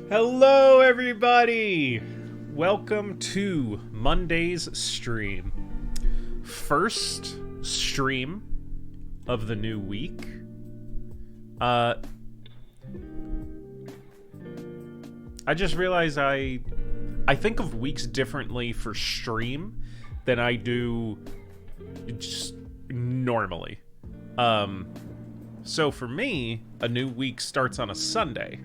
Hello, everybody! Welcome to Monday's stream. First stream of the new week. I just realized I think of weeks differently for stream than I do just normally. So for me, a new week starts on a Sunday.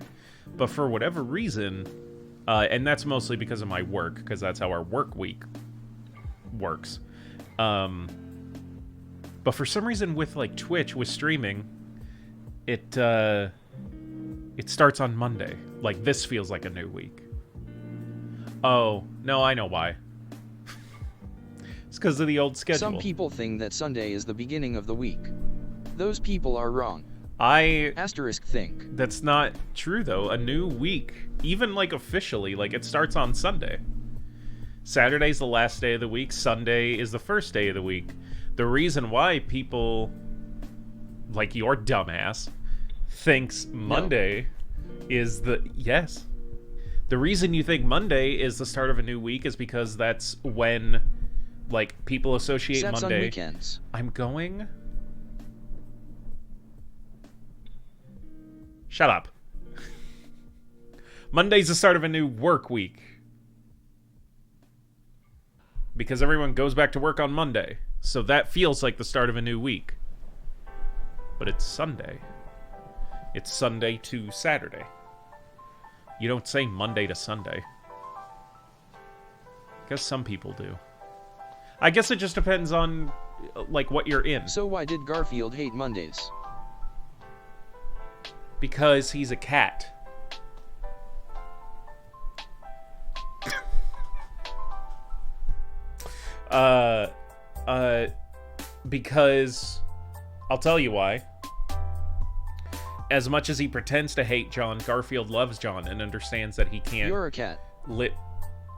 But for whatever reason, and that's mostly because of my work, because that's how our work week works. But for some reason with like Twitch, with streaming, it starts on Monday. Like this feels like a new week. Oh, no, I know why. It's because of the old schedule. Some people think that Sunday is the beginning of the week. Those people are wrong. Asterisk think. That's not true, though. A new week, even, like, officially, like, it starts on Sunday. Saturday's the last day of the week. Sunday is the first day of the week. The reason why people, like your dumbass, thinks Monday is the... Yes. The reason you think Monday is the start of a new week is because that's when, like, people associate Except Monday... on weekends. I'm going... Shut up. Monday's the start of a new work week. Because everyone goes back to work on Monday. So that feels like the start of a new week. But it's Sunday. It's Sunday to Saturday. You don't say Monday to Sunday. Because some people do. I guess it just depends on, like, what you're in. So why did Garfield hate Mondays? Because he's a cat. Because I'll tell you why. As much as he pretends to hate John, Garfield loves John and understands that he can't... You're a cat.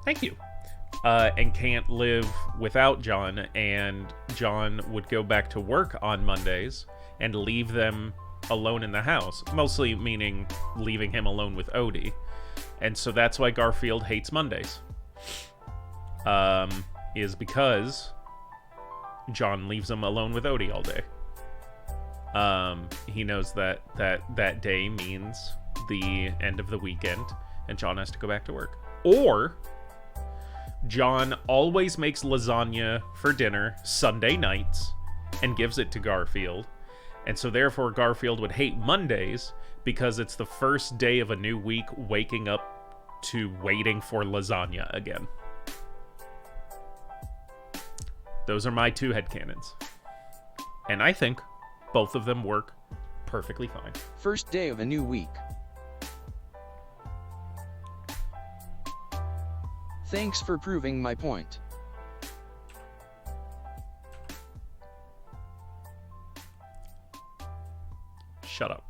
Thank you. And can't live without John, and John would go back to work on Mondays and leave them alone in the house, mostly meaning leaving him alone with Odie. And so that's why Garfield hates Mondays. Is because John leaves him alone with Odie all day. He knows that day means the end of the weekend, and John has to go back to work. Or John always makes lasagna for dinner Sunday nights and gives it to Garfield. And so therefore Garfield would hate Mondays because it's the first day of a new week waking up to waiting for lasagna again. Those are my two headcanons. And I think both of them work perfectly fine. First day of a new week. Thanks for proving my point. Shut up.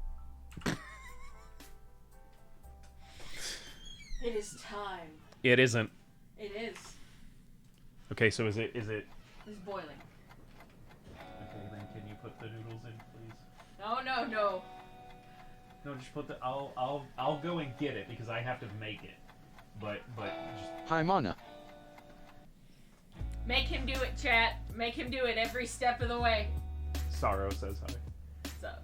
It is time. It isn't. It is. Okay, so is it... It's boiling. Okay, then can you put the noodles in, please? No. No, just put the... I'll go and get it because I have to make it. But just... Hi, Mana. Make him do it, chat. Make him do it every step of the way. Sorrow says hi. What's up?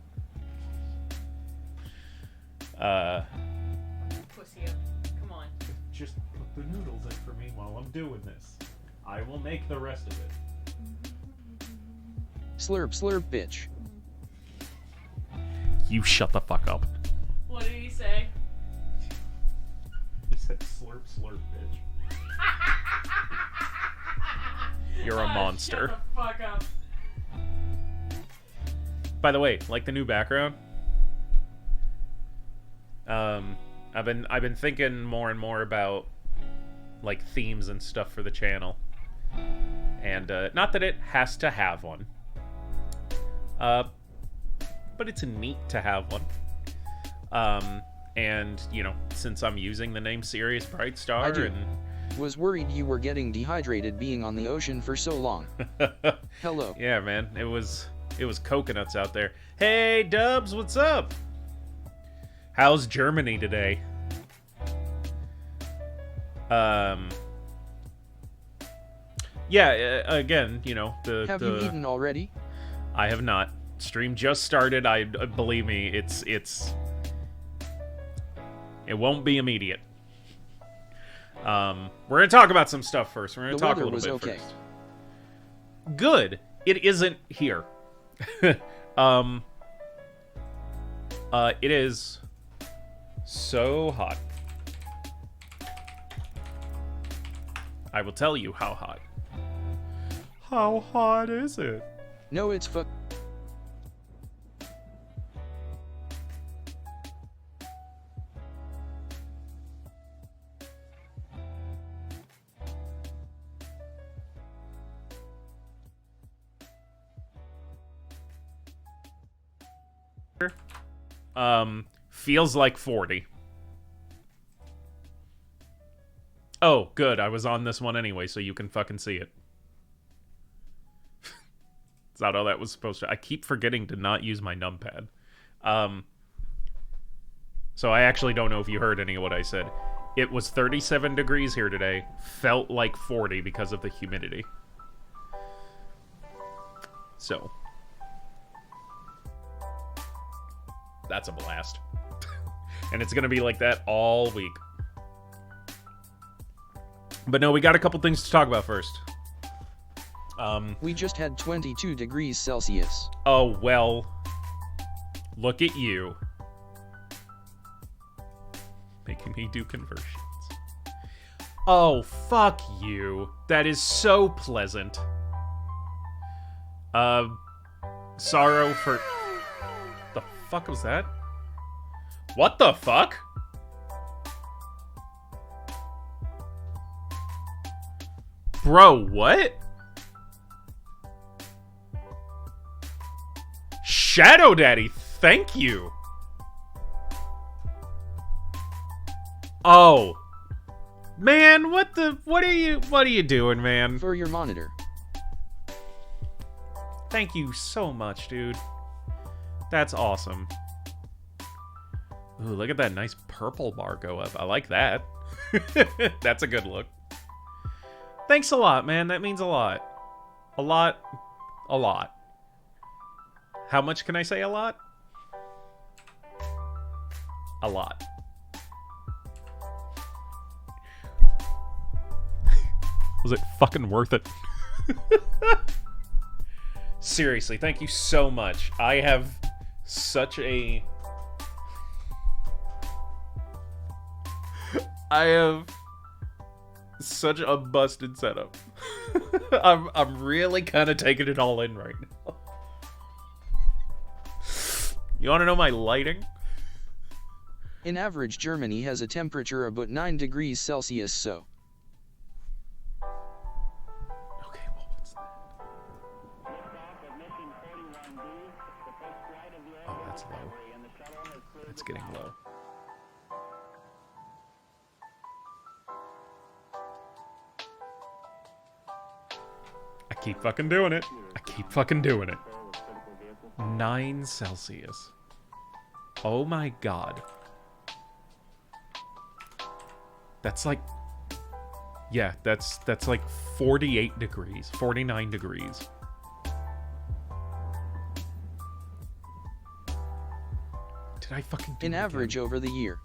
Pussy up. Come on. Just put the noodles in for me while I'm doing this. I will make the rest of it. Slurp, slurp, bitch. You shut the fuck up. What did he say? He said slurp, slurp, bitch. You're a monster. Shut the fuck up. By the way, like the new background? I've been thinking more and more about like themes and stuff for the channel. And not that it has to have one. But it's neat to have one. And, you know, since I'm using the name Sirius Brightstar and... Was worried you were getting dehydrated being on the ocean for so long. Hello. Yeah, man. It was coconuts out there. Hey, Dubs, what's up? How's Germany today? Um, yeah, again, you know, Have you eaten already? I have not. Stream just started. Believe me, it won't be immediate. We're gonna talk about some stuff first. We're gonna talk a little bit first. Good. It isn't here. It is so hot. I will tell you how hot. How hot is it? No, it's feels like 40. Oh, good. I was on this one anyway, so you can fucking see it. That's not how that was supposed to... I keep forgetting to not use my numpad. So I actually don't know if you heard any of what I said. It was 37 degrees here today. Felt like 40 because of the humidity. So... that's a blast. And it's gonna be like that all week. But no, we got a couple things to talk about first. We just had 22 degrees Celsius. Oh, well. Look at you. Making me do conversions. Oh, fuck you. That is so pleasant. Sorrow for... the fuck was that? What the fuck? Bro, what? Shadow Daddy, thank you. Oh. Man, what are you doing, man? For your monitor. Thank you so much, dude. That's awesome. Ooh, look at that nice purple bar go up. I like that. That's a good look. Thanks a lot, man. That means a lot. A lot. A lot. How much can I say a lot? A lot. Was it fucking worth it? Seriously, thank you so much. I have such a... I have such a busted setup. I'm really kind of taking it all in right now. You want to know my lighting? In average, Germany has a temperature about 9 degrees Celsius, so... Okay, well, what's that? Oh, that's low. That's getting low. I keep fucking doing it. I keep fucking doing it. 9 Celsius. Oh my god. That's like... yeah, that's like 48 degrees. 49 degrees. Did I fucking do In it average again? over the year.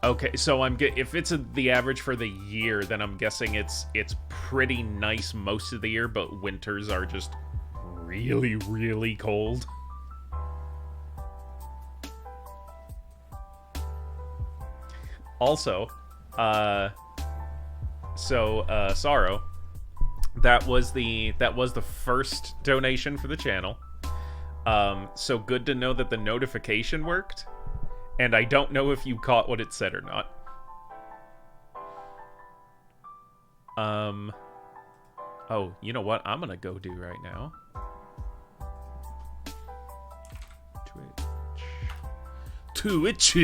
Okay, so if it's the average for the year, then I'm guessing it's pretty nice most of the year, but winters are just really, really cold. Also, Sorrow, that was the first donation for the channel. So good to know that the notification worked. And I don't know if you caught what it said or not. Oh, you know what I'm gonna go do right now? Twitch.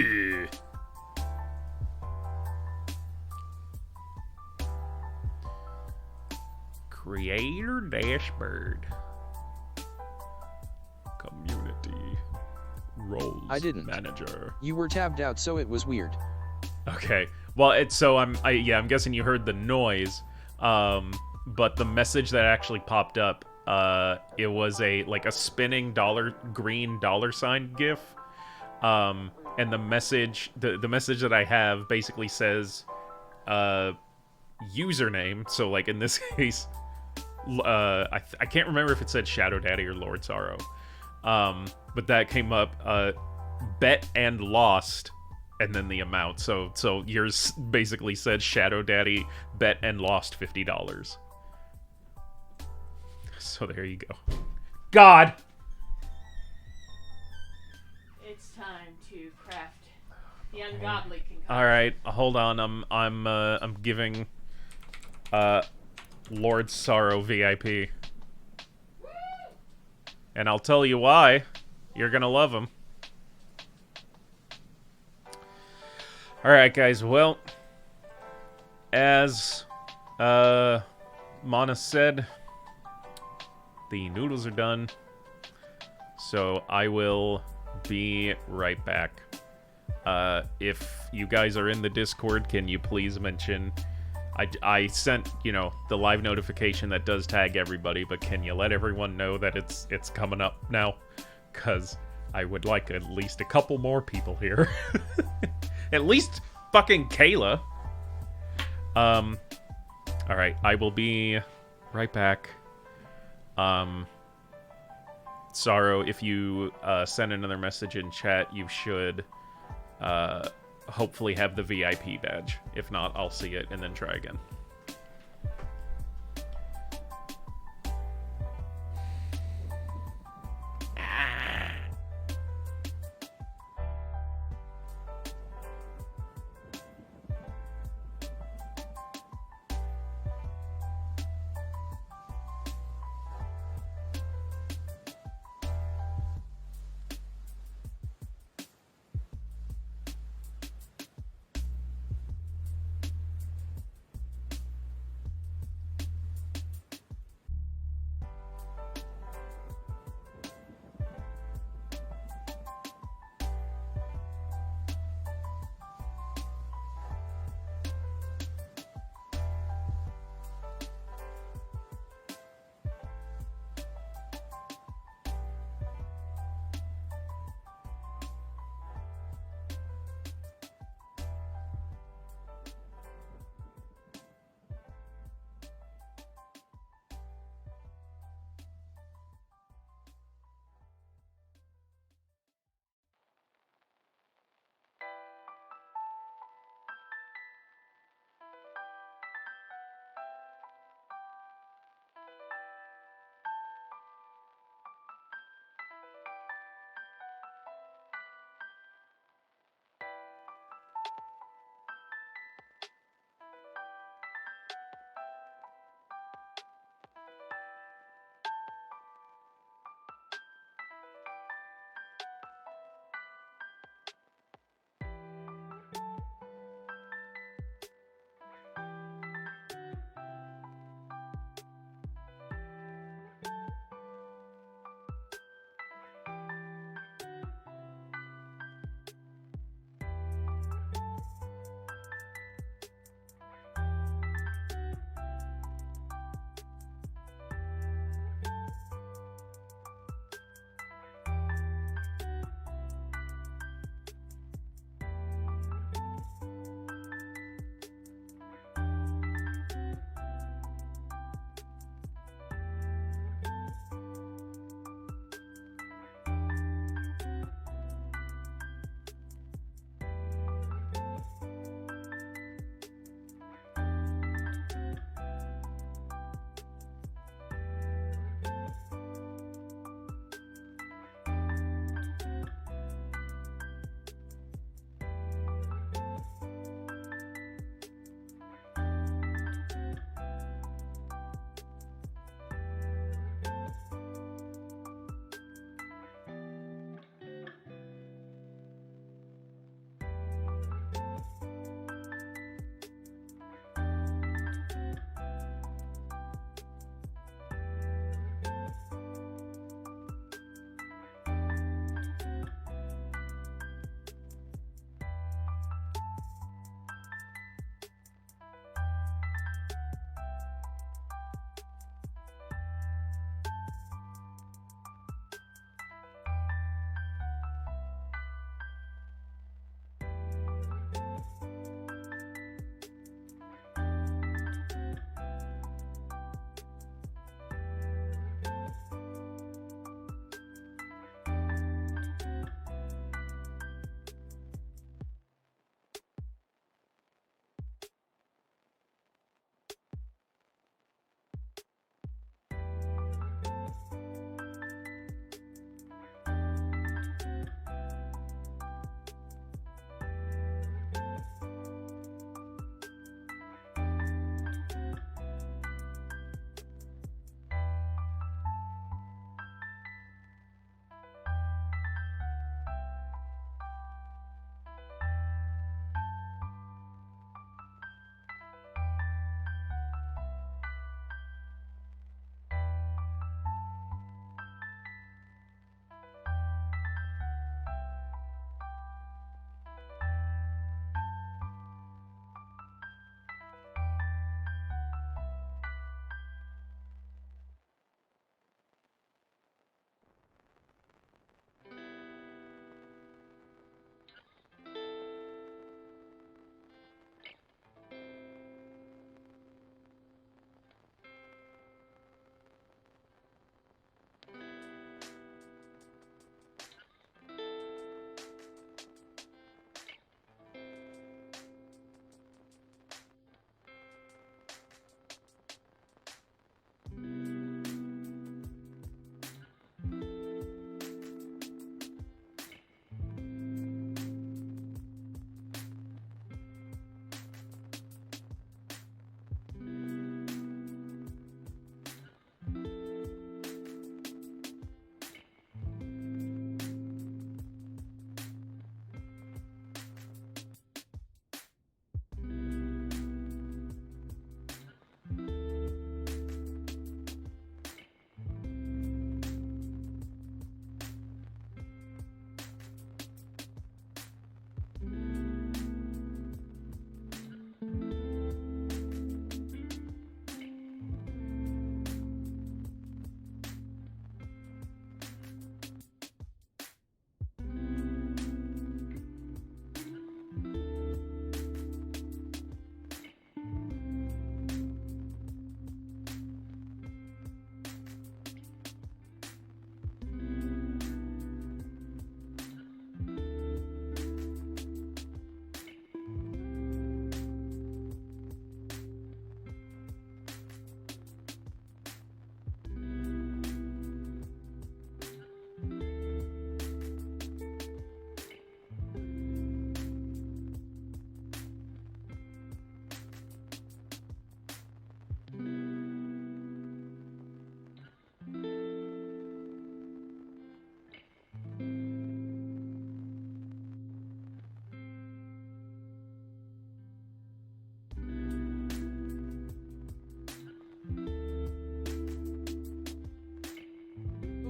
Creator dashboard. Community. Roles I didn't. manager. You were tabbed out, so it was weird. Okay. Well, I'm guessing you heard the noise. But the message that actually popped up, it was a spinning green dollar sign GIF. And the message that I have basically says, username. So like in this case, I can't remember if it said Shadow Daddy or Lord Sorrow. But that came up, bet and lost, and then the amount. So yours basically said Shadow Daddy bet and lost $50. So there you go. God. It's time to craft the ungodly concoction. All right, hold on. I'm giving Lord Sorrow VIP. And I'll tell you why. You're gonna love him. Alright, guys, well, as Mana said, the noodles are done. So I will be right back. If you guys are in the Discord, can you please mention... I sent, the live notification that does tag everybody, but can you let everyone know that it's coming up now? Because I would like at least a couple more people here. At least fucking Kayla. Alright, I will be right back. Sorrow, if you send another message in chat, you should hopefully have the VIP badge. If not, I'll see it and then try again.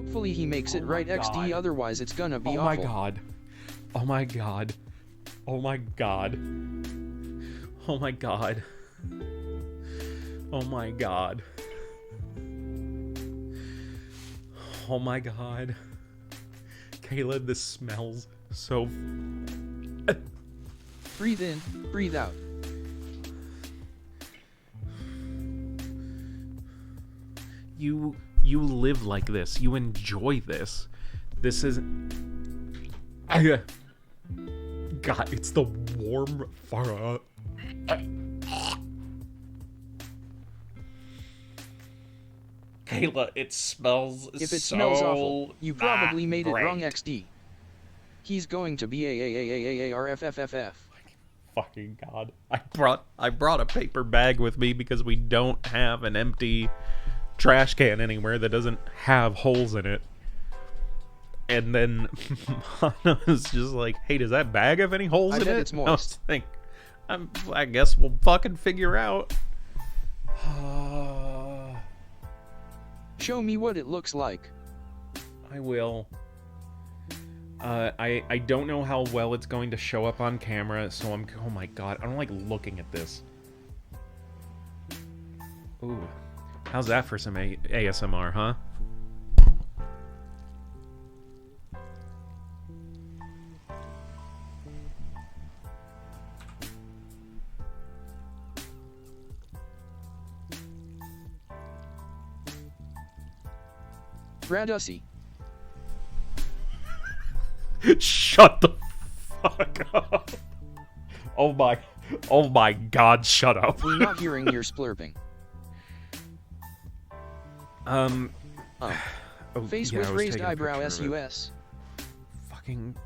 Hopefully he makes it Oh right my XD, God. otherwise it's gonna be Oh awful. my god. Oh my god. Oh my god. Oh my god. Oh my god. Oh my god. Kayla, this smells so... Breathe in, breathe out. You live like this. You enjoy this. This is... God, it's the warm fur. Kayla, it smells If it so smells awful, you probably not made it wrong great. XD. He's going to be AAAAARFFFF. Fucking god. I brought a paper bag with me because we don't have an empty trash can anywhere that doesn't have holes in it. And then Mana was just like, hey, does that bag have any holes I in bet it? it's And I was moist. like, I guess we'll fucking figure out. Show me what it looks like. I will. I don't know how well it's going to show up on camera, so I'm... Oh my god, I don't like looking at this. Ooh. How's that for some ASMR, huh? Radussy. Shut the fuck up. Oh my god, shut up. We're not hearing your splurping. Oh, Face yeah, I with was raised taking a eyebrow picture of it. SUS. Fucking...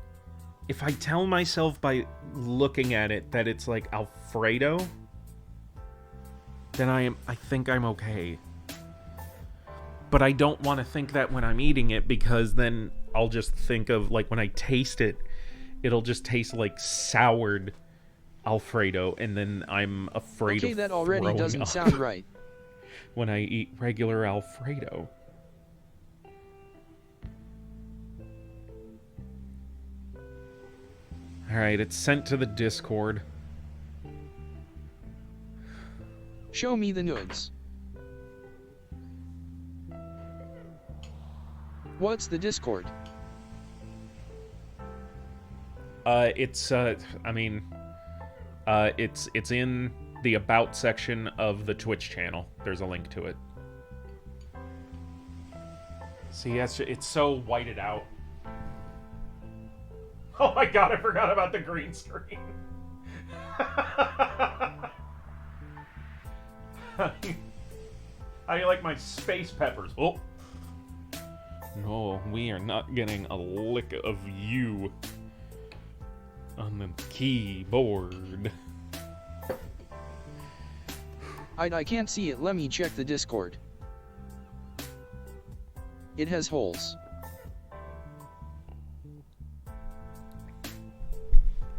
If I tell myself by looking at it that it's like Alfredo, then I think I'm okay. But I don't want to think that when I'm eating it, because then I'll just think of, like, when I taste it, it'll just taste like soured Alfredo, and then I'm afraid Okay, of that already throwing doesn't up sound right. when I eat regular Alfredo. Alright, it's sent to the Discord. Show me the nudes. What's the Discord? It's in the About section of the Twitch channel. There's a link to it. See, it's so whited out. Oh my god, I forgot about the green screen. How do you like my space peppers? Oh. No, we are not getting a lick of you on the keyboard. I can't see it, let me check the Discord. It has holes.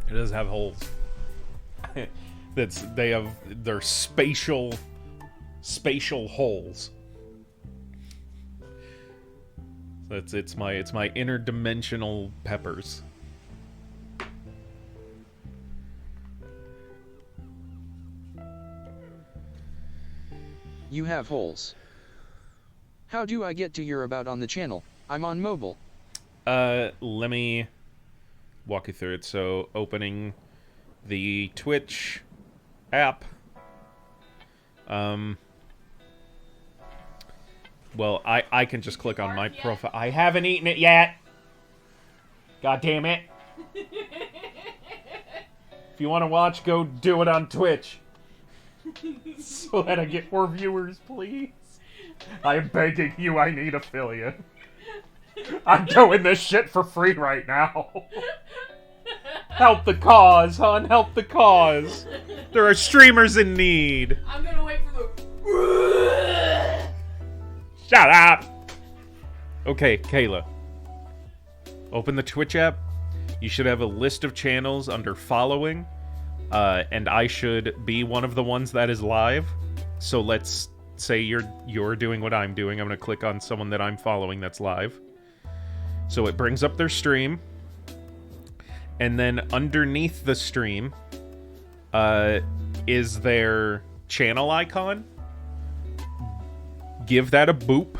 It does have holes. They're spatial holes. It's my interdimensional peppers. You have holes. How do I get to your About on the channel? I'm on mobile. Let me walk you through it. So, opening the Twitch app. Well, I can just click on my profile. I haven't eaten it yet. God damn it. If you want to watch, go do it on Twitch. So that I get more viewers, please. I am begging you, I need affiliate. I'm doing this shit for free right now. Help the cause, hon. Help the cause. There are streamers in need. I'm gonna wait for the. Shut up. Okay, Kayla. Open the Twitch app. You should have a list of channels under following. And I should be one of the ones that is live. So let's say you're doing what I'm doing. I'm gonna click on someone that I'm following that's live. So it brings up their stream, and then underneath the stream is their channel icon. Give that a boop,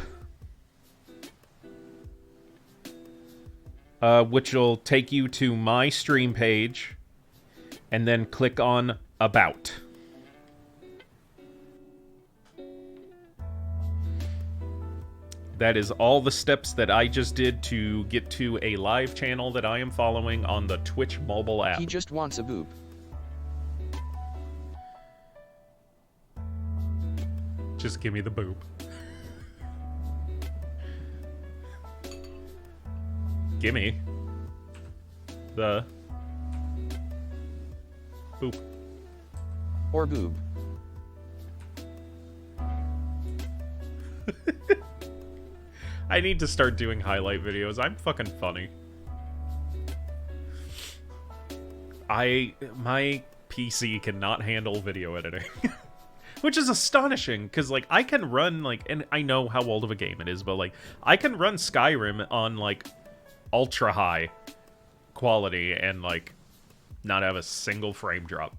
which will take you to my stream page, and then click on About. That is all the steps that I just did to get to a live channel that I am following on the Twitch mobile app. He just wants a boob. Just give me the boob. Gimme the boop. Or boob. I need to start doing highlight videos. I'm fucking funny. My PC cannot handle video editing. Which is astonishing, because, like, I can run, like, and I know how old of a game it is, but, like, I can run Skyrim on, like, ultra-high quality and, like, not have a single frame drop.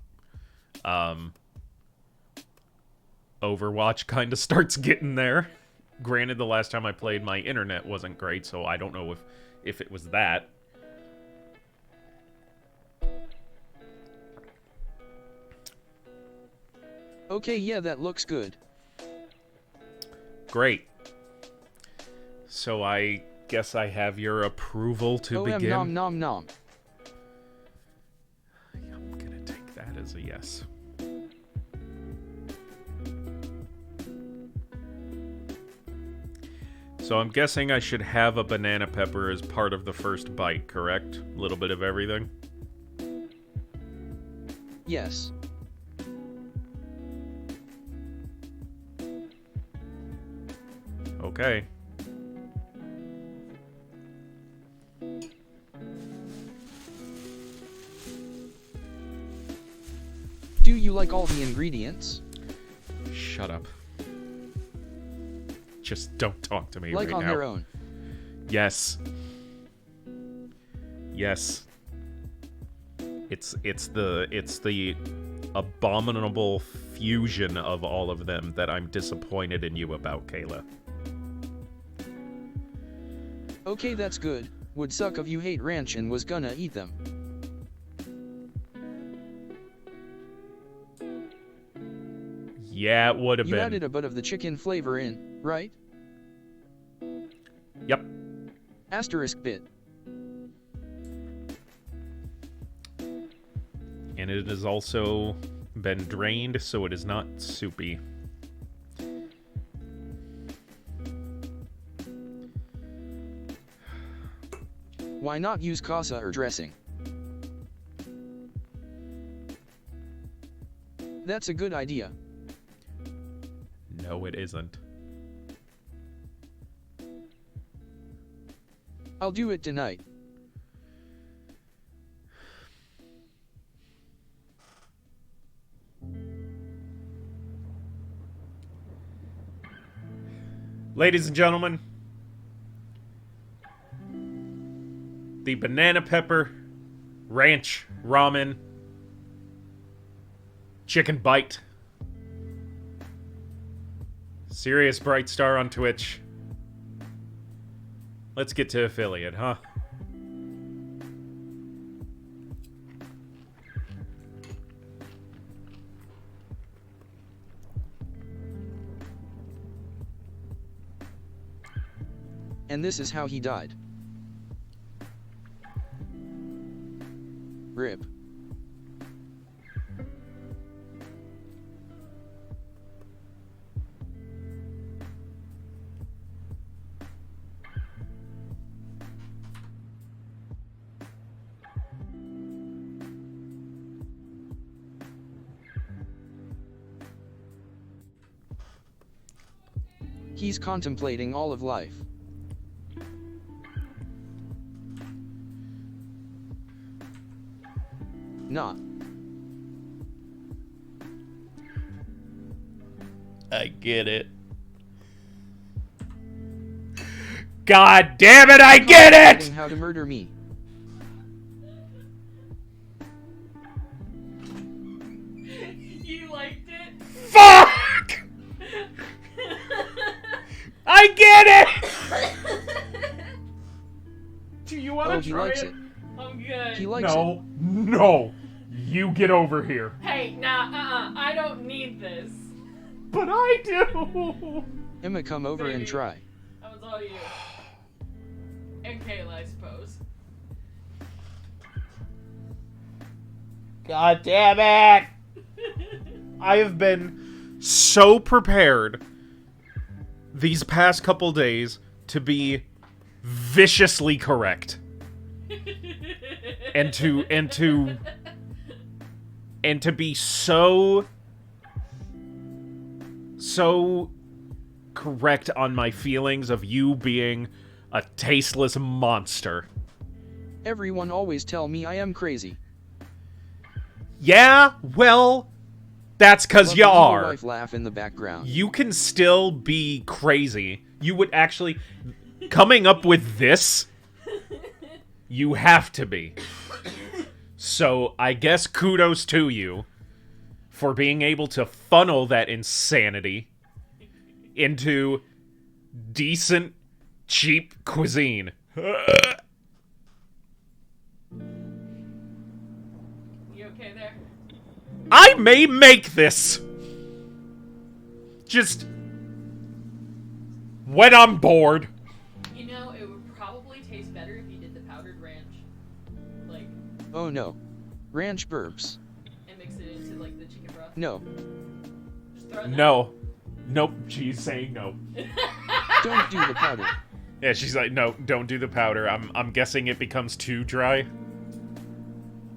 Overwatch kind of starts getting there. Granted, the last time I played, my internet wasn't great, so I don't know if it was that. Okay, yeah, that looks good. Great. So I guess I have your approval to begin. Nom nom nom. I'm gonna take that as a yes. So I'm guessing I should have a banana pepper as part of the first bite, correct? A little bit of everything? Yes. Okay. Do you like all the ingredients? Shut up. Just don't talk to me Like right on now. their own. Yes. Yes. It's the abominable fusion of all of them that I'm disappointed in you about, Kayla. Okay, that's good. Would suck if you hate ranch and was gonna eat them. Yeah, it would have You been. added a bit of the chicken flavor in, right? Yep. Asterisk bit. And it has also been drained, so it is not soupy. Why not use casa or dressing? That's a good idea. No, it isn't. I'll do it tonight. Ladies and gentlemen, the banana pepper ranch ramen chicken bite. Sirius Bright Star on Twitch. Let's get to affiliate, huh? And this is how he died. RIP. He's contemplating all of life. Nah. I get it. God damn it, I get it! How to murder me. You liked it? Fuck! I get it! Do you want Oh, to he try likes it? it. I'm good. He likes it. No, no. You get over here. Hey, nah, I don't need this. But I do. Emma, come over and Baby. try. That was all you. And Kayla, I suppose. God damn it! I have been so prepared these past couple days to be viciously correct. And to be so correct on my feelings of you being a tasteless monster. Everyone always tell me I am crazy. Yeah, well, that's because Love you the evil are. wife laugh in the background. You can still be crazy. You would actually... Coming up with this, you have to be. So, I guess kudos to you for being able to funnel that insanity into decent, cheap cuisine. You okay there? I may make this. Just when I'm bored. You know, it would probably taste better if you did the powdered ranch. Like, Oh no. Ranch burps. and mix it into, like, the chicken broth. No. Just throw it No. Nope, she's saying no. Don't do the powder. Yeah, she's like, no, don't do the powder. I'm guessing it becomes too dry.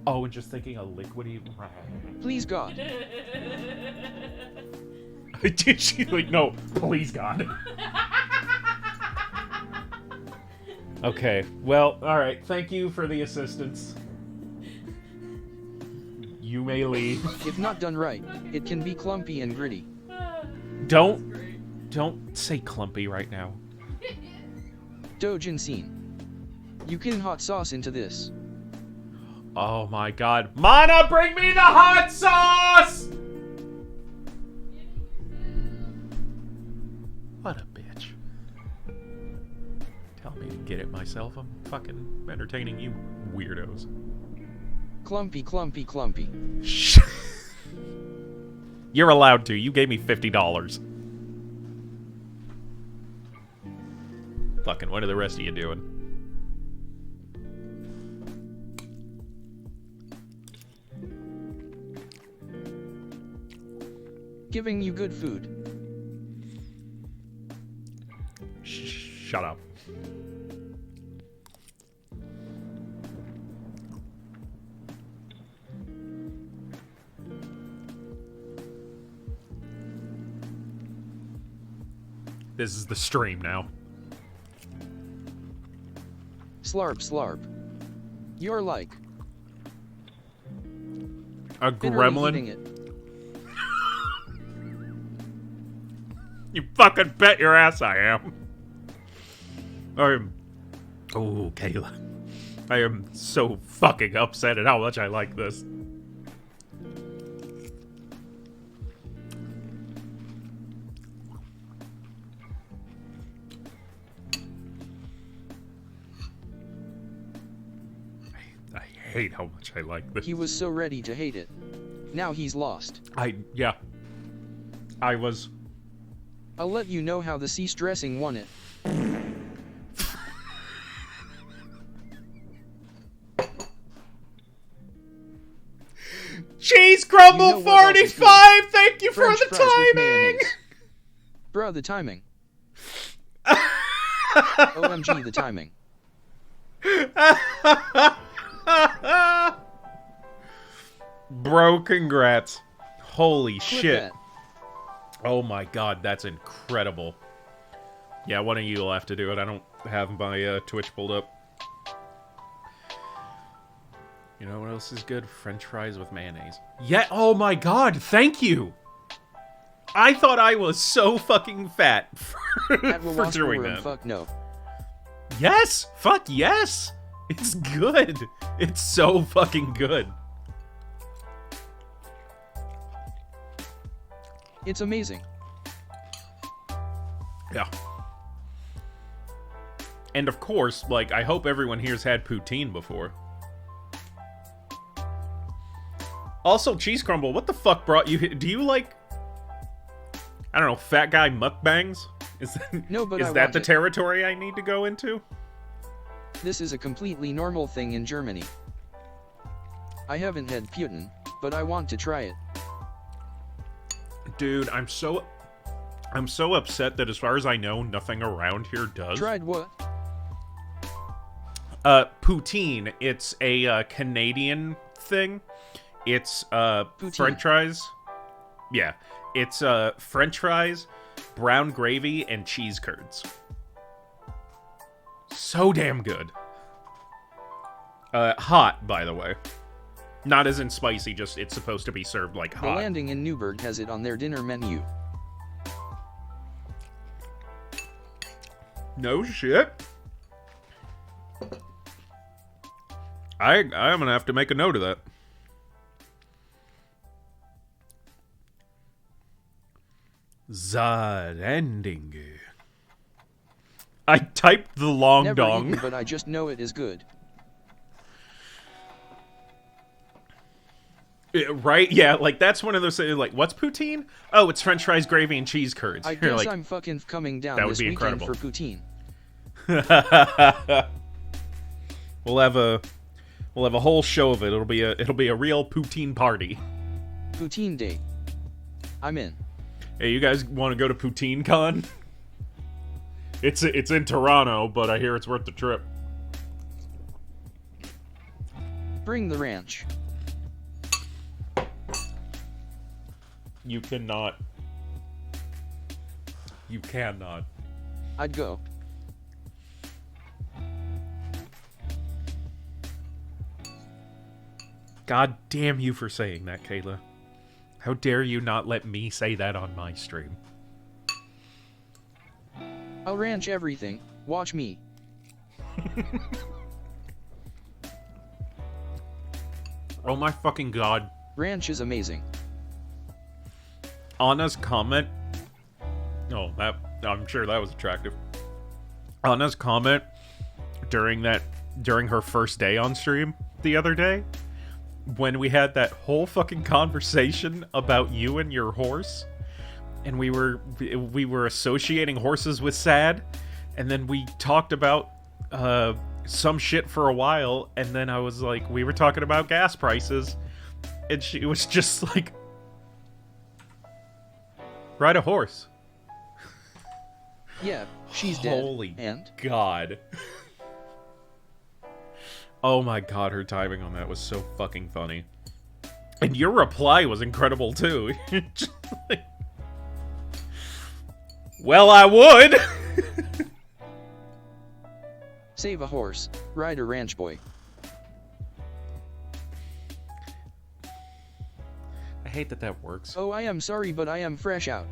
Oh, and just thinking a liquidy. Please God. She's like, no, please God. Okay, well, alright. Thank you for the assistance. You may leave. If not done right, it can be clumpy and gritty. Don't Great. Don't say clumpy right now. Dojin scene. You can hot sauce into this. Oh my god. Mana, bring me the hot sauce! What a bitch. Tell me to get it myself. I'm fucking entertaining you weirdos. Clumpy, clumpy, clumpy. You're allowed to. You gave me $50. Fucking, what are the rest of you doing? Giving you good food. Shut up. This is the stream now. Slarp, slarp. You're like A literally eating gremlin? it. You fucking bet your ass I am. Oh, Kayla. I am so fucking upset at how much I like this. I hate how much I like this. He was so ready to hate it. Now he's lost. Yeah. I was... I'll let you know how the cease dressing won it. Cheese Crumble You know what else is 45! Thank you French for the fries with timing! mayonnaise. Bruh, the timing. OMG, the timing. Bro, congrats. Holy Clip shit. that. Oh my god, that's incredible. Yeah, one of you will have to do it. I don't have my Twitch pulled up. You know what else is good? French fries with mayonnaise. Yeah, oh my god, thank you! I thought I was so fucking fat for, At for doing Room, that. fuck no. Yes! Fuck yes! It's good. It's so fucking good. It's amazing. Yeah. And of course, like, I hope everyone here's had poutine before. Also, Cheese Crumble, what the fuck brought you here? Do you like, I don't know, fat guy mukbangs? Is that, No, but is I that want the it. territory I need to go into? This is a completely normal thing in Germany. I haven't had Putin, but I want to try it. Dude, I'm so upset that as far as I know, nothing around here does. Tried what? Poutine. It's a Canadian thing. It's Poutine. French fries. Yeah, it's French fries, brown gravy, and cheese curds. So damn good. Hot, by the way. Not as in spicy, just it's supposed to be served like The hot. Landing in Newburgh has it on their dinner menu. No shit. I'm gonna have to make a note of that. Zadending. I typed the long Never dong. eaten, but I just know it is good. Right? Yeah, like that's one of those things, like, what's poutine? Oh, it's French fries, gravy, and cheese curds. I You're guess like, I'm fucking coming down that would this be weekend incredible. for poutine. we'll have a whole show of it. It'll be a real poutine party. Poutine day. I'm in. Hey, you guys want to go to Poutine Con? It's in Toronto, but I hear it's worth the trip. Bring the ranch. You cannot. You cannot. I'd go. God damn you for saying that, Kayla. How dare you not let me say that on my stream? I'll ranch everything. Watch me. Oh my fucking god. Ranch is amazing. Anna's comment. Oh, I'm sure that was attractive. Anna's comment during her first day on stream the other day, when we had that whole fucking conversation about you and your horse, and we were associating horses with sad, and then we talked about some shit for a while, and then I was like, we were talking about gas prices, and she was just like, ride a horse. Yeah, she's dead. Holy And? God. Oh my god, her timing on that was so fucking funny. And your reply was incredible too. Just like, well, I would. Save a horse. Ride a ranch boy. I hate that works. Oh, I am sorry, but I am fresh out.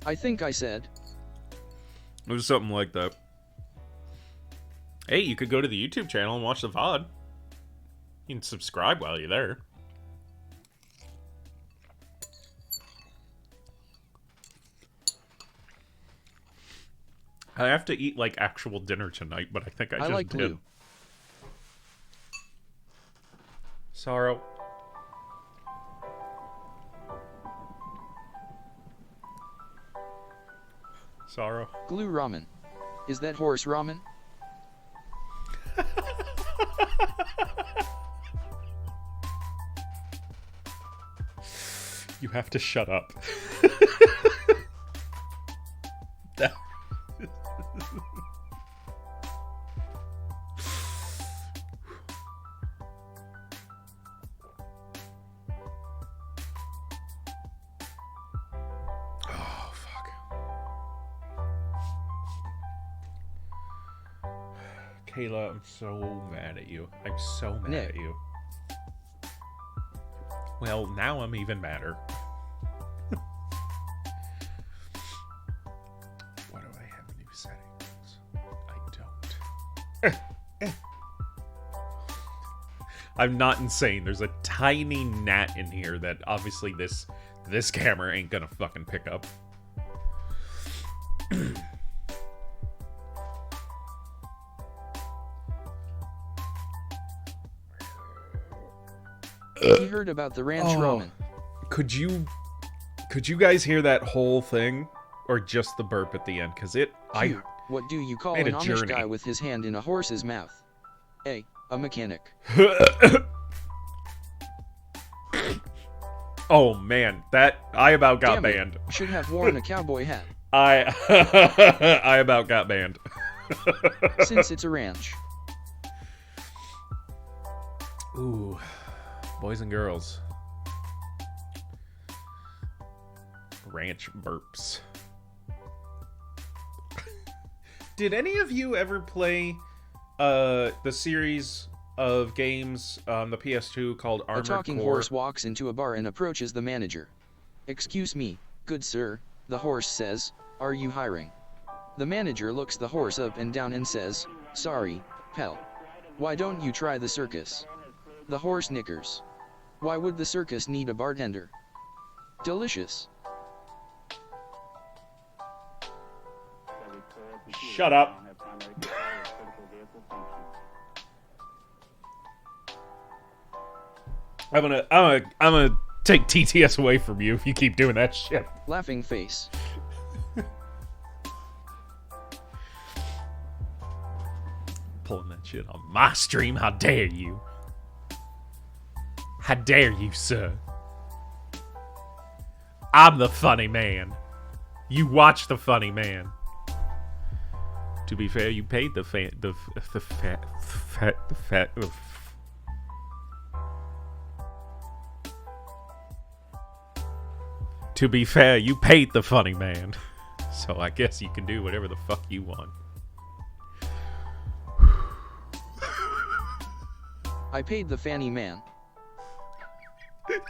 I think I said. It was something like that. Hey, you could go to the YouTube channel and watch the VOD. You can subscribe while you're there. I have to eat, like, actual dinner tonight, but I think I just like did. glue. Sorrow. Sorrow. Glue ramen. Is that horse ramen? You have to shut up. Oh, fuck. Kayla, I'm so mad at you. I'm so mad Nick. at you. Well, now I'm even madder. Why do I have new settings? I'm not insane. There's a tiny gnat in here that obviously this camera ain't gonna fucking pick up. He heard about the ranch ramen. Could you guys hear that whole thing, or just the burp at the end? Cause What do you call made an a Amish journey. guy with his hand in a horse's mouth? A mechanic. Oh man, that I about got Damn it, banned. should have worn a cowboy hat. I about got banned. Since it's a ranch. Ooh, boys and girls. Ranch burps. Did any of you ever play the series of games on the PS2 called Armored Core? A talking horse walks into a bar and approaches the manager. "Excuse me, good sir," the horse says, "are you hiring?" The manager looks the horse up and down and says, "Sorry, pal. Why don't you try the circus?" The horse snickers. Why would the circus need a bartender? Delicious. Shut up. I'm gonna take TTS away from you if you keep doing that shit. Laughing face. Pulling that shit on my stream, how dare you? How dare you, sir? I'm the funny man. You watch the funny man. To be fair, you paid the fat. To be fair, you paid the funny man. So I guess you can do whatever the fuck you want. I paid the fanny man.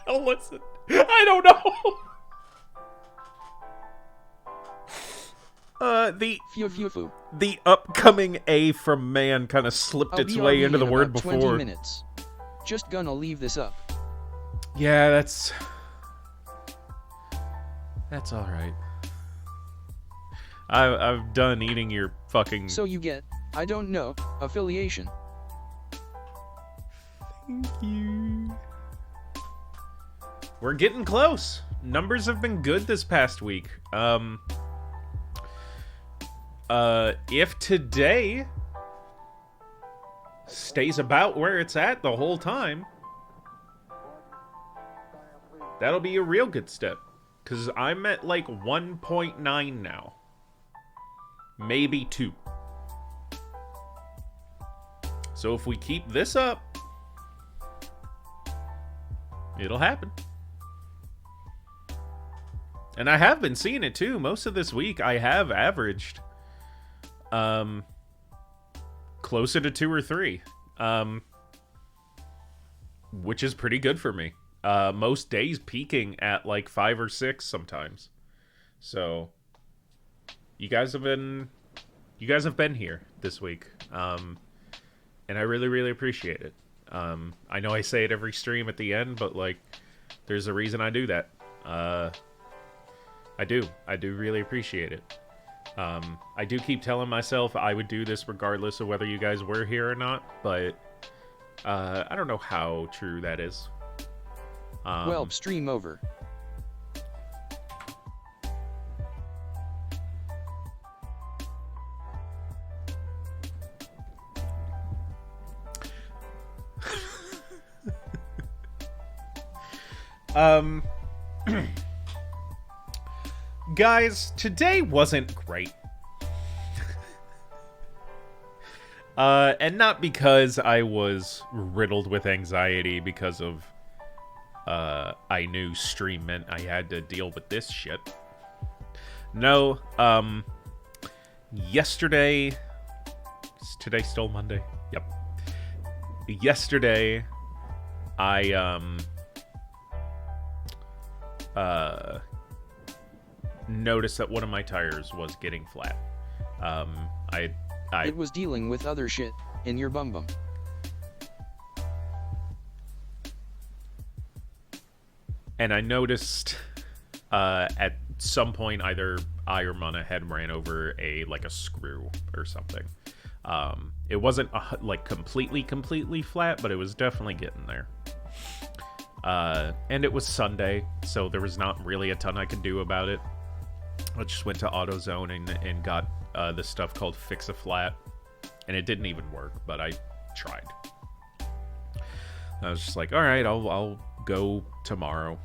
Oh, listen. I don't know. The upcoming A from man kind of slipped its way into the word before. 20 minutes. Just gonna leave this up. Yeah, that's all right. I've done eating your fucking. So you get, I don't know, affiliation. Thank you. We're getting close. Numbers have been good this past week. If today stays about where it's at the whole time, that'll be a real good step. Because I'm at like 1.9 now. Maybe 2. So if we keep this up, it'll happen. And I have been seeing it too. Most of this week I have averaged closer to 2 or 3. Which is pretty good for me. Most days peaking at like 5 or 6 sometimes. So you guys have been here this week. And I really, really appreciate it. I know I say it every stream at the end, but like there's a reason I do that. I do really appreciate it. I do keep telling myself I would do this regardless of whether you guys were here or not, but I don't know how true that is. Well, stream over. Guys, today wasn't great. And not because I was riddled with anxiety because of I knew stream meant I had to deal with this shit. No, yesterday... Is today still Monday? Yep. Yesterday, I, noticed that one of my tires was getting flat. I It was dealing with other shit in your bum bum. And I noticed at some point either I or Mana had ran over a screw or something. It wasn't like completely flat, but it was definitely getting there. And it was Sunday, so there was not really a ton I could do about it. I just went to AutoZone and got this stuff called Fix-A-Flat, and it didn't even work, but I tried. I was just like, all right, I'll go tomorrow.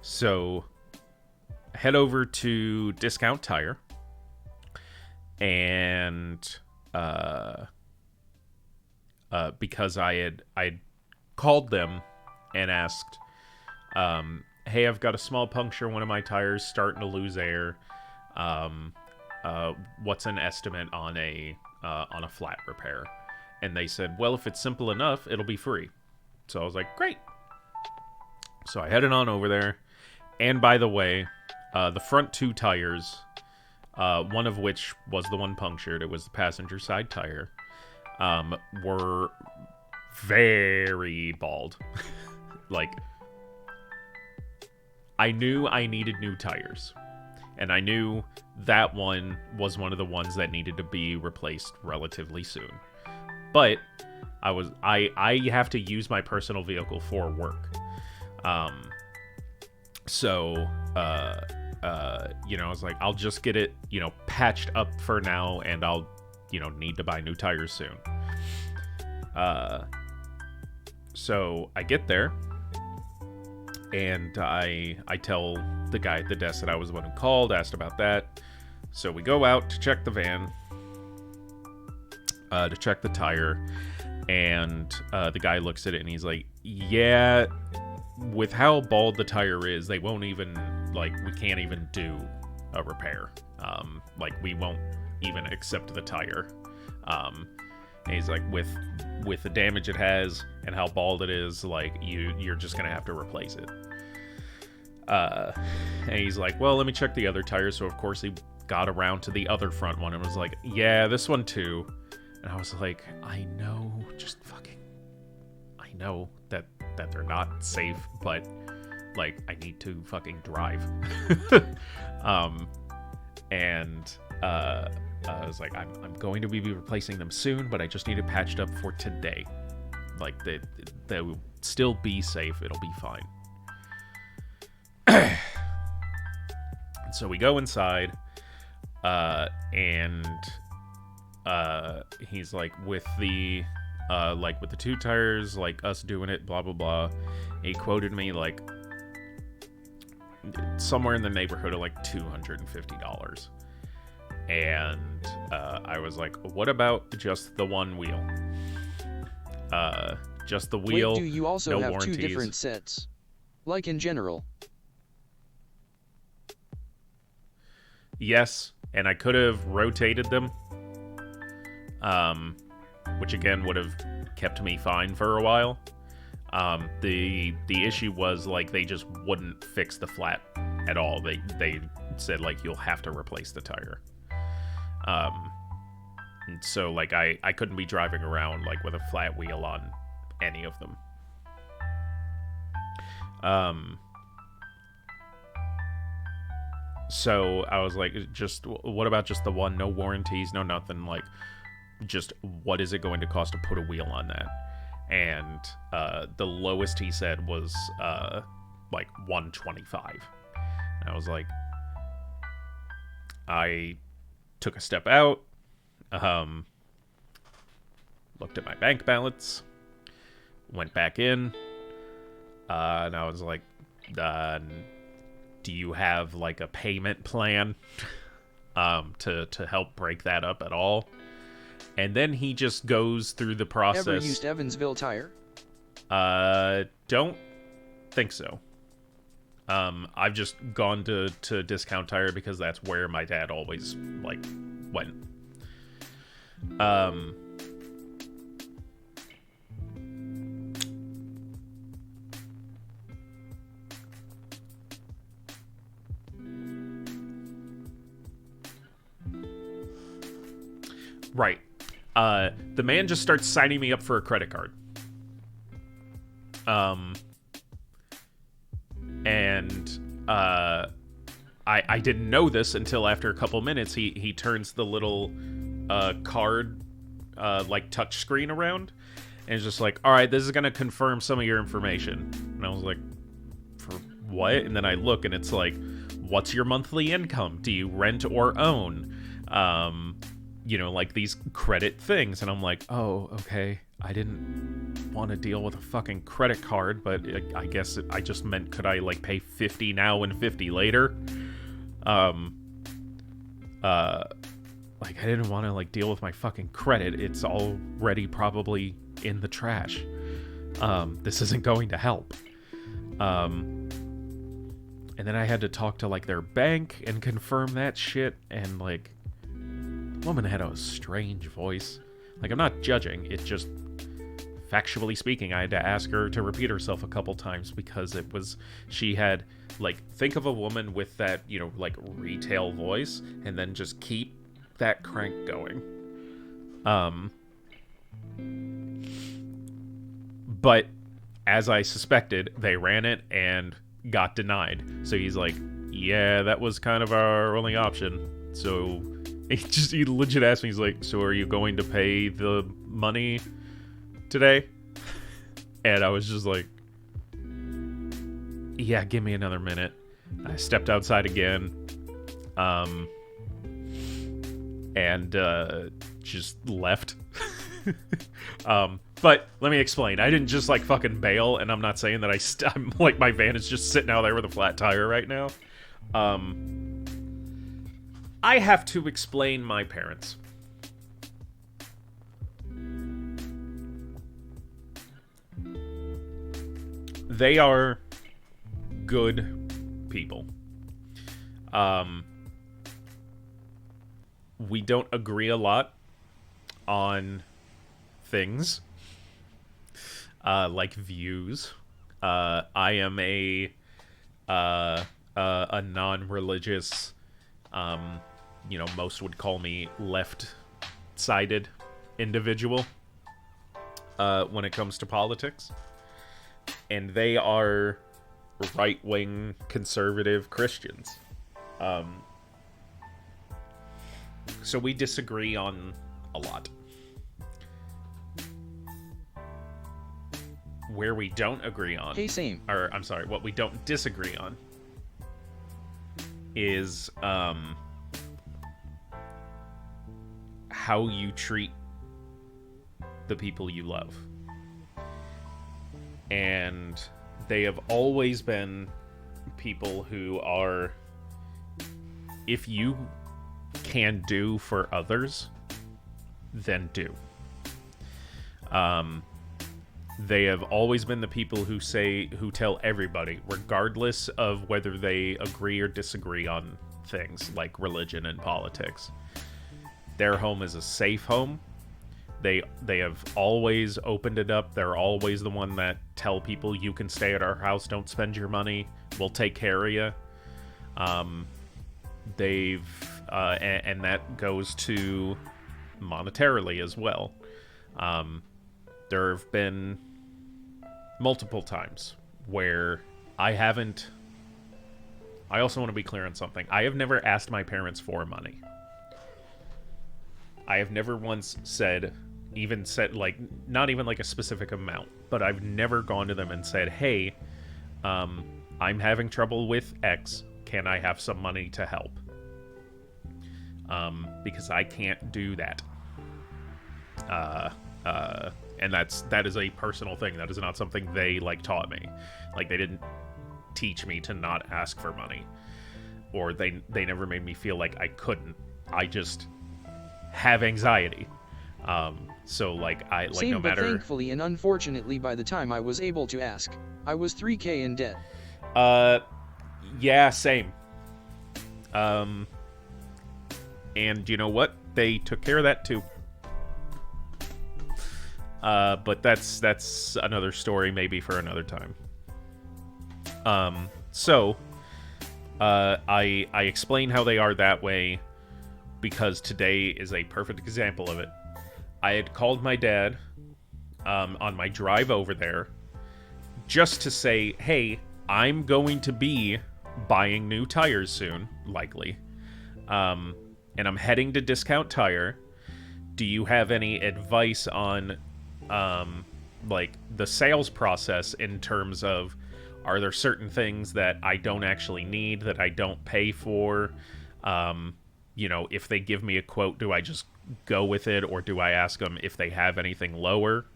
So head over to Discount Tire, and because I'd called them and asked, hey, I've got a small puncture, one of my tires starting to lose air. What's an estimate on a flat repair? And they said, well, if it's simple enough, it'll be free. So I was like, great. So I headed on over there. And by the way, the front two tires, one of which was the one punctured, it was the passenger side tire, were very bald. Like, I knew I needed new tires. And I knew that one was one of the ones that needed to be replaced relatively soon. But I have to use my personal vehicle for work. So I was like, I'll just get it, patched up for now, and I'll, need to buy new tires soon. So I get there, and I tell the guy at the desk that I was the one who called, asked about that. So we go out to check the van, to check the tire, and the guy looks at it and he's like, yeah, with how bald the tire is, they won't even, we can't even do a repair. We won't even accept the tire. And he's like, with the damage it has and how bald it is, you're just gonna have to replace it. And he's like, well, let me check the other tires. So of course he got around to the other front one and was like, yeah, this one too. And I was like, I know, I know that they're not safe, but I need to fucking drive. I was like, I'm going to be replacing them soon, but I just need it patched up for today. They will still be safe. It'll be fine. So we go inside, and he's like, with the two tires, us doing it, blah blah blah. He quoted me somewhere in the neighborhood of $250. And I was like, what about just the one wheel? Just the wheel. Wait, do you also no have warranties. 2 different sets? In general? Yes, and I could have rotated them, which again would have kept me fine for a while. The issue was they just wouldn't fix the flat at all. They said you'll have to replace the tire. And so I couldn't be driving around with a flat wheel on any of them. So I was like, what about just the one? No warranties, no nothing. Just what is it going to cost to put a wheel on that? And the lowest he said was $125. And I was like, I took a step out, looked at my bank balance, went back in, and I was like, do you have a payment plan to help break that up at all? And then he just goes through the process. Ever used Evansville Tire? Don't think so. I've just gone to Discount Tire because that's where my dad always went. Right. The man just starts signing me up for a credit card. And I didn't know this until after a couple minutes. He turns the little card like touch screen around, and is just like, all right, this is gonna confirm some of your information. And I was like, for what? And then I look, and it's like, what's your monthly income? Do you rent or own? You know, like these credit things. And I'm like, oh, okay. I didn't want to deal with a fucking credit card, but I guess I just meant, could I like pay 50 now and 50 later? Like I didn't want to like deal with my fucking credit. It's already probably in the trash. This isn't going to help. And then I had to talk to like their bank and confirm that shit. And like, the woman had a strange voice. Like, I'm not judging. It just, factually speaking, I had to ask her to repeat herself a couple times because it was, she had, like, think of a woman with that, you know, like, retail voice, and then just keep that crank going. But, as I suspected, they ran it and got denied. So he's like, yeah, that was kind of our only option. So he legit asked me, he's like, so are you going to pay the money today? And I was just like, yeah, give me another minute. I stepped outside again, and just left. But let me explain. I didn't just like fucking bail, and I'm not saying that I'm like my van is just sitting out there with a flat tire right now. I have to explain my parents. They are good people. We don't agree a lot on things, like views. I am a non-religious, you know, most would call me left-sided individual when it comes to politics. And they are right-wing conservative Christians. So we disagree on a lot. Where we don't agree on... Hey, same. Or, I'm sorry, what we don't disagree on is how you treat the people you love. And they have always been people who are, if you can do for others, then do. They have always been the people who tell everybody, regardless of whether they agree or disagree on things like religion and politics, their home is a safe home. They have always opened it up. They're always the one that tell people, you can stay at our house, don't spend your money, we'll take care of you. And that goes to monetarily as well. There have been multiple times where I also want to be clear on something. I have never asked my parents for money. I have never once said, like, not even like a specific amount, but I've never gone to them and said, hey, I'm having trouble with X. Can I have some money to help? Because I can't do that. And that is a personal thing. That is not something they, like, taught me. Like, they didn't teach me to not ask for money. Or they never made me feel like I couldn't. I just have anxiety. So, like, Same, no matter... but thankfully and unfortunately, by the time I was able to ask, I was $3,000 in debt. Yeah, same. And you know what? They took care of that, too. But that's another story, maybe for another time. So, I explain how they are that way. because today is a perfect example of it. I had called my dad on my drive over there just to say, hey, I'm going to be buying new tires soon, likely. And I'm heading to Discount Tire. Do you have any advice on, like, the sales process in terms of, are there certain things that I don't actually need, that I don't pay for? You know, if they give me a quote, do I just go with it, or do I ask them if they have anything lower?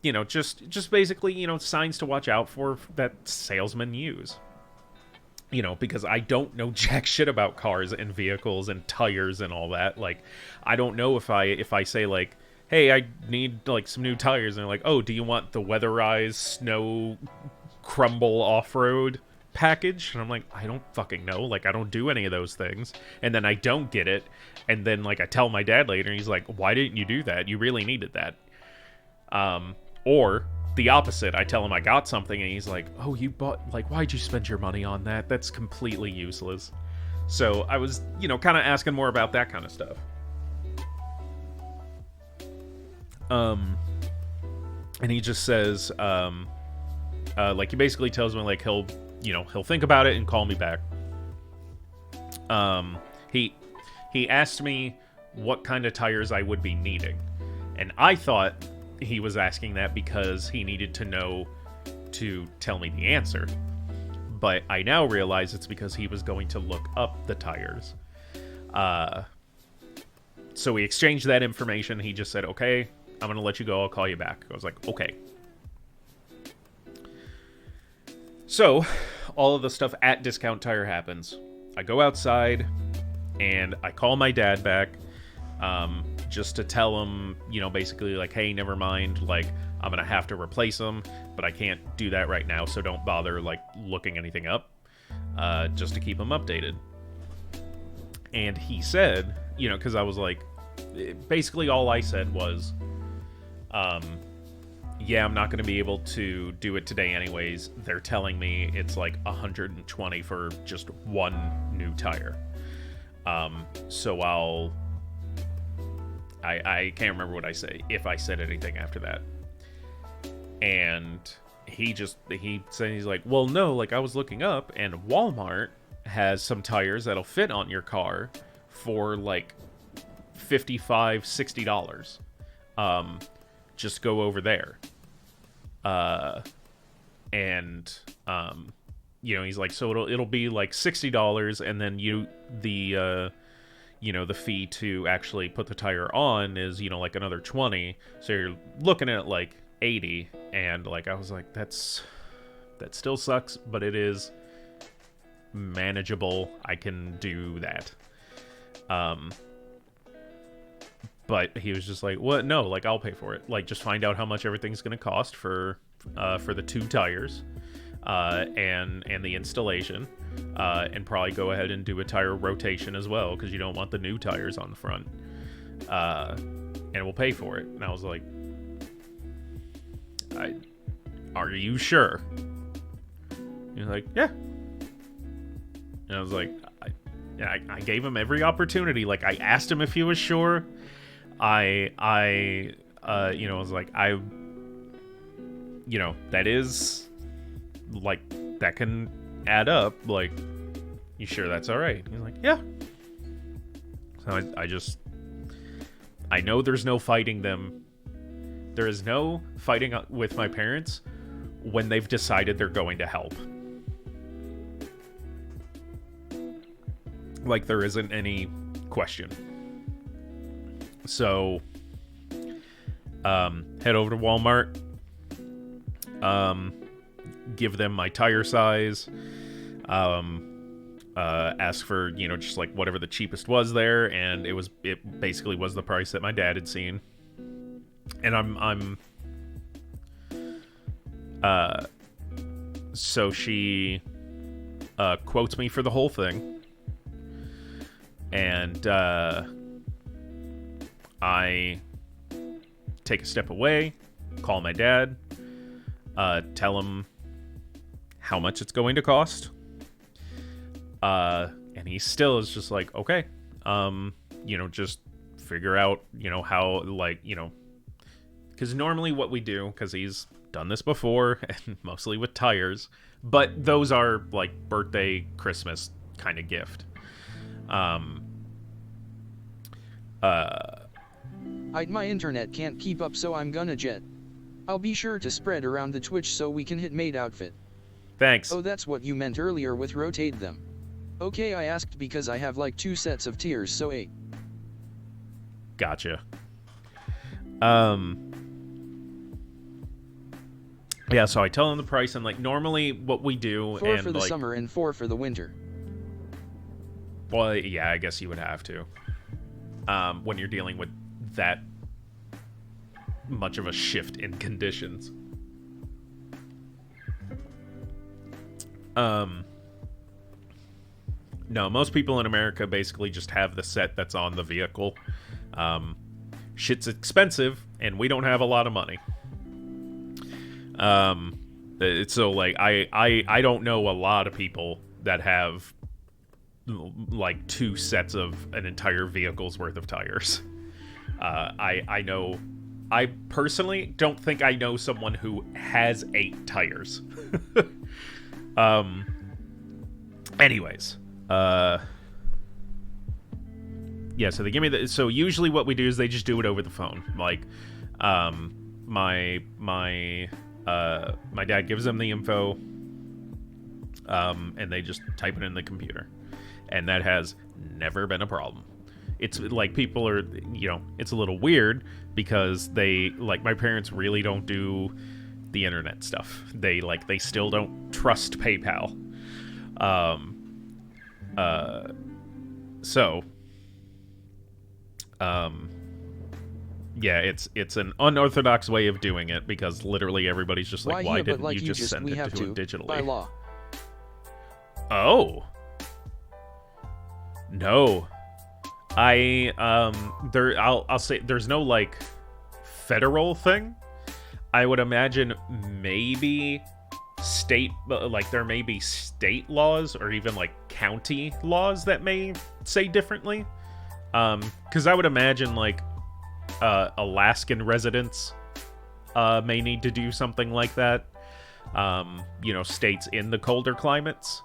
You know, just basically, you know, signs to watch out for that salesmen use. You know, because I don't know jack shit about cars and vehicles and tires and all that. Like, I don't know if I say, like, hey, I need, like, some new tires, and they're like, oh, do you want the weatherized snow crumble off-road package? And I'm like, I don't fucking know. Like, I don't do any of those things. And then I don't get it. And then, like, I tell my dad later, and he's like, why didn't you do that? You really needed that. Or the opposite. I tell him I got something, and he's like, oh, you bought, like, why'd you spend your money on that? That's completely useless. So I was, you know, kind of asking more about that kind of stuff. And he just says, like, he basically tells me, like, he'll think about it and call me back. He asked me what kind of tires I would be needing, and I thought he was asking that because he needed to know to tell me the answer. But I now realize it's because he was going to look up the tires. So we exchanged that information. He just said, okay, I'm going to let you go. I'll call you back. I was like, okay. So all of the stuff at Discount Tire happens. I go outside and I call my dad back. Just to tell him, you know, basically like, hey, never mind, like, I'm gonna have to replace them, but I can't do that right now, so don't bother, like, looking anything up, just to keep him updated. And he said, you know, because I was like, basically all I said was, yeah, I'm not gonna be able to do it today anyways. They're telling me it's like $120 for just one new tire. So I can't remember what I say, if I said anything after that. And he said, he's like, well, no, like, I was looking up, and Walmart has some tires that'll fit on your car for, like, $55, $60. Just go over there. You know, he's like, so it'll be, like, $60, and then the fee to actually put the tire on is, you know, like another 20. So you're looking at like 80. And like, I was like, that still sucks, but it is manageable. I can do that. But he was just like, what? No, like, I'll pay for it. Like, just find out how much everything's going to cost for the 2 tires, and the installation. And probably go ahead and do a tire rotation as well, because you don't want the new tires on the front. And we'll pay for it. And I was like, are you sure? He's like, yeah. And I was like, I gave him every opportunity. Like, I asked him if he was sure. I was like, that is, like, that can add up. Like, you sure that's all right? He's like, yeah. So I know there's no fighting them. There is no fighting with my parents when they've decided they're going to help. Like, there isn't any question. So, head over to Walmart, give them my tire size, ask for, just like whatever the cheapest was there, and it basically was the price that my dad had seen. And so she quotes me for the whole thing. And I take a step away, call my dad, tell him how much it's going to cost. And he still is just like, okay, just figure out, how, because normally what we do, because he's done this before, and mostly with tires, but those are, birthday, Christmas kind of gift. My internet can't keep up, so I'm gonna jet. I'll be sure to spread around the Twitch so we can hit maid outfit. Thanks. Oh, that's what you meant earlier with rotate them. Okay, I asked because I have 2 sets of tiers, so 8. Gotcha. Yeah, so I tell him the price, and normally what we do, 4 for the summer and 4 for the winter. Well, yeah, I guess you would have to. When you're dealing with that much of a shift in conditions. No, most people in America basically just have the set that's on the vehicle. Shit's expensive, and we don't have a lot of money. So I don't know a lot of people that have 2 sets of an entire vehicle's worth of tires. I personally don't think I know someone who has 8 tires. Anyways, yeah, so they give me so usually what we do is they just do it over the phone. My dad gives them the info, and they just type it in the computer. And that has never been a problem. It's people are, it's a little weird because they, my parents really don't do the internet stuff. They still don't trust PayPal. Yeah, it's an unorthodox way of doing it because literally everybody's just why didn't you just send it to him digitally? By law. Oh. No. I'll say there's no federal thing. I would imagine maybe state, there may be state laws or even county laws that may say differently. Because I would imagine Alaskan residents may need to do something like that. States in the colder climates.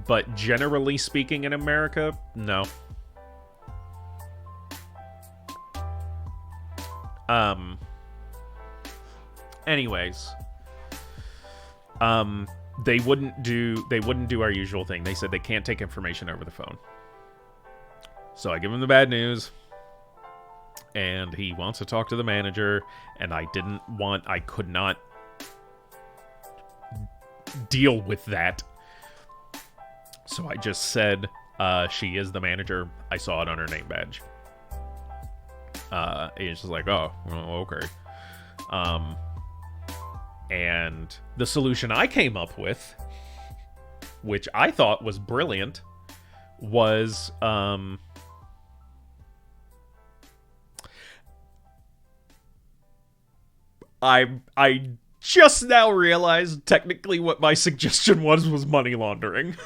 But generally speaking in America, no. Anyways, they wouldn't do our usual thing. They said they can't take information over the phone. So I give him the bad news, and he wants to talk to the manager, and I could not deal with that. So I just said, she is the manager. I saw it on her name badge. It's just oh, well, okay. And the solution I came up with, which I thought was brilliant, was, I just now realized technically what my suggestion was money laundering.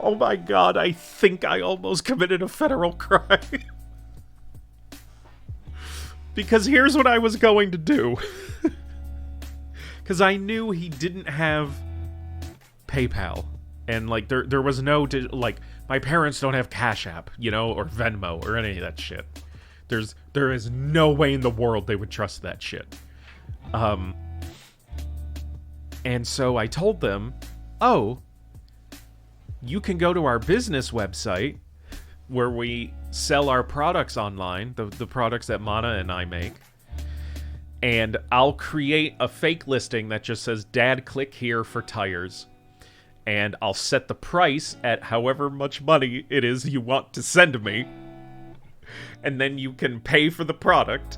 Oh my god, I think I almost committed a federal crime. Because here's what I was going to do. Because I knew he didn't have PayPal. And, there was no, my parents don't have Cash App, or Venmo, or any of that shit. There is no way in the world they would trust that shit. And so I told them, oh, you can go to our business website where we sell our products online, the products that Mana and I make, and I'll create a fake listing that just says, Dad, click here for tires. And I'll set the price at however much money it is you want to send me. And then you can pay for the product.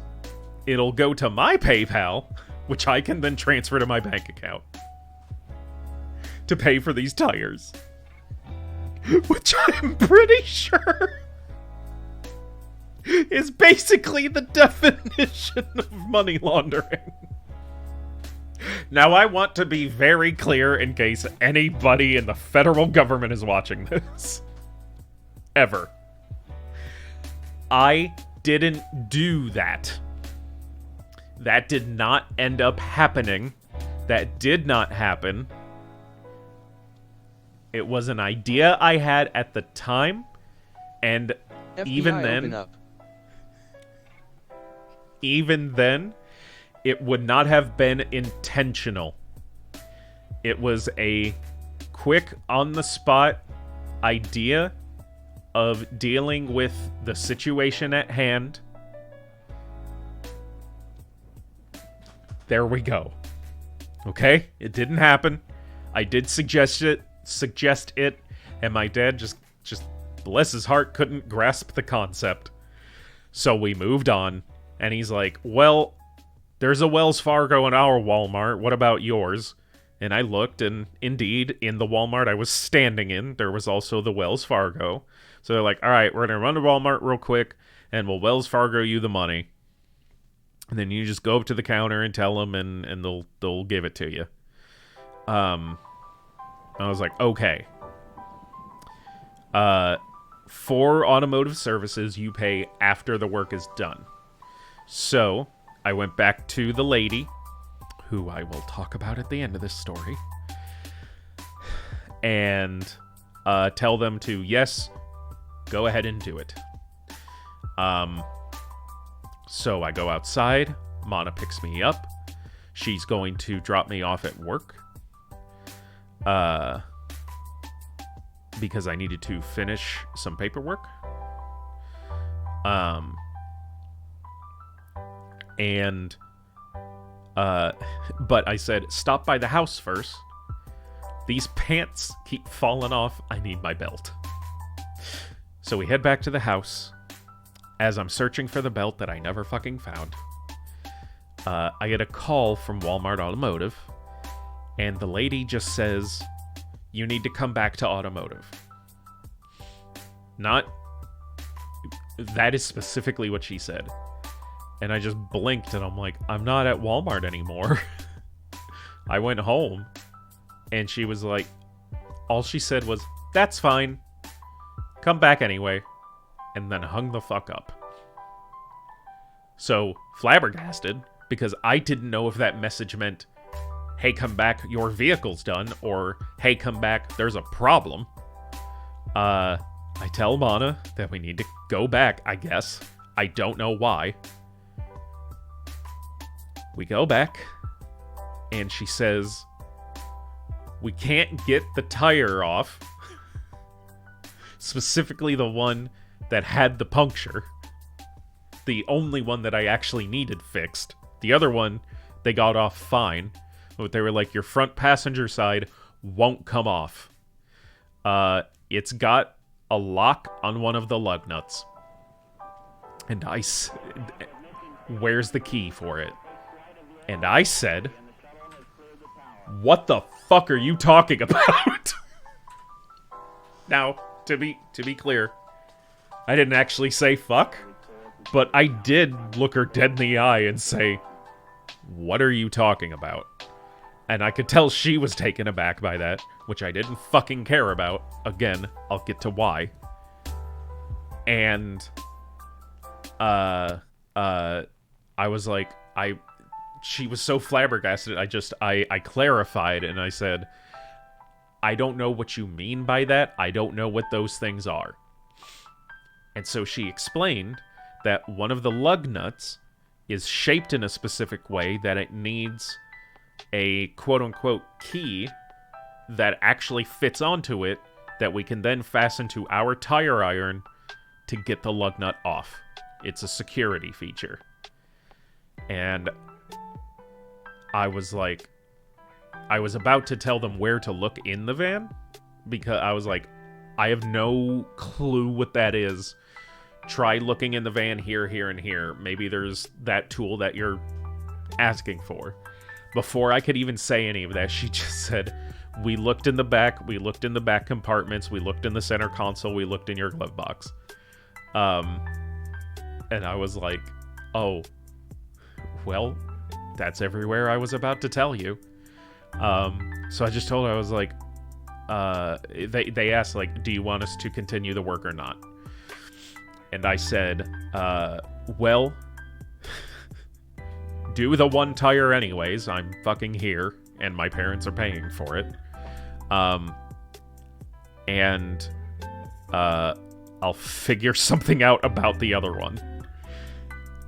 It'll go to my PayPal, which I can then transfer to my bank account to pay for these tires. Which I'm pretty sure is basically the definition of money laundering. Now, I want to be very clear in case anybody in the federal government is watching this. Ever. I didn't do that. That did not end up happening. That did not happen. It was an idea I had at the time, and FBI even then, it would not have been intentional. It was a quick, on-the-spot idea of dealing with the situation at hand. There we go. Okay? It didn't happen. I did suggest it, and my dad just bless his heart, couldn't grasp the concept. So we moved on, and he's like, well, there's a Wells Fargo in our Walmart. What about yours? And I looked, and indeed, in the Walmart I was standing in, there was also the Wells Fargo. So they're like, all right, we're going to run to Walmart real quick, and we'll Wells Fargo you the money. And then you just go up to the counter and tell them, and they'll give it to you. I was like, okay. For automotive services, you pay after the work is done. So I went back to the lady, who I will talk about at the end of this story, and tell them to, yes, go ahead and do it. So I go outside. Mana picks me up. She's going to drop me off at work. Because I needed to finish some paperwork. But I said, stop by the house first. These pants keep falling off. I need my belt. So we head back to the house. As I'm searching for the belt that I never fucking found, I get a call from Walmart Automotive, and the lady just says, you need to come back to automotive. Not... That is specifically what she said. And I just blinked, and I'm like, I'm not at Walmart anymore. I went home, and she was like, all she said was, that's fine. Come back anyway. And then hung the fuck up. So, flabbergasted, because I didn't know if that message meant, hey, come back, your vehicle's done, or, hey, come back, there's a problem. I tell Mana that we need to go back, I guess. I don't know why. We go back, and she says, we can't get the tire off. Specifically the one that had the puncture. The only one that I actually needed fixed. The other one, they got off fine. But they were like, your front passenger side won't come off. It's got a lock on one of the lug nuts. And where's the key for it? And I said, what the fuck are you talking about? Now, to be clear, I didn't actually say fuck, but I did look her dead in the eye and say, what are you talking about? And I could tell she was taken aback by that, which I didn't fucking care about. Again, I'll get to why. And, I was like, she was so flabbergasted, I clarified, and I said, I don't know what you mean by that. I don't know what those things are. And so she explained that one of the lug nuts is shaped in a specific way that it needs a quote-unquote key that actually fits onto it that we can then fasten to our tire iron to get the lug nut off. It's a security feature. And I was like, I was about to tell them where to look in the van, because I was like, I have no clue what that is. Try looking in the van here, here, and here. Maybe there's that tool that you're asking for. Before I could even say any of that, she just said, we looked in the back, we looked in the back compartments, we looked in the center console, we looked in your glove box. And I was like, oh, well, that's everywhere I was about to tell you. So I just told her, I was like, they asked, like, do you want us to continue the work or not? And I said, well, do the one tire anyways. I'm fucking here, and my parents are paying for it. And I'll figure something out about the other one.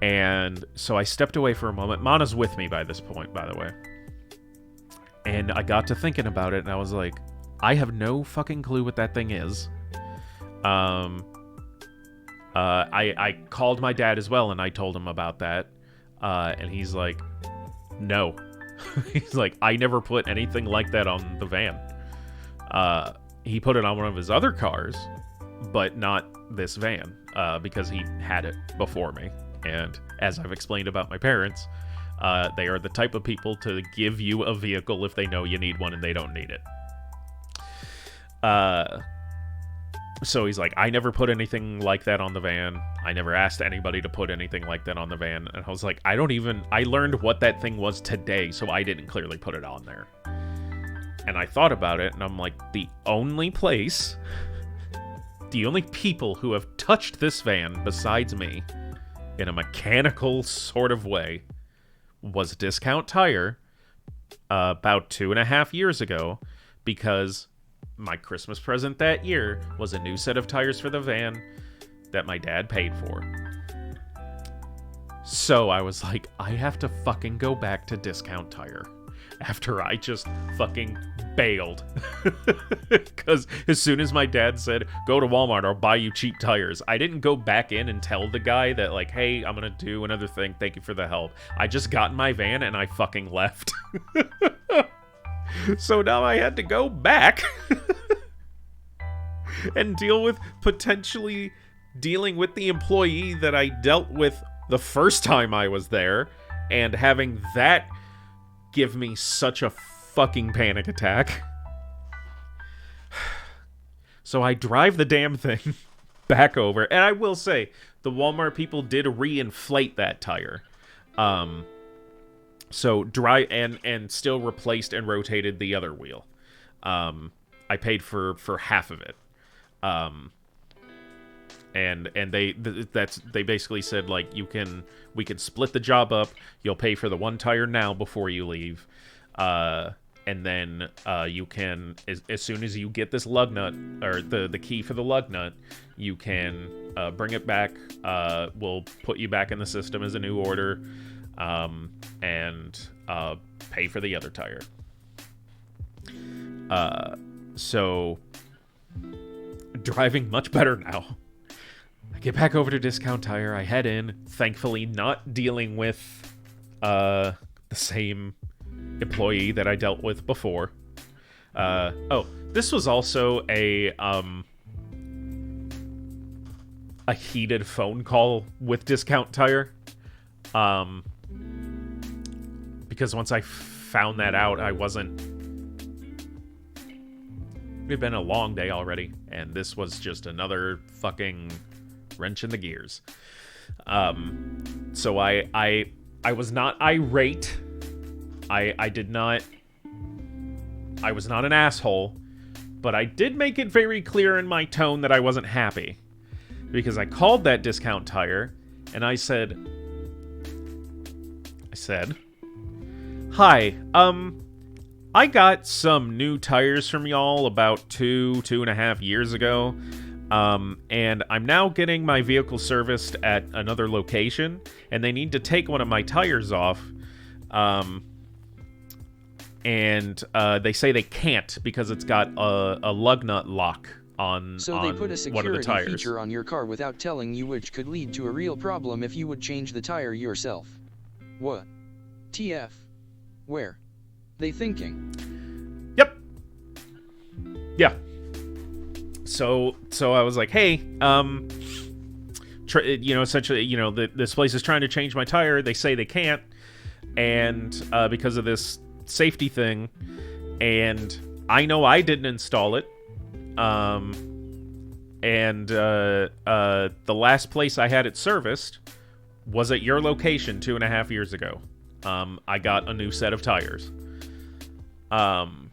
And so I stepped away for a moment. Mana's with me by this point, by the way. And I got to thinking about it, and I was like, I have no fucking clue what that thing is. I called my dad as well, and I told him about that. And he's like, no. He's like, I never put anything like that on the van. He put it on one of his other cars, but not this van, because he had it before me. And as I've explained about my parents, they are the type of people to give you a vehicle if they know you need one and they don't need it. So he's like, I never put anything like that on the van. I never asked anybody to put anything like that on the van. And I was like, I learned what that thing was today, so I didn't clearly put it on there. And I thought about it, and I'm like, the only people who have touched this van besides me in a mechanical sort of way was Discount Tire about 2.5 years ago, because my Christmas present that year was a new set of tires for the van that my dad paid for. So I was like, I have to fucking go back to Discount Tire after I just fucking bailed. Because as soon as my dad said, go to Walmart, I'll buy you cheap tires, I didn't go back in and tell the guy that, like, hey, I'm gonna do another thing, thank you for the help. I just got in my van and I fucking left. So now I had to go back and dealing with the employee that I dealt with the first time I was there, and having that give me such a fucking panic attack. So I drive the damn thing back over, and I will say, the Walmart people did reinflate that tire. So dry and still replaced and rotated the other wheel. I paid for half of it. And they basically said, like, we can split the job up. You'll pay for the one tire now before you leave. And then you can, as soon as you get this lug nut, or the key for the lug nut, you can bring it back. We'll put you back in the system as a new order, and pay for the other tire. So driving much better now. I get back over to Discount Tire. I head in, thankfully not dealing with the same employee that I dealt with before. This was also a heated phone call with Discount Tire. Because once I found that out, it had been a long day already, and this was just another fucking wrench in the gears. So I was not irate. I was not an asshole, but I did make it very clear in my tone that I wasn't happy, because I called that Discount Tire and I said, hi, I got some new tires from y'all about 2.5 years ago, and I'm now getting my vehicle serviced at another location, and they need to take one of my tires off, and they say they can't because it's got a lug nut lock on So they put a one of the security tires. feature on your car without telling you, which could lead to a real problem if you would change the tire yourself. What? TF? Where? They thinking? Yep. Yeah. So I was like, hey, essentially, this place is trying to change my tire. They say they can't, and because of this safety thing, and I know I didn't install it. And the last place I had it serviced was at your location 2.5 years ago. I got a new set of tires. And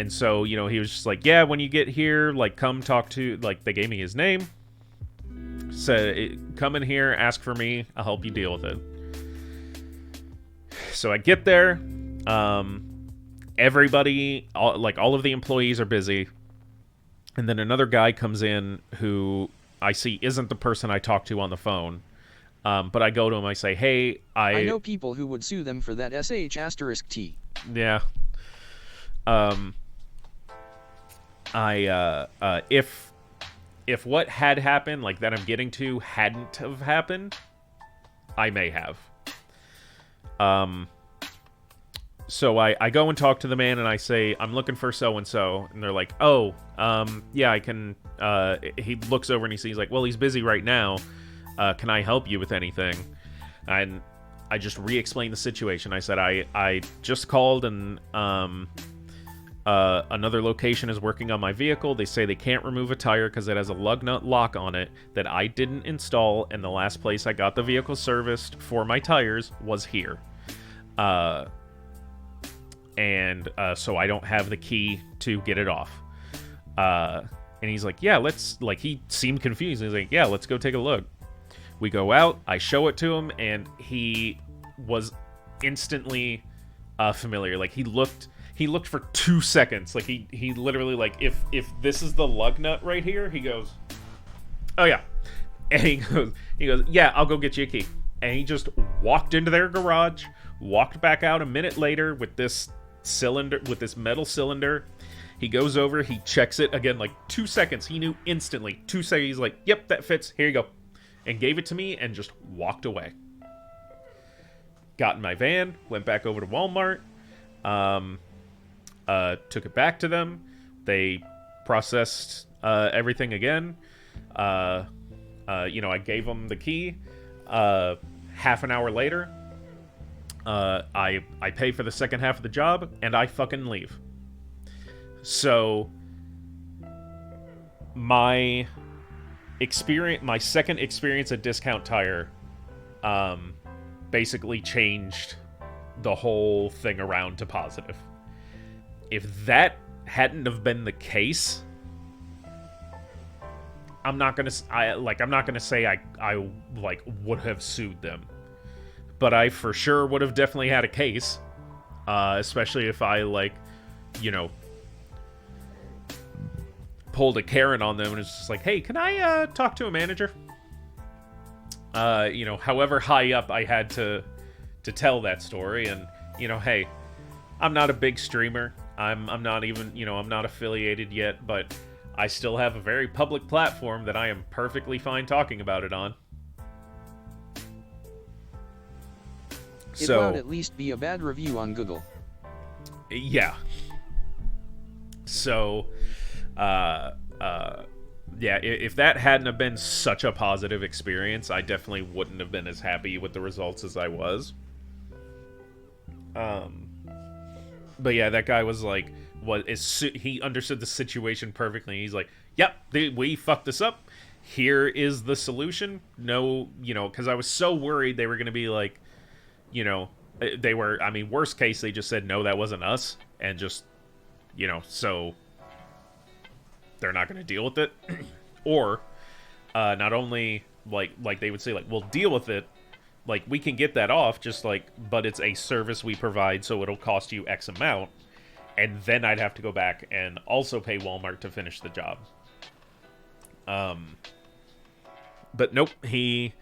so, you know, he was just like, yeah, when you get here, like, come talk to, like, they gave me his name. Said, come in here, ask for me, I'll help you deal with it. So I get there, everybody, all of the employees are busy. And then another guy comes in who I see isn't the person I talked to on the phone. But I go to him, I say, hey, I know people who would sue them for that sh**t. Yeah. If what had happened, like that I'm getting to, hadn't have happened, I may have. So I go and talk to the man and I say, I'm looking for so-and-so. And they're like, oh, yeah, I can, he looks over and he sees like, well, he's busy right now. Can I help you with anything? And I just re-explained the situation. I said, I just called and, another location is working on my vehicle. They say they can't remove a tire because it has a lug nut lock on it that I didn't install, and the last place I got the vehicle serviced for my tires was here. So I don't have the key to get it off. And he's like, yeah, he seemed confused. He's like, yeah, let's go take a look. We go out, I show it to him, and he was instantly familiar. Like, he looked for 2 seconds. Like, he literally, like, if this is the lug nut right here, he goes, oh yeah. And he goes, yeah, I'll go get you a key. And he just walked into their garage, walked back out a minute later with this metal cylinder. He goes over, he checks it again, like 2 seconds. He knew instantly. 2 seconds, he's like, yep, that fits. Here you go. And gave it to me and just walked away. Got in my van, went back over to Walmart. Took it back to them. They processed everything again. I gave them the key. Half an hour later, I pay for the second half of the job, and I fucking leave. So my second experience at Discount Tire basically changed the whole thing around to positive. If that hadn't have been the case, I'm not gonna say I would have sued them, but I for sure would have definitely had a case, especially if I pulled a Karen on them and it's just like, hey, can I talk to a manager? However high up I had to tell that story, and hey, I'm not a big streamer. I'm not even, I'm not affiliated yet, but I still have a very public platform that I am perfectly fine talking about it on. It would at least be a bad review on Google. Yeah. So, if that hadn't have been such a positive experience, I definitely wouldn't have been as happy with the results as I was. But yeah, that guy was like, he understood the situation perfectly. He's like, yep, we fucked this up. Here is the solution. No, because I was so worried they were going to be like, worst case, they just said, no, that wasn't us. And just, so they're not going to deal with it. Or, not only, like they would say, like, we'll deal with it. Like, we can get that off, just but it's a service we provide, so it'll cost you X amount. And then I'd have to go back and also pay Walmart to finish the job. But nope, he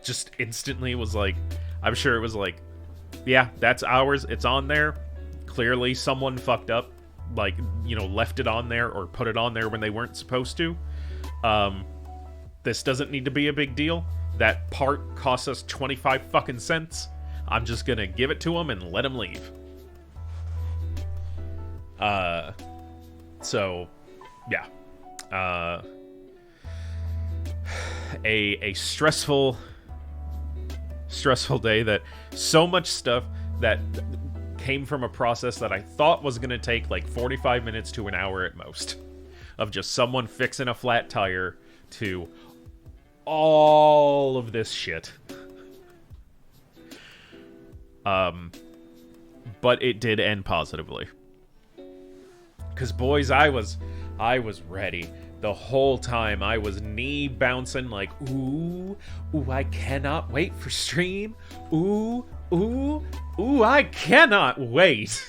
just instantly was like, I'm sure it was like, yeah, that's ours, it's on there. Clearly someone fucked up, left it on there or put it on there when they weren't supposed to. This doesn't need to be a big deal. That part costs us 25 fucking cents. I'm just gonna give it to him and let him leave. So, yeah. A stressful day that so much stuff that came from a process that I thought was gonna take 45 minutes to an hour at most of just someone fixing a flat tire to all of this shit. But it did end positively. Because, boys, I was ready. The whole time I was knee bouncing like, ooh, I cannot wait for stream. Ooh, I cannot wait.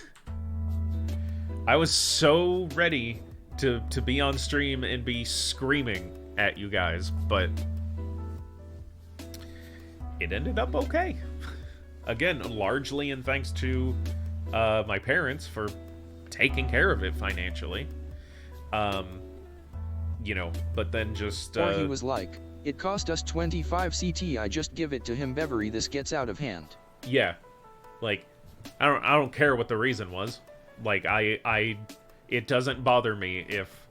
I was so ready to be on stream and be screaming at you guys, but it ended up okay. Again, largely in thanks to my parents for taking care of it financially. But then just... Or he was like, it cost us 25 CT, I just give it to him Beverly, this gets out of hand. Yeah. Like, I don't care what the reason was. Like, it doesn't bother me if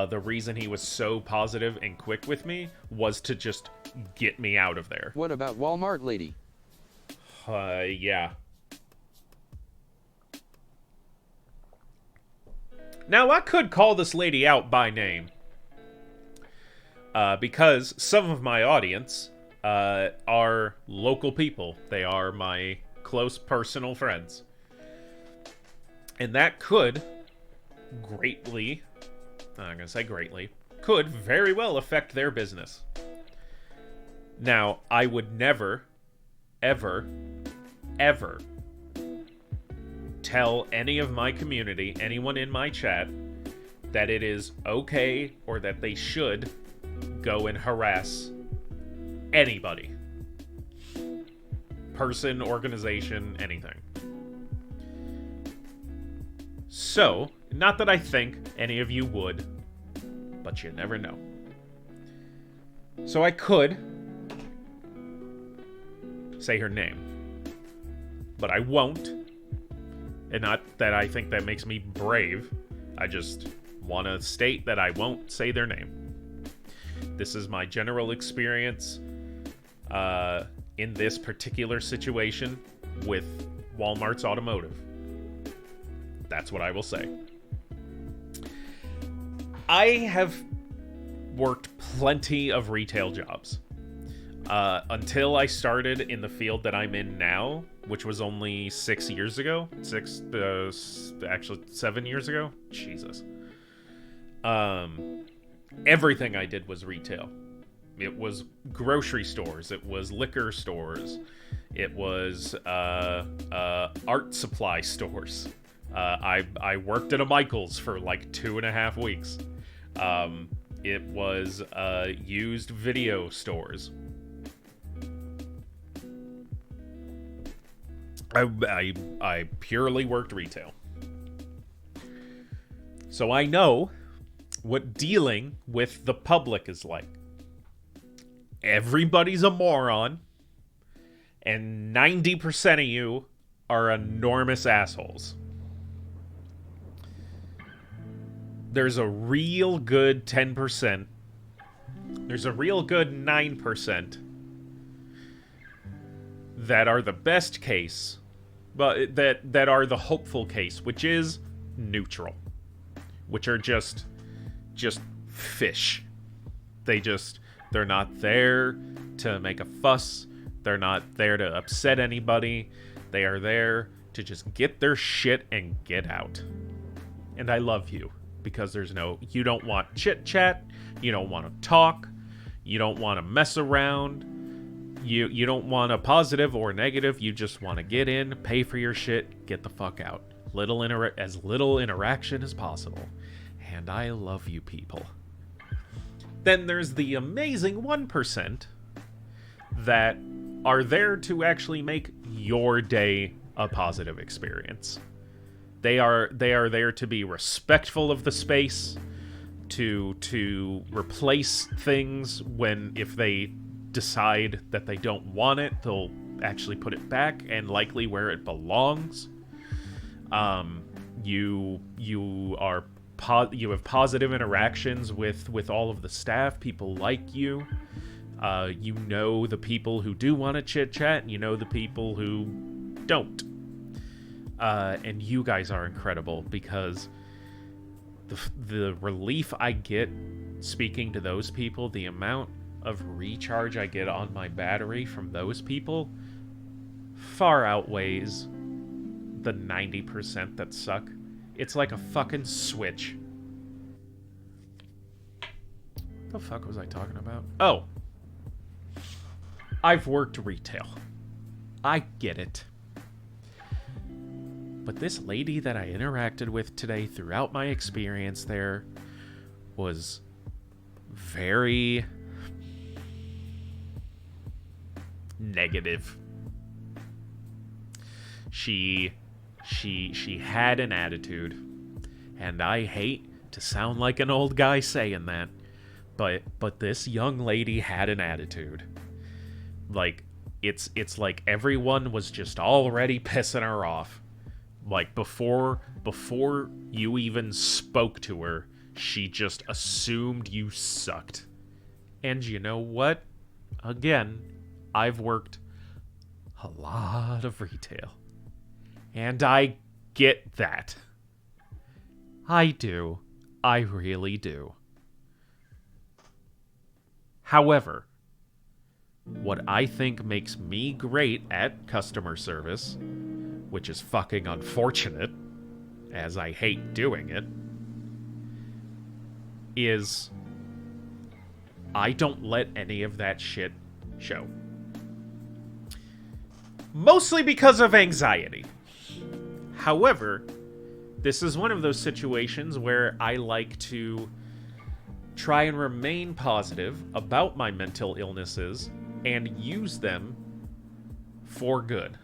the reason he was so positive and quick with me was to just get me out of there. What about Walmart lady? Yeah. Now, I could call this lady out by name. Because some of my audience are local people. They are my close personal friends. And that could greatly, I'm going to say greatly, could very well affect their business. Now, I would never, ever, ever tell any of my community, anyone in my chat, that it is okay or that they should go and harass anybody. Person, organization, anything. So, not that I think any of you would, but you never know. So I could say her name, but I won't. And not that I think that makes me brave. I just want to state that I won't say their name. This is my general experience in this particular situation with Walmart's automotive. That's what I will say. I have worked plenty of retail jobs. Until I started in the field that I'm in now, which was only 6 years ago. 7 years ago? Jesus. Everything I did was retail. It was grocery stores. It was liquor stores. It was art supply stores. I worked at a Michael's for like 2.5 weeks. It was used video stores. I purely worked retail. So I know what dealing with the public is like. Everybody's a moron, and 90% of you are enormous assholes. There's a real good 10%. There's a real good 9% that are the best case, but that are the hopeful case, which is neutral, which are just fish. They're not there to make a fuss. They're not there to upset anybody. They are there to just get their shit and get out. And I love you, because you don't want chit chat, you don't want to talk, you don't want to mess around. You don't want a positive or negative. You just want to get in, pay for your shit, get the fuck out. As little interaction as possible. And I love you people. Then there's the amazing 1% that are there to actually make your day a positive experience. They are there to be respectful of the space, to replace things if they decide that they don't want it, they'll actually put it back and likely where it belongs. You have positive interactions with all of the staff. People like you. You know the people who do want to chit chat, and you know the people who don't. And you guys are incredible, because the relief I get speaking to those people, the amount of recharge I get on my battery from those people far outweighs the 90% that suck. It's like a fucking switch. The fuck was I talking about? Oh. I've worked retail. I get it. But this lady that I interacted with today throughout my experience there was very negative. She had an attitude, and I hate to sound like an old guy saying that, but this young lady had an attitude. Like, it's like everyone was just already pissing her off. Like, before you even spoke to her, she just assumed you sucked. And you know what? Again, I've worked a lot of retail. And I get that. I do. I really do. However, what I think makes me great at customer service, which is fucking unfortunate, as I hate doing it, is I don't let any of that shit show. Mostly because of anxiety. However, this is one of those situations where I like to try and remain positive about my mental illnesses and use them for good,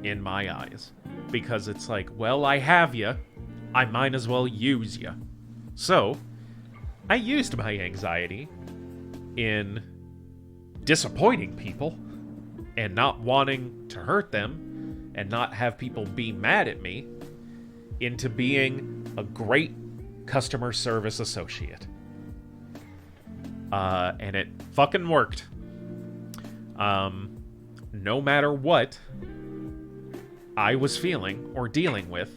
in my eyes. Because it's like, well, I have you, I might as well use you. So, I used my anxiety in disappointing people and not wanting to hurt them and not have people be mad at me into being a great customer service associate. And it fucking worked. No matter what I was feeling or dealing with,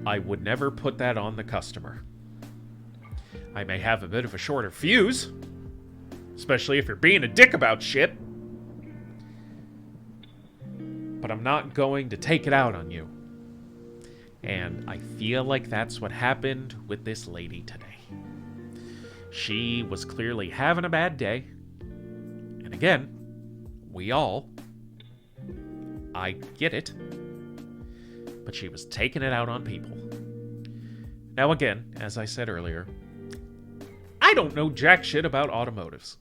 I would never put that on the customer. I may have a bit of a shorter fuse, especially if you're being a dick about shit, but I'm not going to take it out on you. And I feel like that's what happened with this lady today. She was clearly having a bad day. And again, I get it. But she was taking it out on people. Now again, as I said earlier, I don't know jack shit about automotives.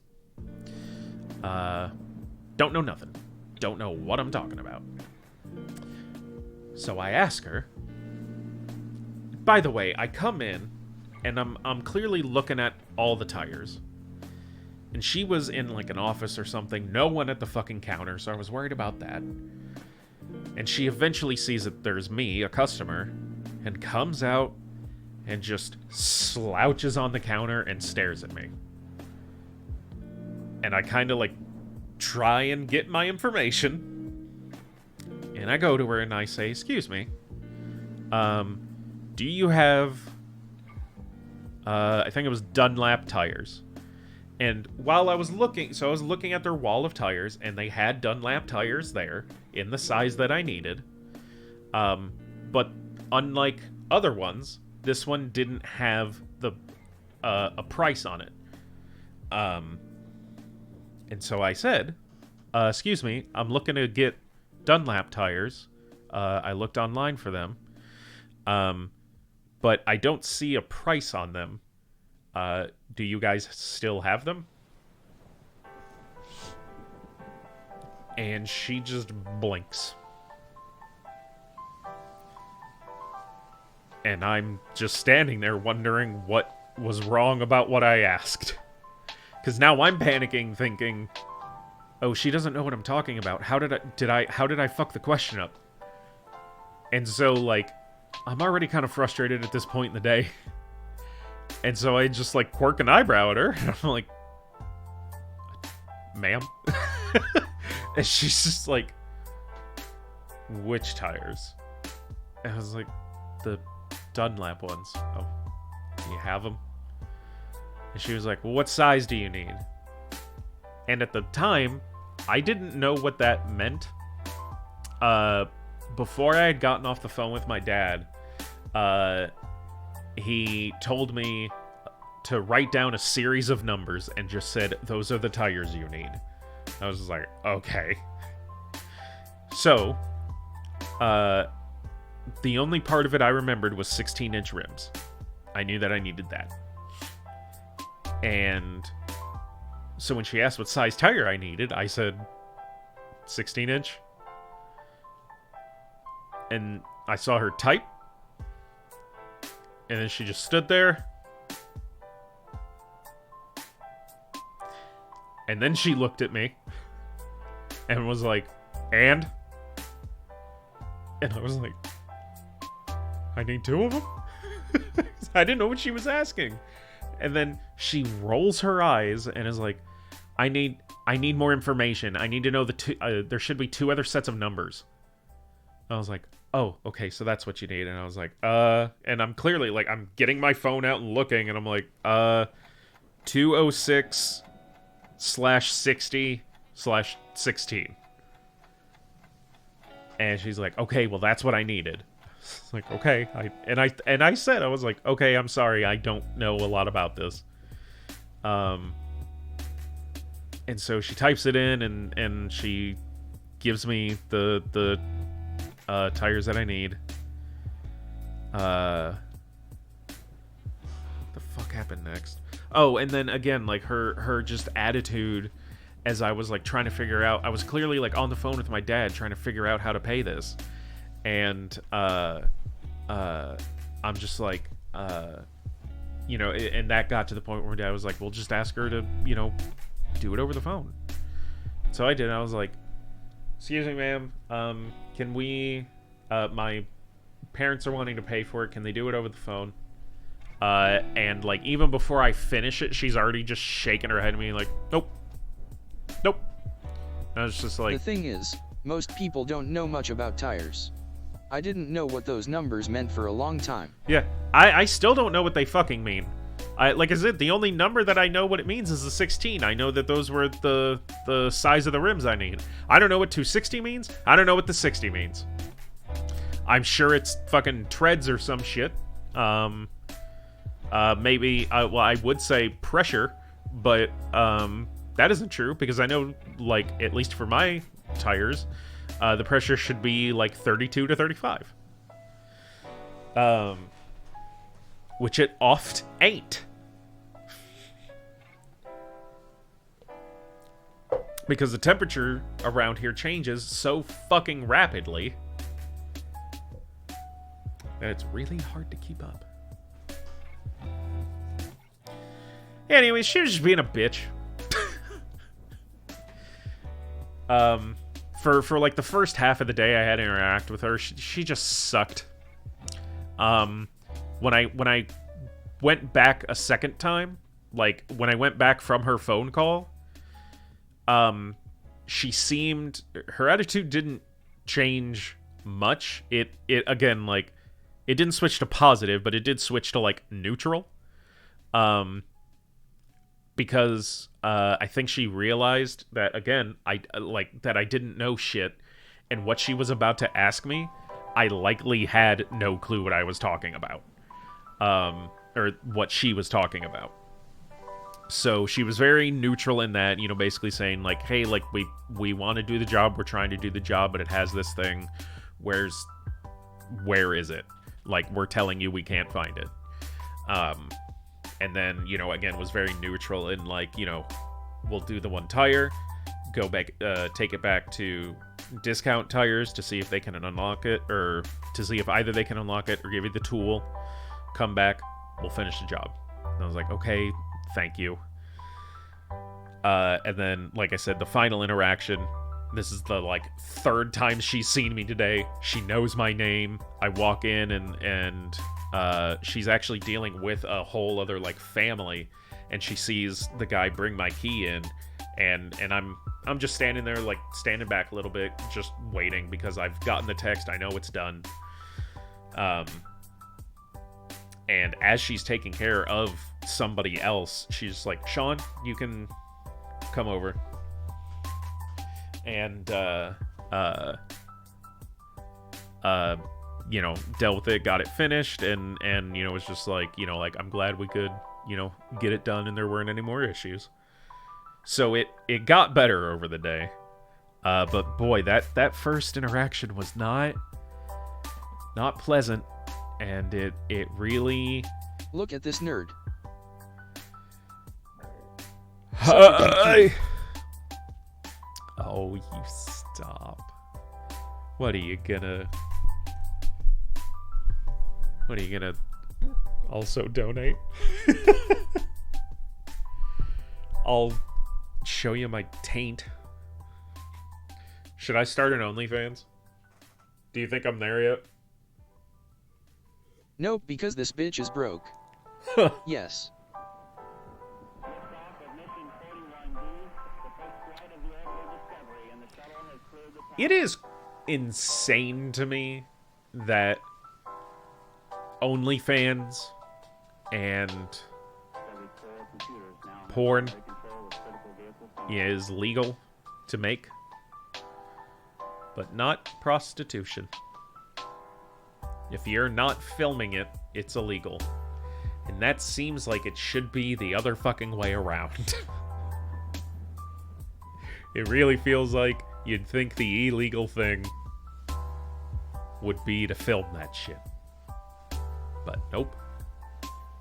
Don't know nothing. Don't know what I'm talking about. So I ask her. By the way, I come in and I'm clearly looking at all the tires. And she was in like an office or something, no one at the fucking counter, so I was worried about that. And she eventually sees that there's me, a customer, and comes out and just slouches on the counter and stares at me. And I kind of like try and get my information. And I go to her and I say, "Excuse me, do you have, I think it was Dunlap tires?" And while I was looking, so I was looking at their wall of tires, and they had Dunlap tires there in the size that I needed. But unlike other ones, this one didn't have the a price on it. And so I said, "Excuse me, I'm looking to get Dunlap tires. I looked online for them, but I don't see a price on them. Do you guys still have them?" And she just blinks. And I'm just standing there wondering what was wrong about what I asked. Because now I'm panicking, thinking, oh, she doesn't know what I'm talking about. How did I fuck the question up? And so, like, I'm already kind of frustrated at this point in the day. And so I just, like, quirk an eyebrow at her. And I'm like, "Ma'am?" And she's just like, "Which tires?" And I was like, "The Dunlap ones." "Oh, Do you have them? And she was like, well, what size do you need? And at the time, I didn't know what that meant. Before I had gotten off the phone with my dad, he told me to write down a series of numbers and just said, those are the tires you need. I was just like, okay. So, the only part of it I remembered was 16-inch rims. I knew that I needed that. And so when she asked what size tire I needed, I said 16-inch. And I saw her type. And then she just stood there. And then she looked at me. And was like, and? And I was like, I need 2 of them? I didn't know what she was asking. And then she rolls her eyes and is like, I need more information. I need to know there should be 2 other sets of numbers. I was like, oh, okay, so that's what you need. And I was like, and I'm clearly, like, I'm getting my phone out and looking, and I'm like, 206/60/16. And she's like, okay, well, that's what I needed. It's like, okay. I said, I was like, okay, I'm sorry, I don't know a lot about this. And so she types it in, and she gives me the tires that I need. The fuck happened next? Oh, and then again, like, her just attitude as I was, like, trying to figure out, I was clearly, like, on the phone with my dad trying to figure out how to pay this. And, I'm just like, you know, and that got to the point where my dad was like, well, just ask her to, you know, do it over the phone. So I did. I was like, excuse me, ma'am, can we, my parents are wanting to pay for it. Can they do it over the phone? And, like, even before I finish it, she's already just shaking her head at me like, nope. Nope. I was just like... The thing is, most people don't know much about tires. I didn't know what those numbers meant for a long time. Yeah, I still don't know what they fucking mean. Like I said, the only number that I know what it means is the 16. I know that those were the size of the rims I need. I don't know what 260 means. I don't know what the 60 means. I'm sure it's fucking treads or some shit. Maybe, well, I would say pressure, but, that isn't true, because I know, like, at least for my tires, the pressure should be, like, 32 to 35. Which it oft ain't. Because the temperature around here changes so fucking rapidly that it's really hard to keep up. Anyway, she was just being a bitch. For like the first half of the day I had to interact with her, she just sucked. When I went back a second time, like when I went back from her phone call, she seemed, her attitude didn't change much. It again, like, it didn't switch to positive, but it did switch to, like, neutral. Because I think she realized that, again, I didn't know shit, and what she was about to ask me, I likely had no clue what I was talking about, or what she was talking about. So she was very neutral in that, you know, basically saying, like, hey, like, we want to do the job, we're trying to do the job, but it has this thing. Where is it? Like, we're telling you we can't find it. And then, you know, again, was very neutral in, like, you know, we'll do the one tire, go back, take it back to Discount Tires to see if they can unlock it, or to see if either they can unlock it or give you the tool, come back, we'll finish the job. And I was like, okay, thank you. And then, like I said, the final interaction, this is the, like, third time she's seen me today. She knows my name. I walk in and she's actually dealing with a whole other, like, family, and she sees the guy bring my key in, and I'm just standing there, like, standing back a little bit, just waiting, because I've gotten the text, I know it's done. And as she's taking care of somebody else, she's like, Sean, you can come over. And, you know, dealt with it, got it finished, and you know, was just like, you know, like, I'm glad we could, you know, get it done and there weren't any more issues. So it got better over the day. But boy, that first interaction was not pleasant, and it really... Look at this nerd. Oh, you stop. What are you gonna also donate? I'll show you my taint. Should I start an OnlyFans? Do you think I'm there yet? Nope, because this bitch is broke. Yes. It is insane to me that OnlyFans and porn is legal to make, but not prostitution. If you're not filming it, it's illegal. And that seems like it should be the other fucking way around. It really feels like you'd think the illegal thing would be to film that shit. But nope.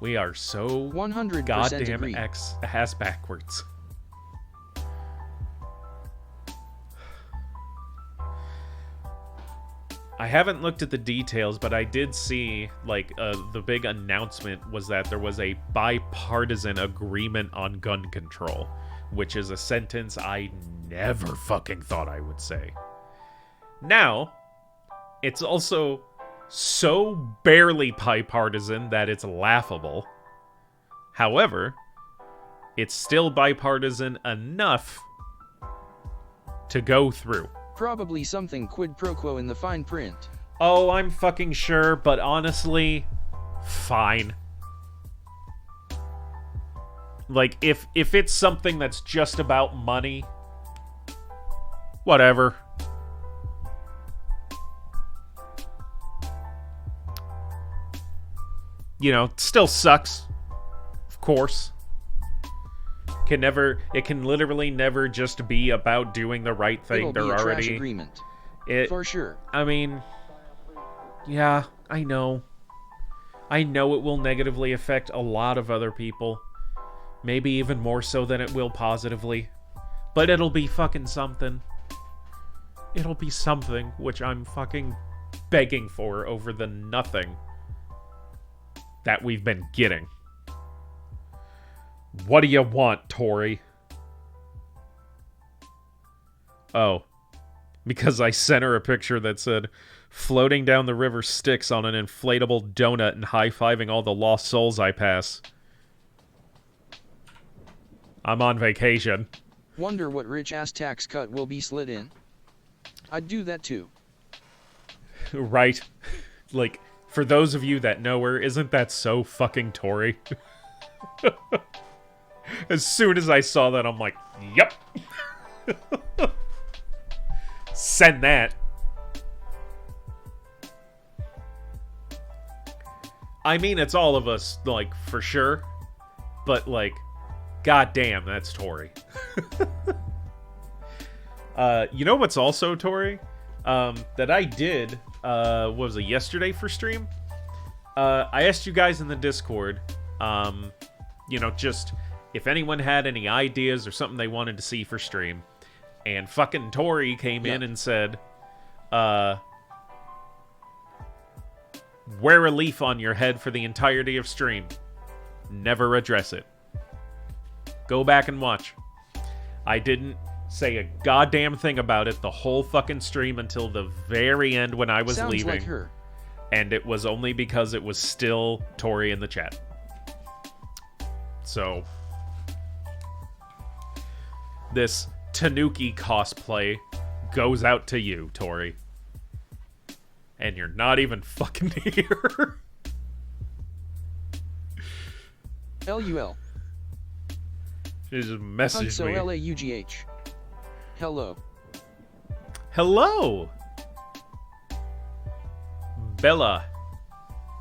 We are so 100% goddamn agree. ass backwards. I haven't looked at the details, but I did see, like, the big announcement was that there was a bipartisan agreement on gun control, which is a sentence I never fucking thought I would say. Now, it's also so barely bipartisan that it's laughable. However, it's still bipartisan enough to go through. Probably something quid pro quo in the fine print. Oh, I'm fucking sure, but honestly, fine. Like, if it's something that's just about money, whatever. You know, it still sucks. Of course. It can literally never just be about doing the right thing. It'll be a trash agreement. For sure. I mean, yeah, I know. I know it will negatively affect a lot of other people. Maybe even more so than it will positively. But it'll be fucking something. It'll be something, which I'm fucking begging for over the nothing that we've been getting. What do you want, Tori? Oh. Because I sent her a picture that said, floating down the river Styx on an inflatable donut and high-fiving all the lost souls I pass. I'm on vacation. Wonder what rich-ass tax cut will be slid in. I'd do that too. Right. Like, for those of you that know her, isn't that so fucking Tori? As soon as I saw that, I'm like, yep. Send that. I mean, it's all of us, like, for sure. But, like, goddamn, that's Tori. You know what's also Tori? That I did, what was it, yesterday for stream? I asked you guys in the Discord, you know, just if anyone had any ideas or something they wanted to see for stream. And fucking Tori came in and said, wear a leaf on your head for the entirety of stream. Never address it. Go back and watch. I didn't say a goddamn thing about it the whole fucking stream until the very end when I was Sounds leaving. like her. And it was only because it was still Tori in the chat. So, this Tanuki cosplay goes out to you, Tori. And you're not even fucking here. LUL. She just messaged Hunso me. LAUGH. Hello. Hello! Bella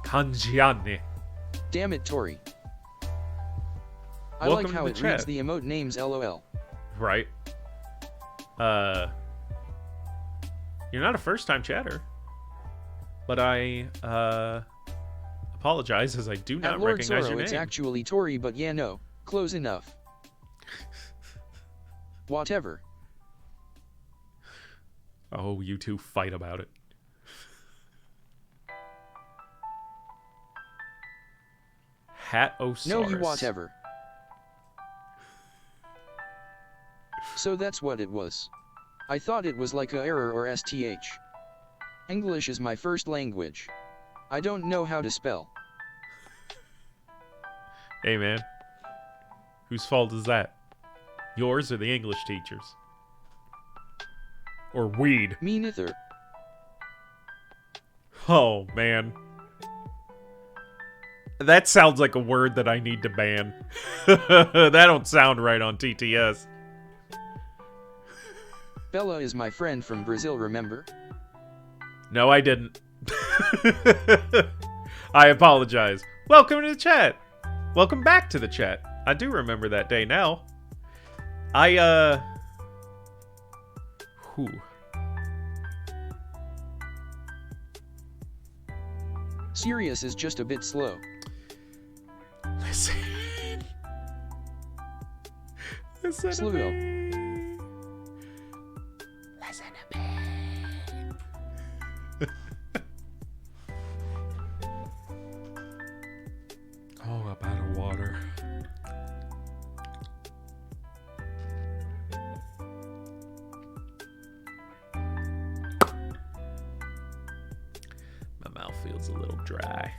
Kanjiani. Damn it, Tori. I Welcome like how to it the reads chat. the emote names LOL. Right. You're not a first-time chatter. But I, apologize as I do not At Lord recognize Sorrow, your it's name. actually Tori, but yeah, no. Close enough. Whatever. Oh, you two fight about it. Hat-osaurus. No, you whatever. So that's what it was. I thought it was like a error or STH. English is my first language. I don't know how to spell. Hey, man. Whose fault is that? Yours or the English teacher's? Or weed? Me neither. Oh, man. That sounds like a word that I need to ban. That don't sound right on TTS. Bella is my friend from Brazil, remember? No, I didn't. I apologize. Welcome to the chat. Welcome back to the chat. I do remember that day now. Whew. Sirius is just a bit slow. Listen. Listen Slow. to me. Listen to me. Oh, I'm out of water. My mouth feels a little dry.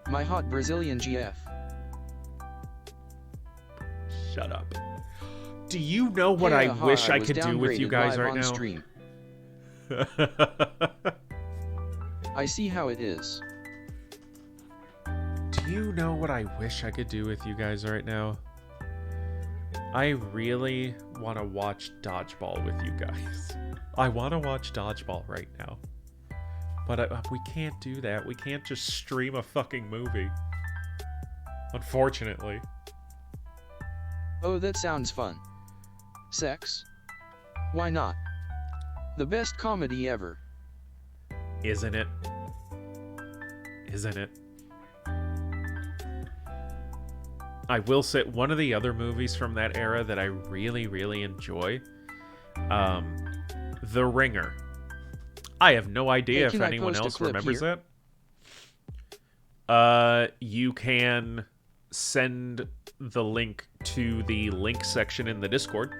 My hot Brazilian GF. Shut up. Do you know what I Yeah, wish I was could do with you downgraded guys live right on now? Stream. I see how it is. Do you know what I wish I could do with you guys right now? I really want to watch Dodgeball with you guys. I want to watch Dodgeball right now. But we can't do that. We can't just stream a fucking movie. Unfortunately. Oh, that sounds fun. Sex? Why not? The best comedy ever. Isn't it? Isn't it? I will say, one of the other movies from that era that I really, really enjoy, The Ringer. I have no idea Hey, if can I anyone post a else clip remembers here? that. You can send the link to the link section in the Discord.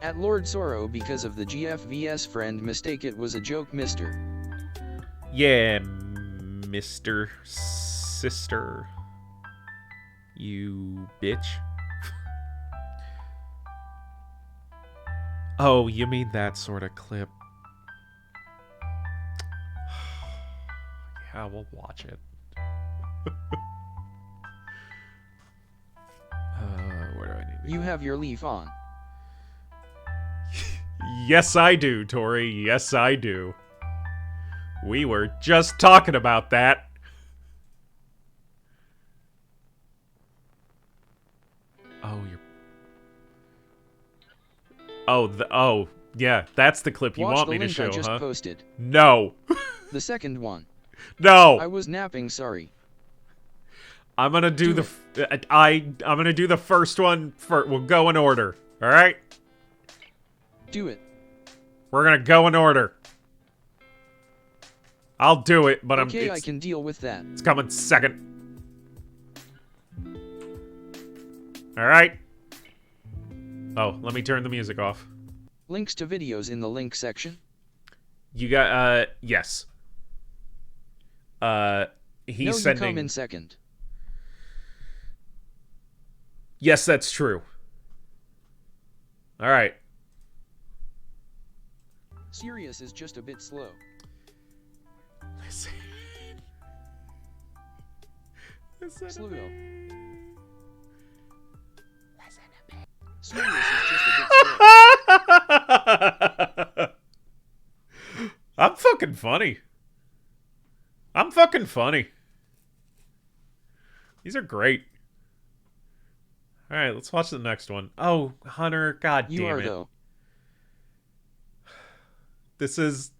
At Lord Sorrow, because of the GFVS friend mistake, it was a joke, mister. Yeah, Mr. Sister. You bitch. Oh, you mean that sort of clip. Yeah, we'll watch it. Where do I need to You have your leaf on. Yes, I do, Tori. Yes, I do. We were just talking about that. Oh, you're... Oh, yeah, that's the clip you Watch want the me to link show, I just huh? posted. No. The second one. No. I was napping, sorry. I'm gonna do Do the... I'm gonna do the first one first. We'll go in order. All right? Do it. We're gonna go in order. I'll do it, but Okay, I it's can deal with that. coming second. All right. Oh, let me turn the music off. Links to videos in the link section. You got yes. He's No, you sending. come in second. Yes, that's true. All right. Sirius is just a bit slow. Listen. Listen to Slugo. me. Sirius is just a bit sick. I'm fucking funny. I'm fucking funny. These are great. All right, let's watch the next one. Oh, Hunter, god You damn are it. though. This is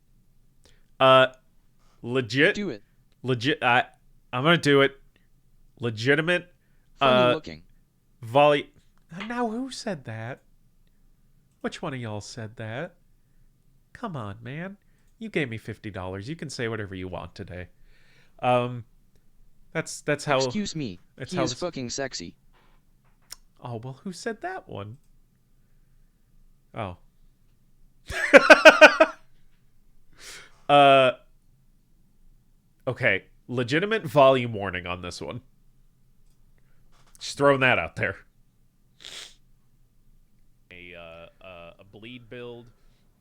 legit. Do it. Legit. I'm gonna do it. Legitimate. Funny looking. Volley. Now, who said that? Which one of y'all said that? Come on, man. You gave me $50. You can say whatever you want today. That's how. Excuse me. That's He how is this- fucking sexy. Oh well, who said that one? Oh. Okay. Legitimate volume warning on this one. Just throwing that out there. A bleed build,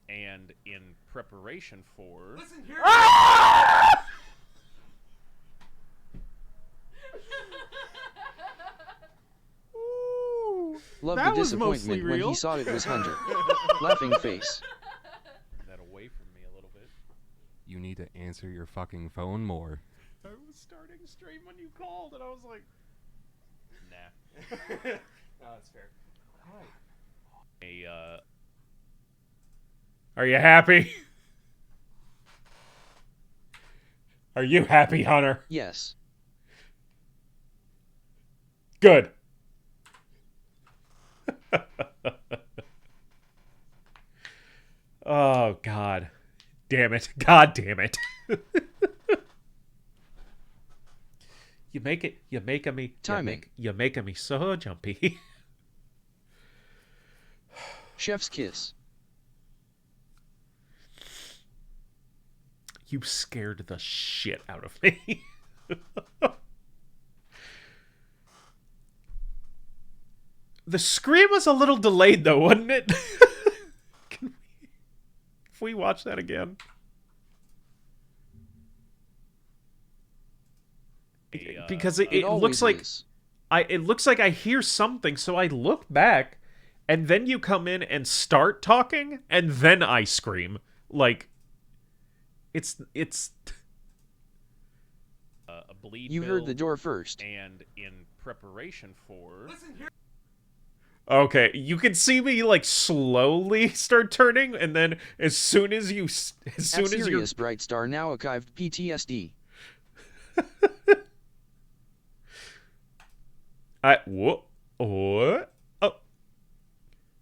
and in preparation for. Listen here. Love That the was mostly disappointment when real. he saw it was Hunter. Laughing face. That away from me a little bit. You need to answer your fucking phone more. I was starting stream when you called, and I was like, nah. No, that's fair. Are you happy? Are you happy, Hunter? Yes. Good. Oh, God. Damn it. God damn it. You're making me so jumpy. Chef's kiss. You scared the shit out of me. The scream was a little delayed, though, wasn't it? If we watch that again. Because it looks always like is. it looks like I hear something, so I look back, and then you come in and start talking, and then I scream. Like, it's a bleed. You heard the door first. And in preparation for. Listen here. Okay, you can see me like slowly start turning, and then as soon as you, Sirius bright star now archived PTSD. What? Oh.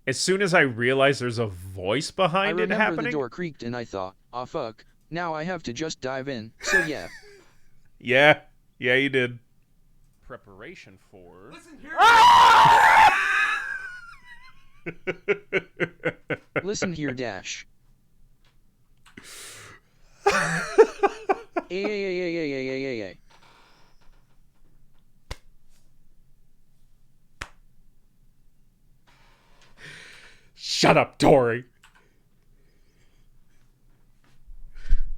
As soon as I realize there's a voice I behind it remember happening. the door creaked and I thought, ah fuck, now I have to just dive in, so yeah. Yeah, you did. Preparation for. Listen here. Listen here dash. Ay. Shut up, Tori.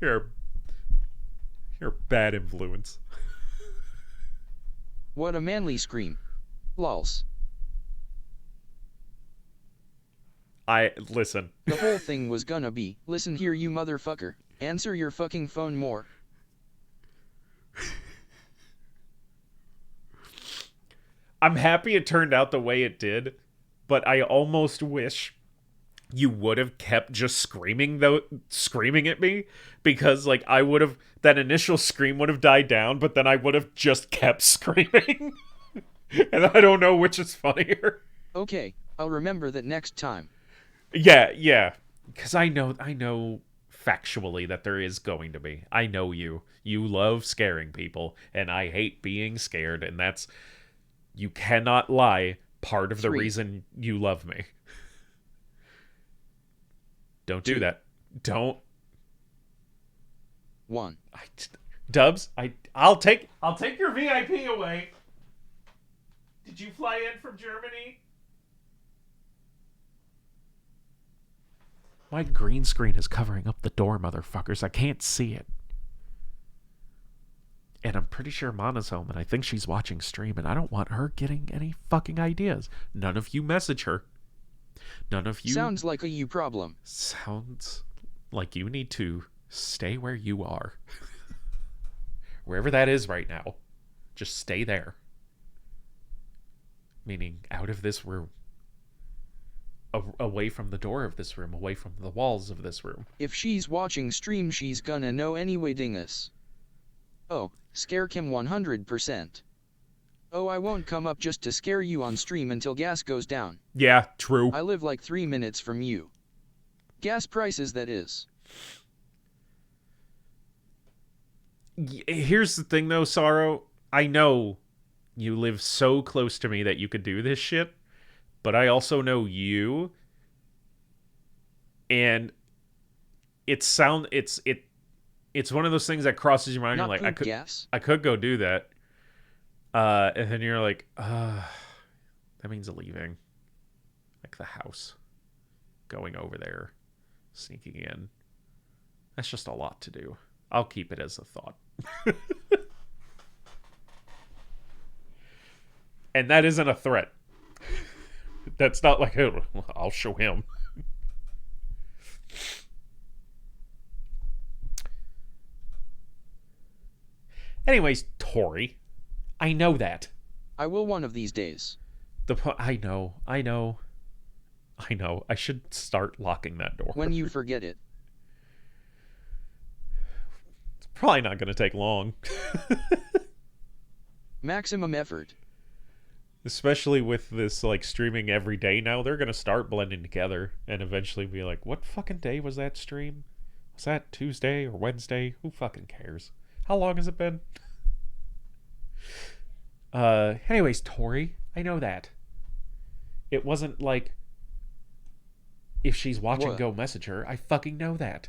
You're a bad influence. What a manly scream. Lols. Listen. The whole thing was gonna be, listen here you motherfucker, answer your fucking phone more. I'm happy it turned out the way it did, but I almost wish you would have kept just screaming at me, because like that initial scream would have died down, but then I would have just kept screaming. And I don't know which is funnier. Okay, I'll remember that next time. Yeah. Because I know factually that there is going to be. I know you. You love scaring people, and I hate being scared, and that's... You cannot lie. Part of the 3. reason you love me. Don't do 2. that. Don't. 1. Dubs, I'll take your VIP away. Did you fly in from Germany? My green screen is covering up the door, motherfuckers. I can't see it. And I'm pretty sure Mana's home, and I think she's watching stream, and I don't want her getting any fucking ideas. None of you message her. None of you... Sounds like a you problem. Sounds like you need to stay where you are. Wherever that is right now. Just stay there. Meaning out of this room. Away from the door of this room. Away from the walls of this room. If she's watching stream, she's gonna know anyway, dingus. Oh, scare Kim 100%. Oh, I won't come up just to scare you on stream until gas goes down. Yeah, true. I live like 3 minutes from you. Gas prices, that is. Here's the thing, though, Sorrow. I know you live so close to me that you could do this shit, but I also know you, and it's one of those things that crosses your mind. Not You're like, gas. I could go do that, and then you're like, that means leaving, like the house, going over there, sneaking in. That's just a lot to do. I'll keep it as a thought. And that isn't a threat. That's not like, oh, I'll show him. Anyways, Tori, I know that. I will one of these days. I know. I should start locking that door. When you forget it. It's probably not going to take long. Maximum effort. Especially with this, like, streaming every day now, they're going to start blending together and eventually be like, what fucking day was that stream? Was that Tuesday or Wednesday? Who fucking cares? How long has it been? Anyways, Tori, I know that. It wasn't like, if she's watching, what? Go message her. I fucking know that.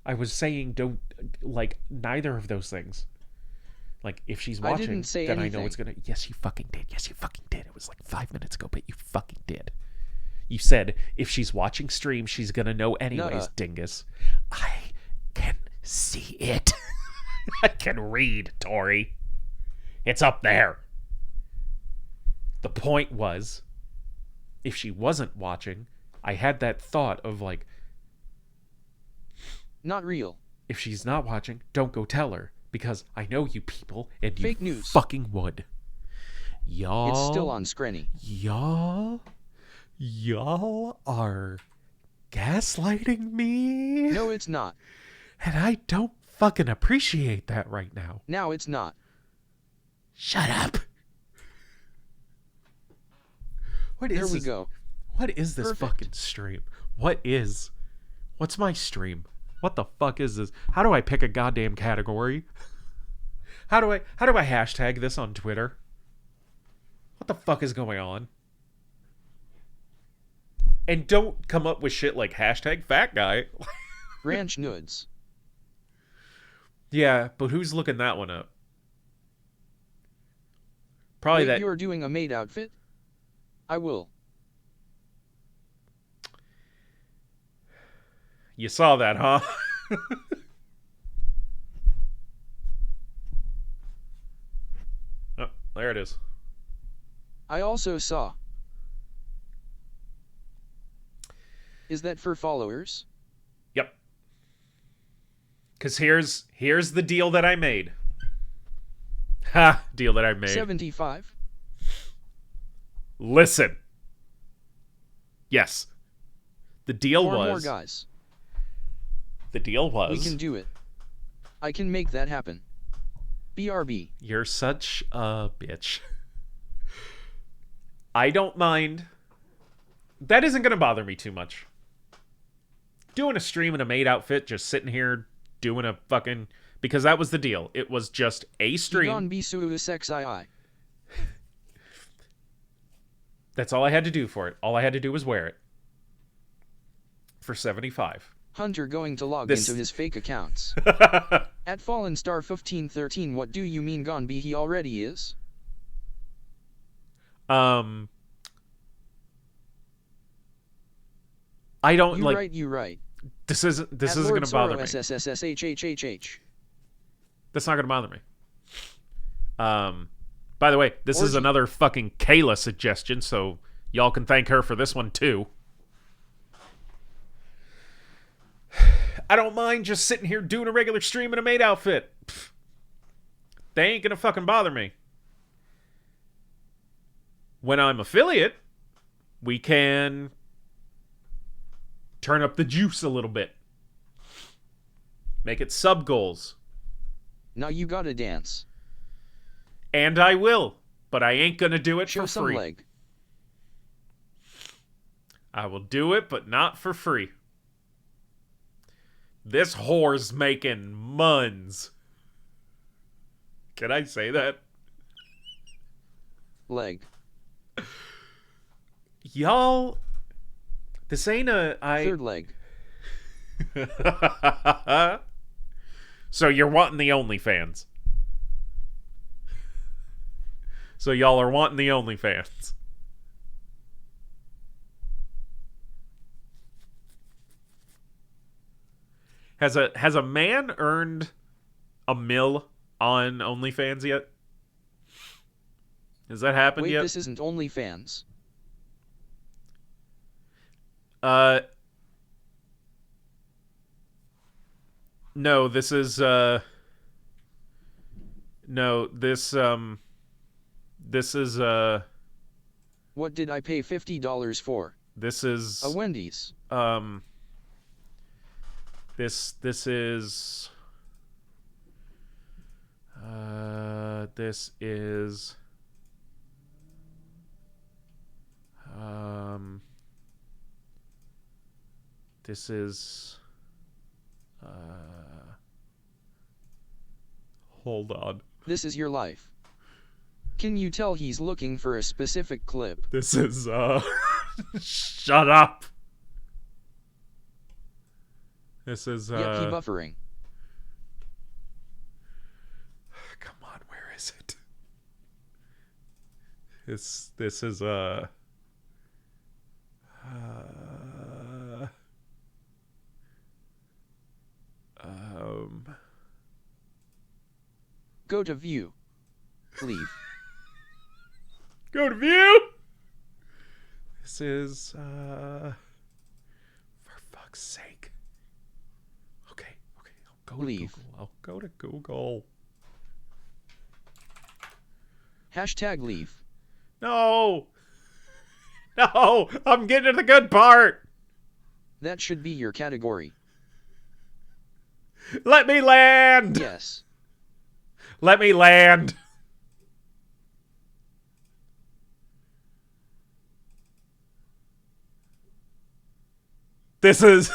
I was saying don't, like, neither of those things. Like, if she's watching, I didn't say then anything. I know it's gonna... Yes, you fucking did. Yes, you fucking did. It was like 5 minutes ago, but you fucking did. You said, if she's watching stream, she's gonna know anyways, Nuh-uh. dingus. I can see it. I can read, Tori. It's up there. The point was, if she wasn't watching, I had that thought of, like... Not real. If she's not watching, don't go tell her. Because I know you people, and Fake you news. fucking would. Y'all... It's still on Screnny. Y'all are gaslighting me? No, it's not. And I don't fucking appreciate that right now. Now it's not. Shut up. There we go. What is this Perfect. fucking stream? What's my stream? What the fuck is this? How do I pick a goddamn category? How do I hashtag this on Twitter? What the fuck is going on? And don't come up with shit like hashtag fat guy. Ranch nudes. Yeah, but who's looking that one up? Probably Wait, that. you're doing a maid outfit? I will. You saw that, huh? Oh, there it is. I also saw. Is that for followers? Yep. Because here's the deal that I made. Ha! Deal that I made. 75? Listen. Yes. The deal Four was... more guys. The deal was... We can do it. I can make that happen. BRB. You're such a bitch. I don't mind. That isn't going to bother me too much. Doing a stream in a maid outfit, just sitting here doing a fucking... Because that was the deal. It was just a stream. Egon Bisu XII. That's all I had to do for it. All I had to do was wear it. For 75. Hunter going to log This- into his fake accounts. At Fallen Star 1513, what do you mean gone be he already is? I don't like... You right. This isn't At going Lord to bother Sorrow me. SSSSHHHH. That's not going to bother me. By the way, this is Orgy. another fucking Kayla suggestion, so y'all can thank her for this one too. I don't mind just sitting here doing a regular stream in a maid outfit. Pfft. They ain't gonna fucking bother me. When I'm affiliate, we can turn up the juice a little bit. Make it sub goals. Now you gotta dance. And I will, but I ain't gonna do it Show for some free. leg. I will do it, but not for free. This whore's making muns. Can I say that? Leg. Y'all, this ain't Third leg. So you're wanting the OnlyFans. So y'all are wanting the OnlyFans. Has a man earned $1 million on OnlyFans yet? Has that happened Wait, yet? this isn't OnlyFans. No, this is no, this is What did I pay $50 for? this is A Wendy's. this is this is this is hold on. This is your life. Can you tell he's looking for a specific clip? This is shut up. This is Yep, he buffering. come on, where is it? This is Go to view. Leave. go to view. This is for fuck's sake. Okay, I'll go Leave. to Google. I'll go to Google. Hashtag leave. No, I'm getting to the good part. That should be your category. Let me land. Yes. Let me land. This is...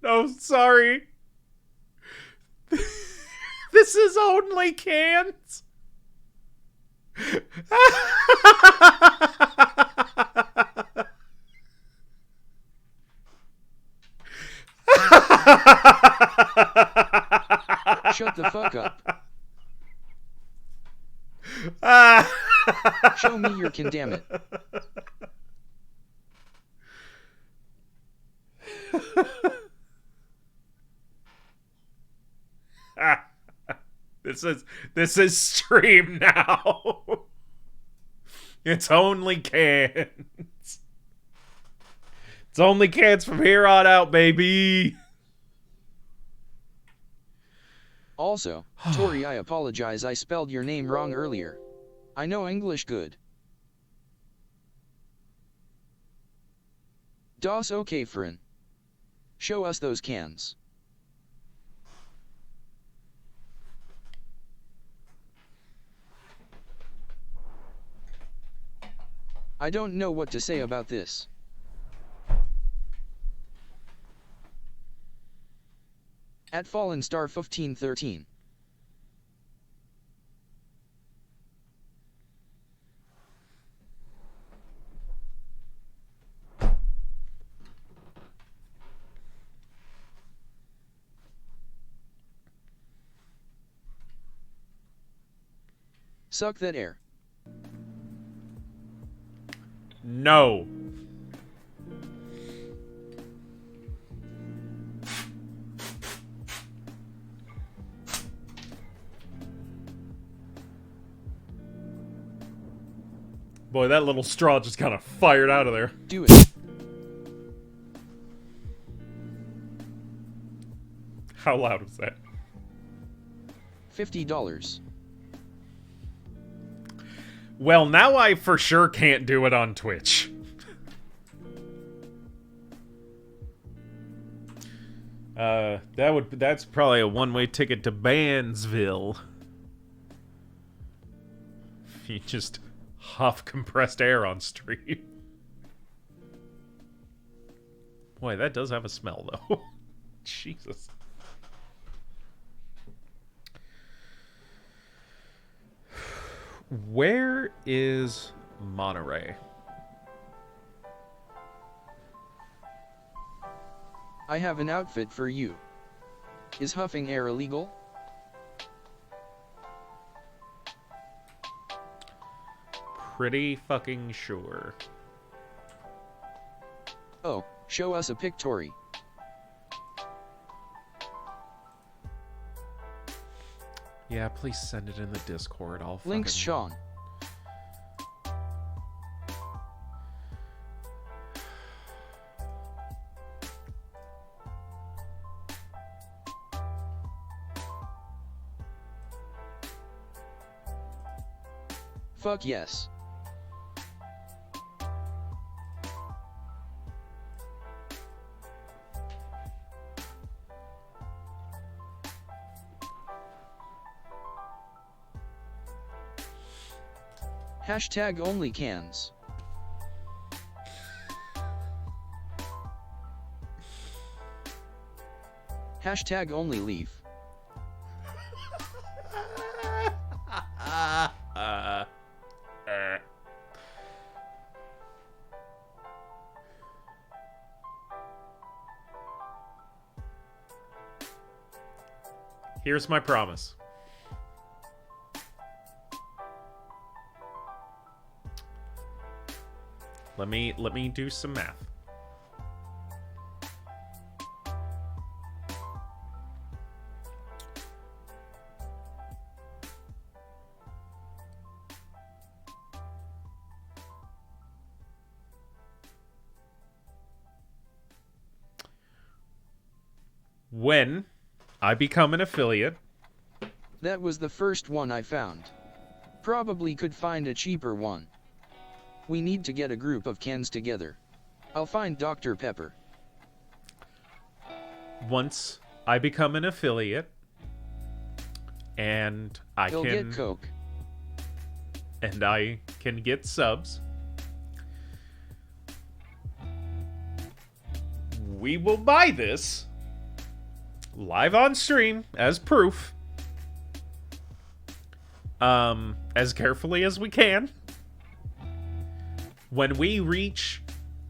No, sorry. This is only cans. Shut the fuck up. Ah. Show me your can, damn it. This is stream now. It's only cans. It's only cans from here on out, baby. Also, Tori, I apologize, I spelled your name wrong earlier. I know English good. Das okay, Frin. Show us those cans. I don't know what to say about this. At Fallen Star 1513. Suck that air. No. Boy, that little straw just kind of fired out of there. Do it. How loud was that? $50. Well, now I for sure can't do it on Twitch. That's probably a one-way ticket to Bansville. You just huff compressed air on stream. Boy, that does have a smell, though. Jesus. Where is Monterey? I have an outfit for you. Is huffing air illegal? Pretty fucking sure. Oh, show us a pictory. Yeah, please send it in the Discord. I'll Links fucking... Sean. Fuck yes. Hashtag only cans. Hashtag only leaf. Here's my promise. Let me do some math. When I become an affiliate, That was the first one I found. Probably could find a cheaper one. We need to get a group of cans together. I'll find Dr. Pepper. once I become an affiliate, and He'll get Coke. and I can get subs, we will buy this live on stream as proof, as carefully as we can, when we reach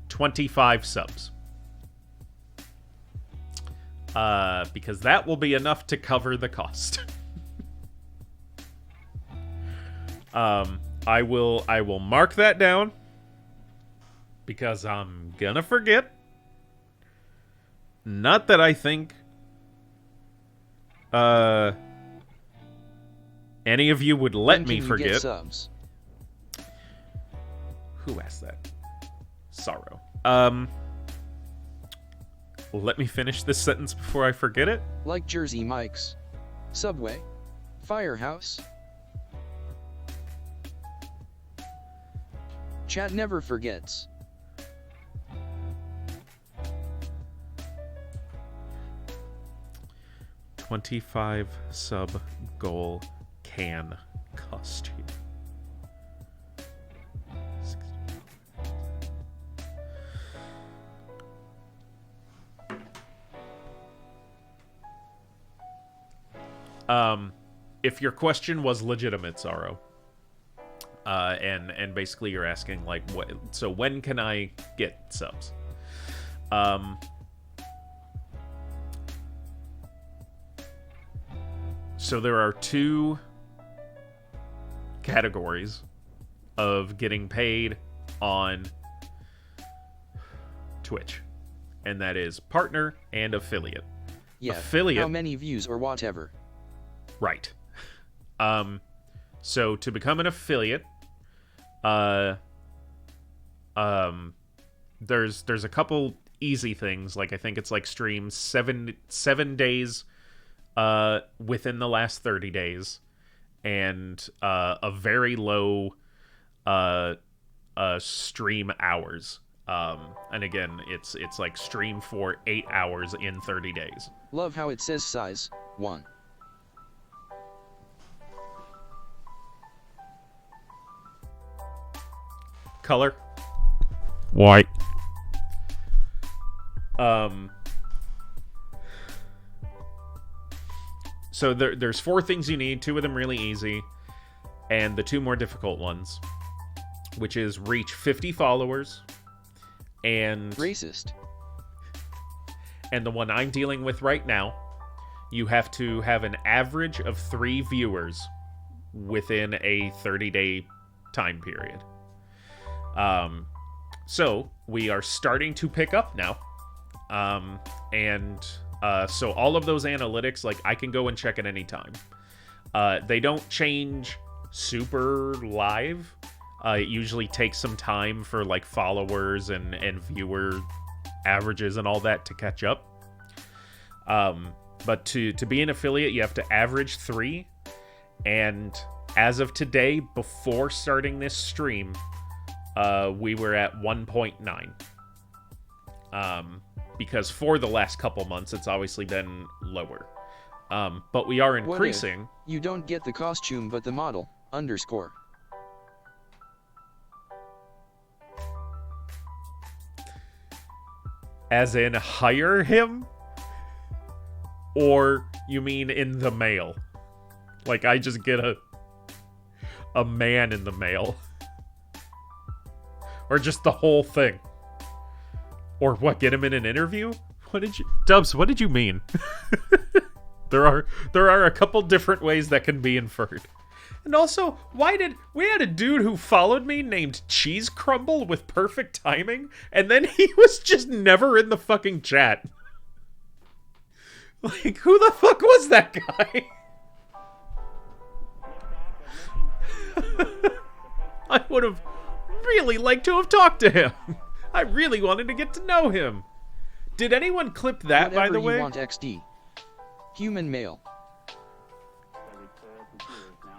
25 subs. Because that will be enough to cover the cost. I will mark that down because I'm gonna forget. Not that I think any of you would let When me can you forget. get subs? Who asked that? Sorrow. Let me finish this sentence before I forget it. Like Jersey Mike's, Subway, Firehouse. Chat never forgets. $25 sub goal can cost you. If your question was legitimate, Sorrow, and basically you're asking like, what? So when can I get subs? So there are two categories of getting paid on Twitch, and that is partner and affiliate. Yeah, Affiliate. how many views or whatever. Right. So to become an affiliate, there's a couple easy things. Like I think it's like stream seven days within the last 30 days, and a very low stream hours. And again, it's like stream for 8 hours in 30 days. Love how it says size 1. Color white. So there's 4 things you need. 2 of them really easy, and the 2 more difficult ones, which is reach 50 followers, and Racist. And the one I'm dealing with right now, you have to have an average of 3 viewers within a 30-day time period. So we are starting to pick up now. So all of those analytics, like, I can go and check at any time. They don't change super live. It usually takes some time for, like, followers and viewer averages and all that to catch up. But to be an affiliate, you have to average 3. And as of today, before starting this stream, we were at 1.9. Because for the last couple months, it's obviously been lower. But we are increasing. What if you don't get the costume but the model, _. As in hire him? Or you mean in the mail? Like I just get a man in the mail? Or just the whole thing? Or what, get him in an interview? Dubs, what did you mean? There are a couple different ways that can be inferred. And also, we had a dude who followed me named Cheese Crumble with perfect timing, and then he was just never in the fucking chat. Like, who the fuck was that guy? I would have really liked to have talked to him. I really wanted to get to know him. Did anyone clip that, by the way? You want XD. Human male.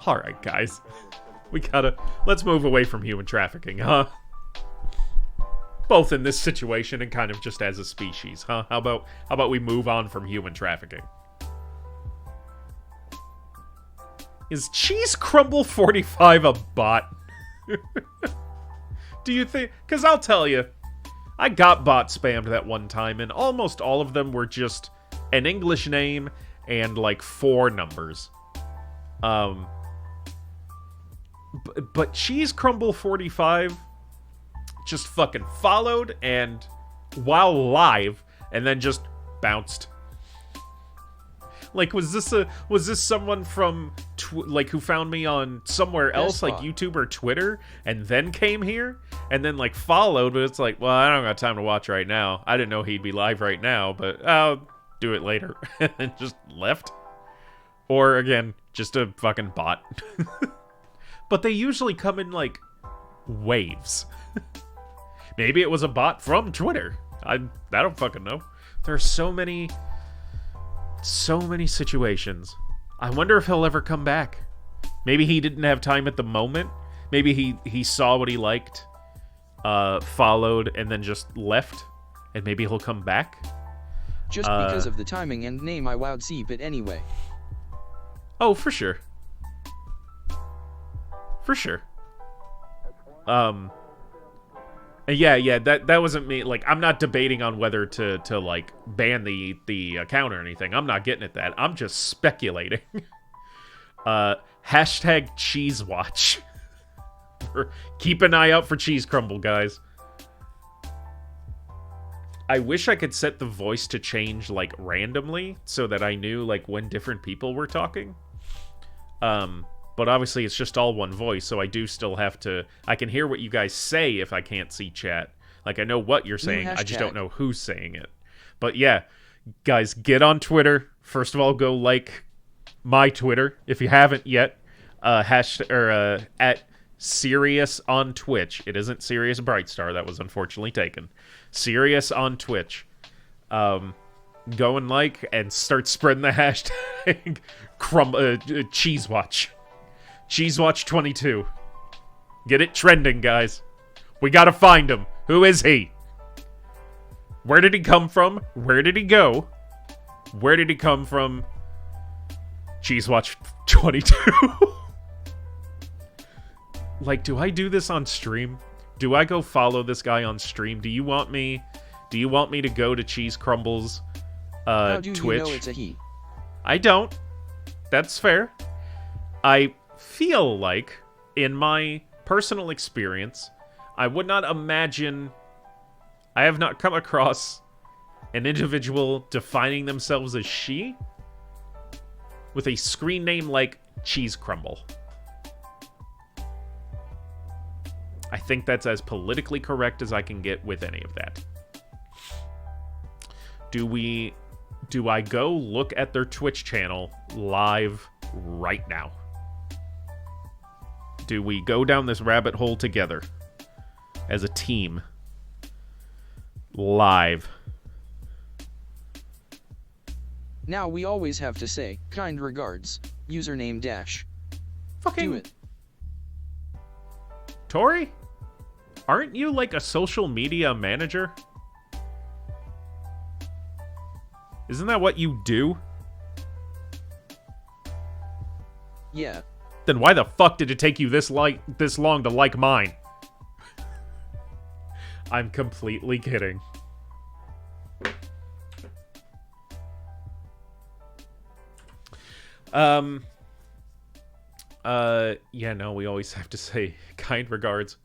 Alright, guys. Let's move away from human trafficking, huh? Both in this situation and kind of just as a species, huh? How about we move on from human trafficking? Is Cheese Crumble 45 a bot? Do you think? Because I'll tell you, I got bot spammed that one time, and almost all of them were just an English name and like 4 numbers. But Cheese Crumble 45 just fucking followed and while live, and then just bounced. Like, was this someone from who found me on somewhere else, like YouTube or Twitter, and then came here and then like followed? But it's like, well, I don't got time to watch right now. I didn't know he'd be live right now, but I'll do it later, and just left. Or again, just a fucking bot. But they usually come in like waves. Maybe it was a bot from Twitter. I don't fucking know. There are so many situations. I wonder if he'll ever come back. Maybe he didn't have time at the moment. Maybe he saw what he liked, followed, and then just left. And maybe he'll come back. Just because of the timing and name, I wowed Seep it anyway. Oh, for sure. For sure. Yeah, that wasn't me. Like, I'm not debating on whether to like ban the account or anything. I'm not getting at that. I'm just speculating. Hashtag CheeseWatch. Keep an eye out for Cheese Crumble, guys. I wish I could set the voice to change like randomly so that I knew like when different people were talking. But obviously it's just all one voice, so I do still have to... I can hear what you guys say if I can't see chat. Like, I know what you're saying, I just don't know who's saying it. But yeah, guys, get on Twitter. First of all, go like my Twitter, if you haven't yet. At Sirius on Twitch. It isn't Sirius Brightstar. That was unfortunately taken. Sirius on Twitch. Go and like and start spreading the hashtag CheeseWatch. CheeseWatch22. Get it trending, guys. We gotta find him. Who is he? Where did he come from? Where did he go? Where did he come from? CheeseWatch22. Like, do I do this on stream? Do I go follow this guy on stream? Do you want me to go to Cheese Crumbles How do Twitch? you know it's a he? I don't. That's fair. I feel like, in my personal experience, I would not imagine... I have not come across an individual defining themselves as she with a screen name like Cheese Crumble. I think that's as politically correct as I can get with any of that. Do I go look at their Twitch channel live right now? Do we go down this rabbit hole together as a team live? Now we always have to say, kind regards, username dash. Fucking Do it. Tori? Aren't you like a social media manager? Isn't that what you do? Yeah. Then why the fuck did it take you this long to like mine? I'm completely kidding. Yeah, no, we always have to say kind regards.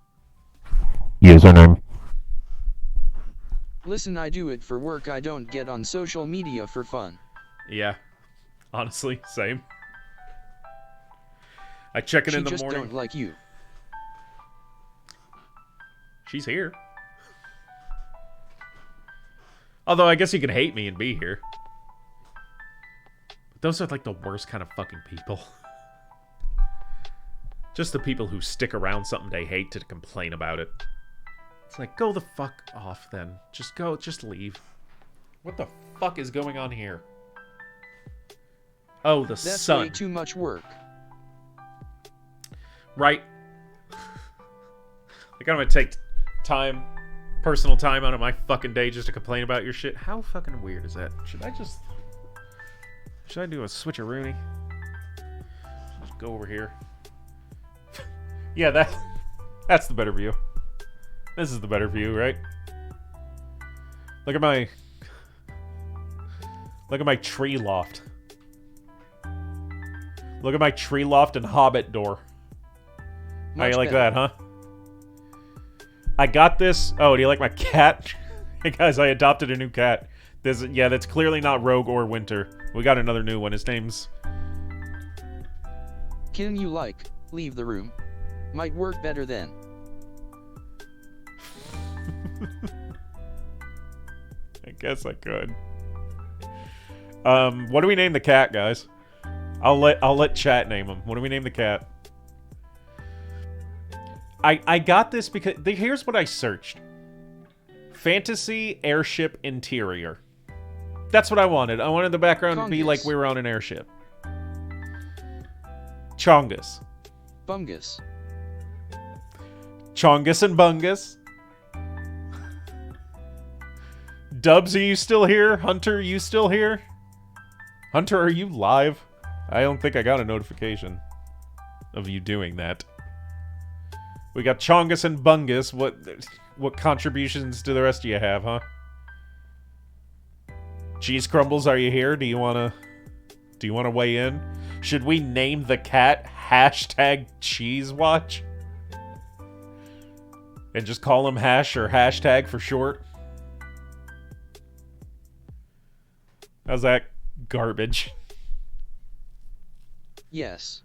Username. Listen, I do it for work. I don't get on social media for fun. Yeah, honestly, same. I check it in the She just morning. don't like you. She's here. Although I guess you can hate me and be here. But those are like the worst kind of fucking people. Just the people who stick around something they hate to complain about it. It's like, go the fuck off then. Just go, just leave. What the fuck is going on here? Oh, the That's sun. way too much work. Right. Like, I'm gonna take time, personal time out of my fucking day just to complain about your shit. How fucking weird is that? Should I do a switcheroony? Just go over here. Yeah, that's the better view. This is the better view, right? Look at my tree loft. Look at my tree loft and hobbit door. How Much you like better. that, huh? I got this. Oh, do you like my cat? Hey guys, I adopted a new cat. That's clearly not Rogue or Winter. We got another new one. His name's... Can you leave the room? Might work better then. I guess I could. What do we name the cat, guys? I'll let chat name him. What do we name the cat? I got this because here's what I searched. Fantasy airship interior. That's what I wanted. I wanted the background to be like we were on an airship. Chongus. Bungus. Chongus and Bungus. Dubs, are you still here? Hunter, you still here? Hunter, are you live? I don't think I got a notification of you doing that. We got Chongus and Bungus. What contributions do the rest of you have, huh? Cheese Crumbles, are you here? Do you wanna weigh in? Should we name the cat #CheeseWatch? And just call him hash or hashtag for short? How's that garbage? Yes.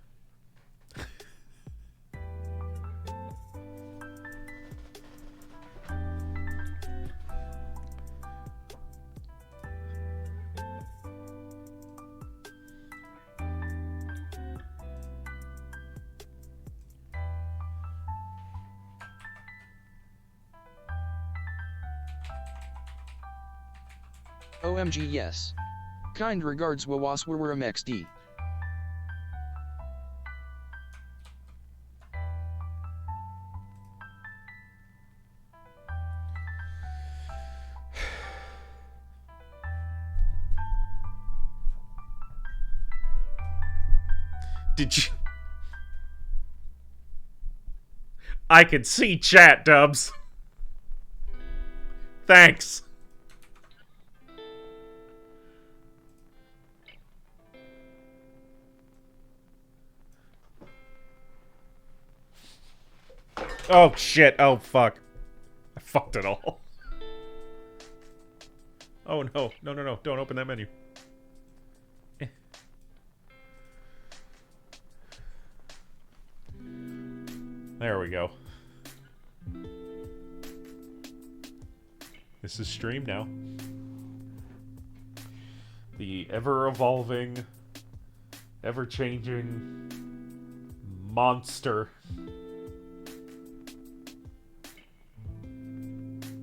OMG yes. Kind regards Wawaswarwaram XD. Did you... I can see chat, Dubs. Thanks. Oh, shit. Oh, fuck. I fucked it all. Oh, no. No, no, no. Don't open that menu. There we go. This is stream now. The ever-evolving, ever-changing monster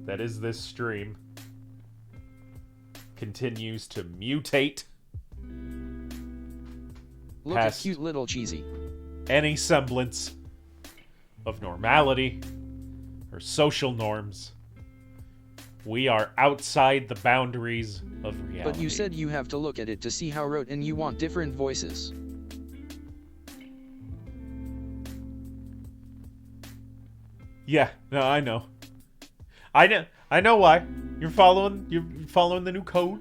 that is this stream continues to mutate Look at past cute little cheesy. any semblance of normality or social norms. We are outside the boundaries of reality. But you said you have to look at it to see how wrote and you want different voices. Yeah, no, I know. I know why. You're following the new code.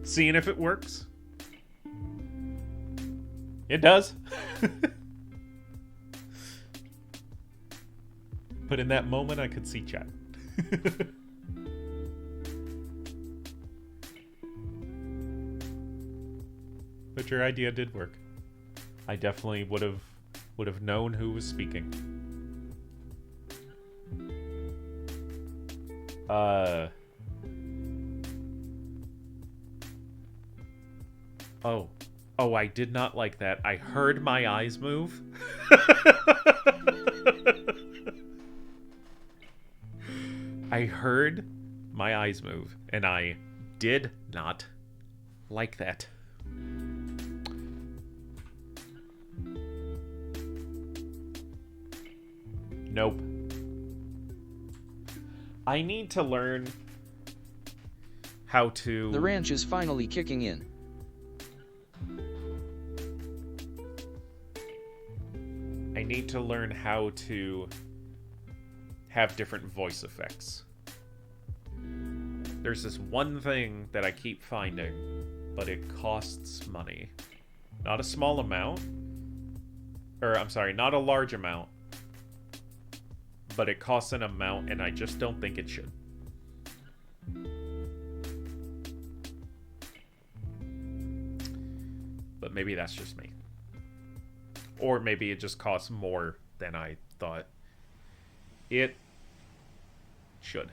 Seeing if it works. It does. But in that moment I could see chat. But your idea did work. I definitely would have known who was speaking. Oh, I did not like that. I heard my eyes move. I heard my eyes move, and I did not like that. Nope. I need to learn how to... The ranch is finally kicking in. I need to learn how to have different voice effects. There's this one thing that I keep finding, but it costs money. Not a small amount. Or, I'm sorry, not a large amount. But it costs an amount, and I just don't think it should. But maybe that's just me. Or maybe it just costs more than I thought it should.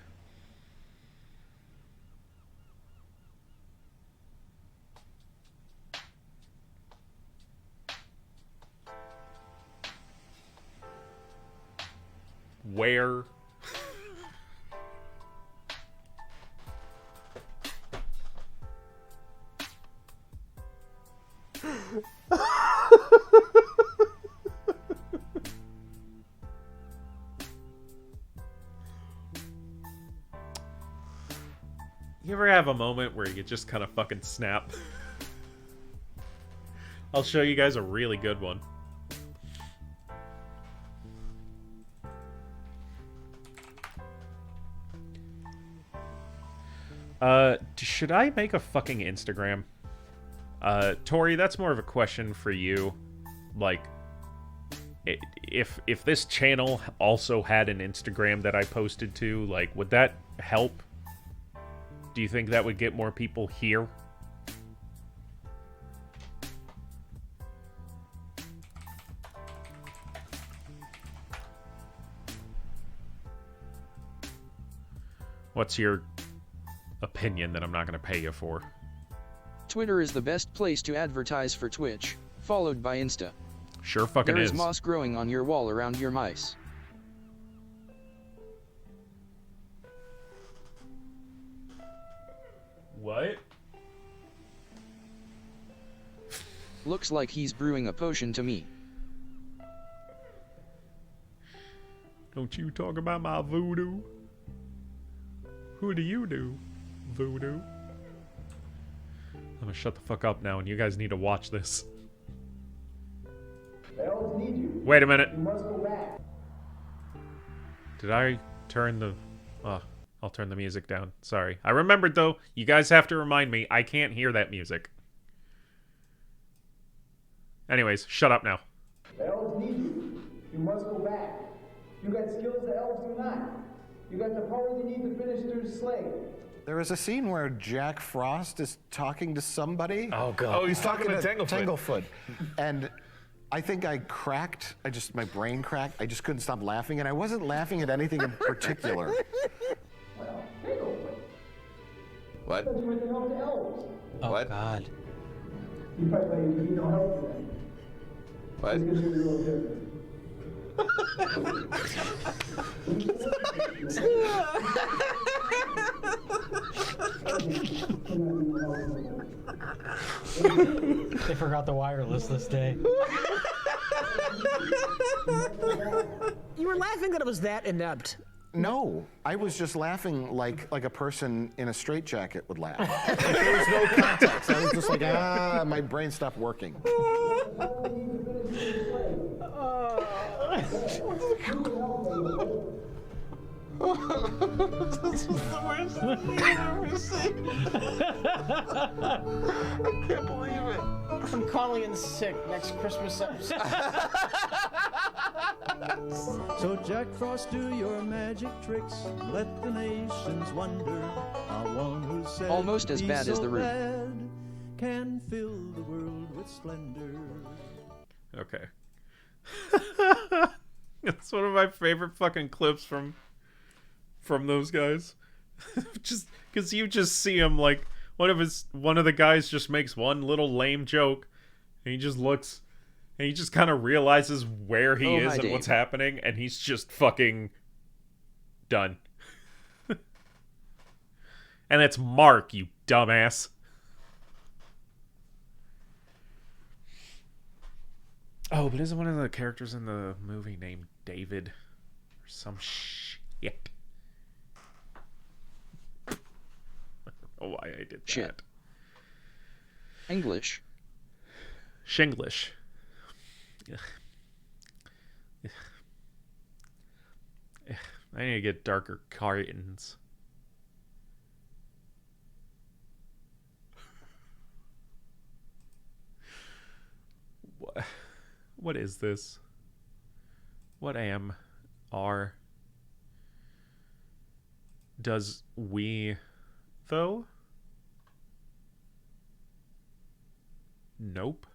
Where? You ever have a moment where you just kind of fucking snap? I'll show you guys a really good one. Should I make a fucking Instagram? Tori, that's more of a question for you. Like, if this channel also had an Instagram that I posted to, like, would that help? Do you think that would get more people here? What's your opinion that I'm not going to pay you for? Twitter is the best place to advertise for Twitch, followed by Insta. Sure fucking There is. is moss growing on your wall around your mice. What? Looks like he's brewing a potion to me. Don't you talk about my voodoo. Who do you do, voodoo? I'm gonna shut the fuck up now, and you guys need to watch this. The elves need you. Wait a minute. You must go back. Did I turn the... I'll turn the music down. Sorry. I remembered, though. You guys have to remind me. I can't hear that music. Anyways, shut up now. The elves need you. You must go back. You got skills the elves do not. You got the power you need to finish their slay. There is a scene where Jack Frost is talking to somebody. Oh, God. Oh, he's talking to Tanglefoot. Tanglefoot. And I think I cracked. My brain cracked. I just couldn't stop laughing. And I wasn't laughing at anything in particular. Well, there you go. What? That's where they help the elves. Oh, What? God. You probably need no help for them. What? It's gonna be a little different. They forgot the wireless this day. You were laughing that it was that inept. No, I was just laughing like a person in a straitjacket would laugh. There was no context. I was just like, my brain stopped working. This is the worst thing I've ever seen. I can't believe it. I'm calling in sick next Christmas episode. So Jack Frost, do your magic tricks, let the nations wonder how one who said Almost as he's bad as so The Room. glad can fill the world with splendor. Okay. That's one of my favorite fucking clips from those guys. Just because you just see him, like, one of the guys just makes one little lame joke, and he just looks, and he just kind of realizes where he is hi, and Dave. what's happening, and he's just fucking done. And it's Mark, you dumbass. Oh, but isn't one of the characters in the movie named David? Or some shit. I don't know why I did that. Shit. English. Shinglish. Ugh. Ugh. I need to get darker cartons. What is this? What does we though? Nope.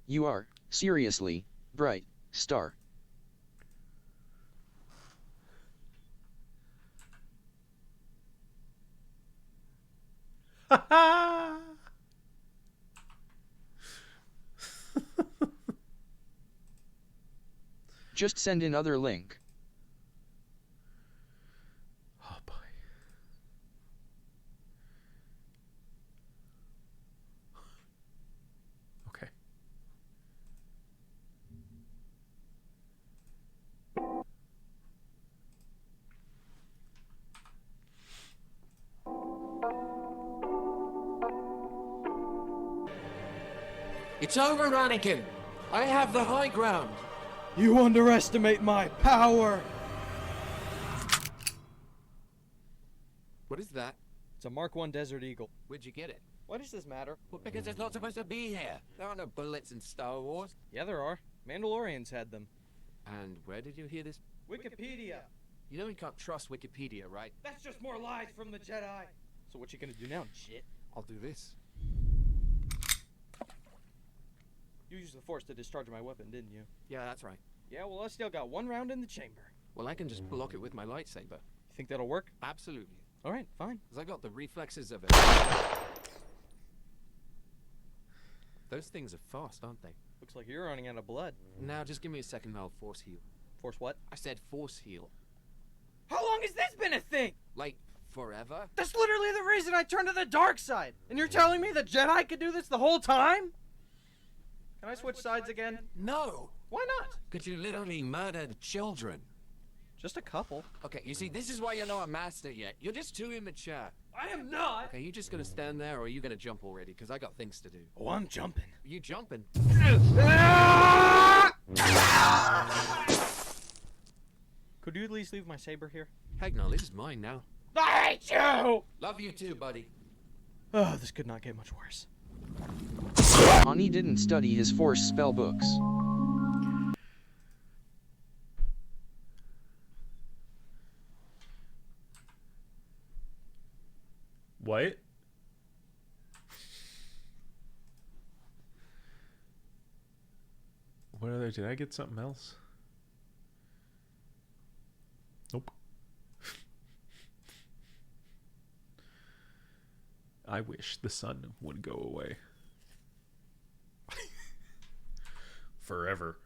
You are, seriously, bright, star. Ha ha! Just send in other link. Oh boy. Okay. It's over, Anakin. I have the high ground. You underestimate my power. What is that? It's a Mark I Desert Eagle. Where'd you get it? Why does this matter? Well, because it's not supposed to be here. There are no bullets in Star Wars. Yeah, there are. Mandalorians had them. And where did you hear this? Wikipedia. You know you can't trust Wikipedia, right? That's just more lies from the Jedi. So what you gonna do now, shit? I'll do this. You used the Force to discharge my weapon, didn't you? Yeah, that's right. Yeah, well, I still got one round in the chamber. Well, I can just block it with my lightsaber. You think that'll work? Absolutely. All right, fine. Because I got the reflexes of it. Those things are fast, aren't they? Looks like you're running out of blood. Now, just give me a second and I'll force heal. Force what? I said force heal. How long has this anything! Like, forever? That's literally the reason I turned to the dark side! And you're telling me the Jedi could do this the whole time? Can I switch sides again? No! Why not? Because you literally murdered children. Just a couple. Okay, you see, this is why you're not a master yet. You're just too immature. I am not! Okay, you just gonna stand there, or are you gonna jump already? Because I got things to do. Oh, I'm jumping. You jumping? Could you at least leave my saber here? Heck no, this is mine now. I hate you! Love you too, buddy. Oh, this could not get much worse. Ani didn't study his Force spell books. What? What other? Did I get something else? Nope. I wish the sun would go away. Forever.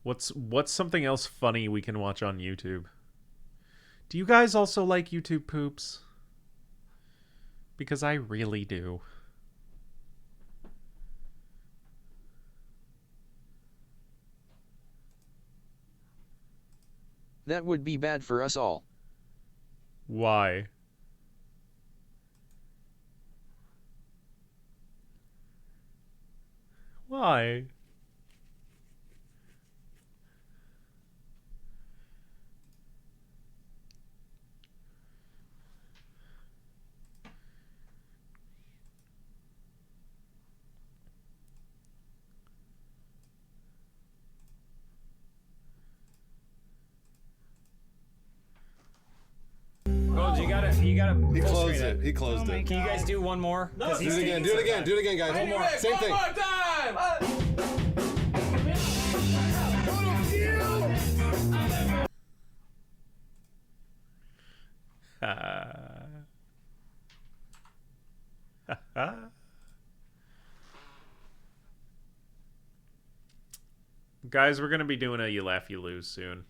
What's something else funny we can watch on YouTube? Do you guys also like YouTube poops? Because I really do. That would be bad for us all. Why? Why? Gold, you gotta. He full closed screen it. He closed it. Can you guys do one more? Do it again. Do it again. Do it again, guys. One more. Same thing. Guys, we're gonna be doing a You Laugh, You Lose soon.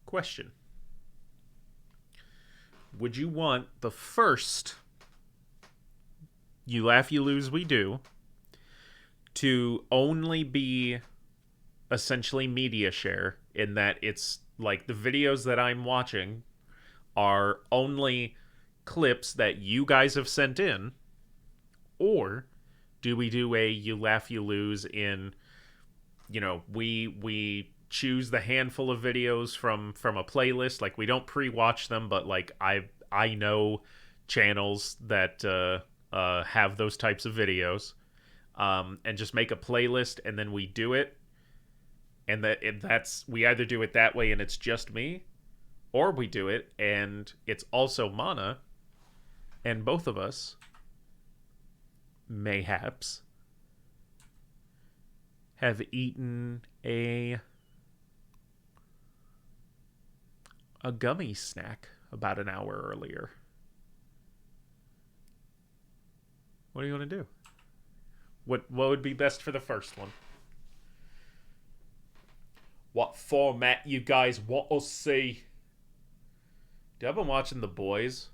Question. Would you want the first You Laugh, You Lose we do to only be essentially media share, in that it's like the videos that I'm watching are only clips that you guys have sent in, or do we do a You Laugh, You Lose in, you know, we choose the handful of videos from a playlist, like we don't pre-watch them, but like I know channels that have those types of videos, and just make a playlist, and then we do it, and that's we either do it that way and it's just me, or we do it and it's also Mana, and both of us mayhaps have eaten a gummy snack about an hour earlier. What do you want to do? What would be best for the first one? What format you guys want to see? Dude, I've been watching The Boys.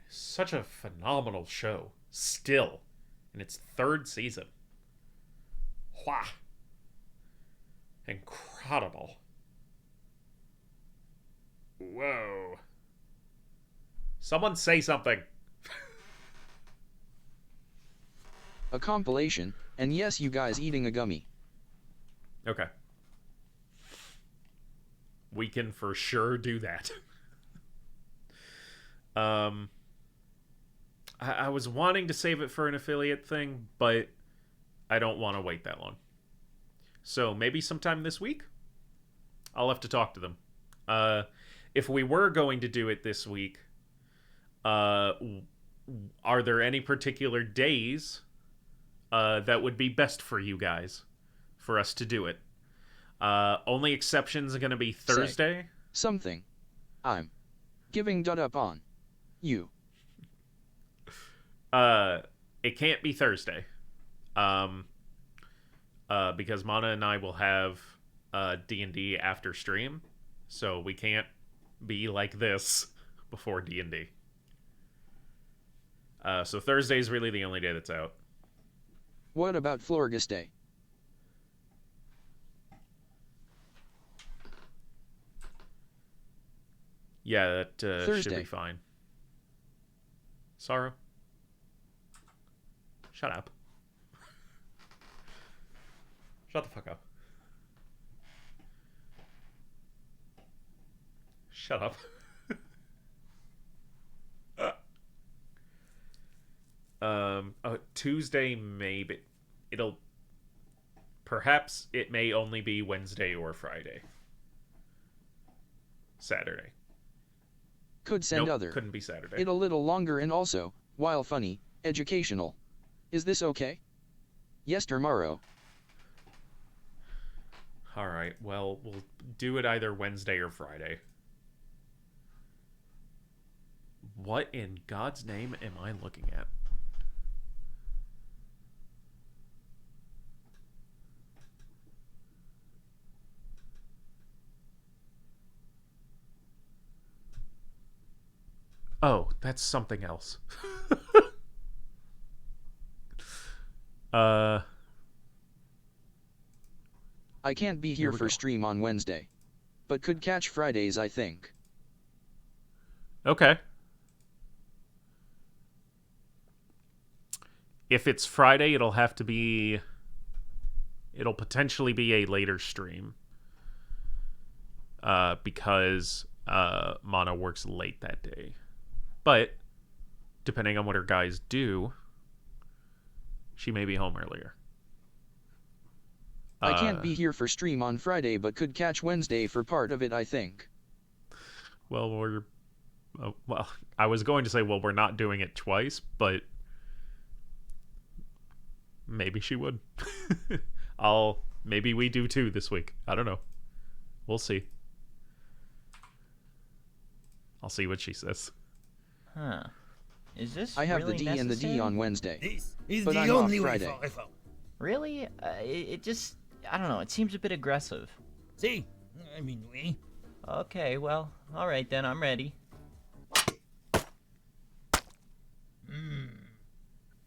Such a phenomenal show. Still. In its third season. Wow. Incredible. Whoa. Someone say something. A compilation, and yes, you guys eating a gummy. Okay. We can for sure do that. I was wanting to save it for an affiliate thing, but I don't want to wait that long. So maybe sometime this week? I'll have to talk to them. If we were going to do it this week, are there any particular days that would be best for you guys for us to do it? Only exceptions are going to be Thursday. Say something. I'm giving up on you. it can't be Thursday. Because Mana and I will have D&D after stream, so we can't be like this before D&D. So Thursday's really the only day that's out. What about Florgus Day? Yeah, that should be fine. Sorrow? Shut up. Shut the fuck up. Shut up. Tuesday maybe. Perhaps it may only be Wednesday or Friday. Saturday. Could send nope, other. Couldn't be Saturday. It a little longer and also, while funny, educational. Is this okay? Yes, tomorrow. Alright, well, we'll do it either Wednesday or Friday. What in God's name am I looking at? Oh, that's something else. I can't be here for stream on Wednesday. But could catch Fridays, I think. Okay. If it's Friday, it'll potentially be a later stream. Because Mana works late that day. But, depending on what her guys do, she may be home earlier. I can't be here for stream on Friday, but could catch Wednesday for part of it, I think. Well, I was going to say, well, we're not doing it twice, but maybe she would. Maybe we do too this week. I don't know. We'll see. I'll see what she says. Huh. Is this I have really the D and the D on Wednesday. This is but the I'm only off way Friday. for reform. Really? It just... I don't know. It seems a bit aggressive. See? I mean, we... Okay, well, alright then. I'm ready.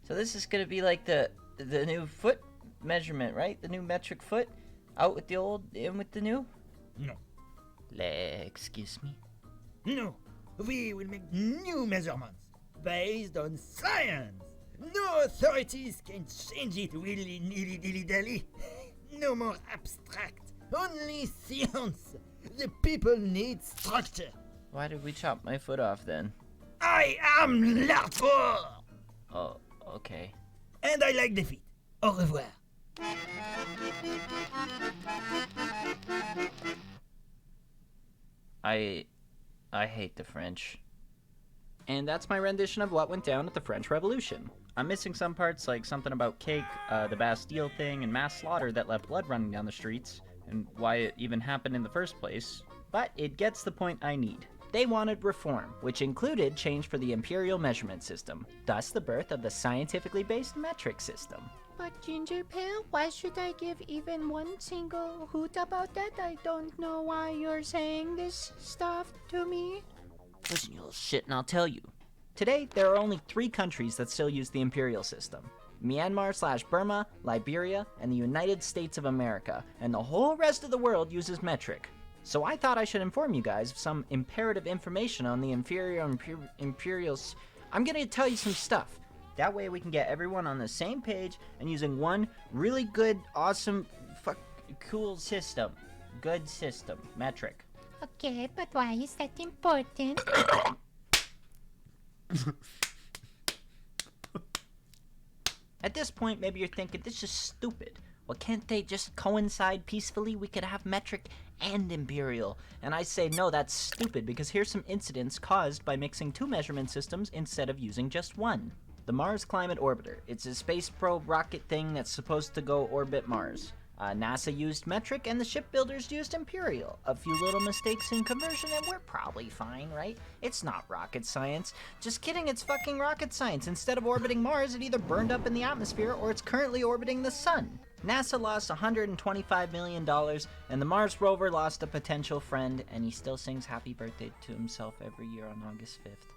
So this is gonna be like the new foot measurement, right? The new metric foot? Out with the old, in with the new? No. Excuse me? No. We will make new measurements based on science. No authorities can change it willy-nilly dilly-dally. No more abstract. Only science. The people need structure. Why did we chop my foot off then? I am l'arbre. Oh, okay. And I like defeat. Au revoir. I hate the French. And that's my rendition of what went down at the French Revolution. I'm missing some parts, like something about cake, the Bastille thing, and mass slaughter that left blood running down the streets, and why it even happened in the first place. But it gets the point I need. They wanted reform, which included change for the imperial measurement system, thus the birth of the scientifically based metric system. But Ginger Pale, why should I give even one single hoot about that? I don't know why you're saying this stuff to me. Listen, you little shit, and I'll tell you. Today, there are only 3 countries that still use the imperial system. Myanmar/Burma, Liberia, and the United States of America, and the whole rest of the world uses metric. So I thought I should inform you guys of some imperative information on the imperials. I'm gonna tell you some stuff. That way we can get everyone on the same page and using one really good, awesome, cool system. Good system. Metric. Okay, but why is that important? At this point, maybe you're thinking, this is stupid. Well, can't they just coincide peacefully? We could have metric and imperial. And I say, no, that's stupid, because here's some incidents caused by mixing 2 measurement systems instead of using just one. The Mars Climate Orbiter. It's a space probe rocket thing that's supposed to go orbit Mars. NASA used metric and the shipbuilders used imperial. A few little mistakes in conversion and we're probably fine, right? It's not rocket science. Just kidding, it's fucking rocket science. Instead of orbiting Mars, it either burned up in the atmosphere or it's currently orbiting the sun. NASA lost $125 million, and the Mars rover lost a potential friend, and he still sings happy birthday to himself every year on August 5th.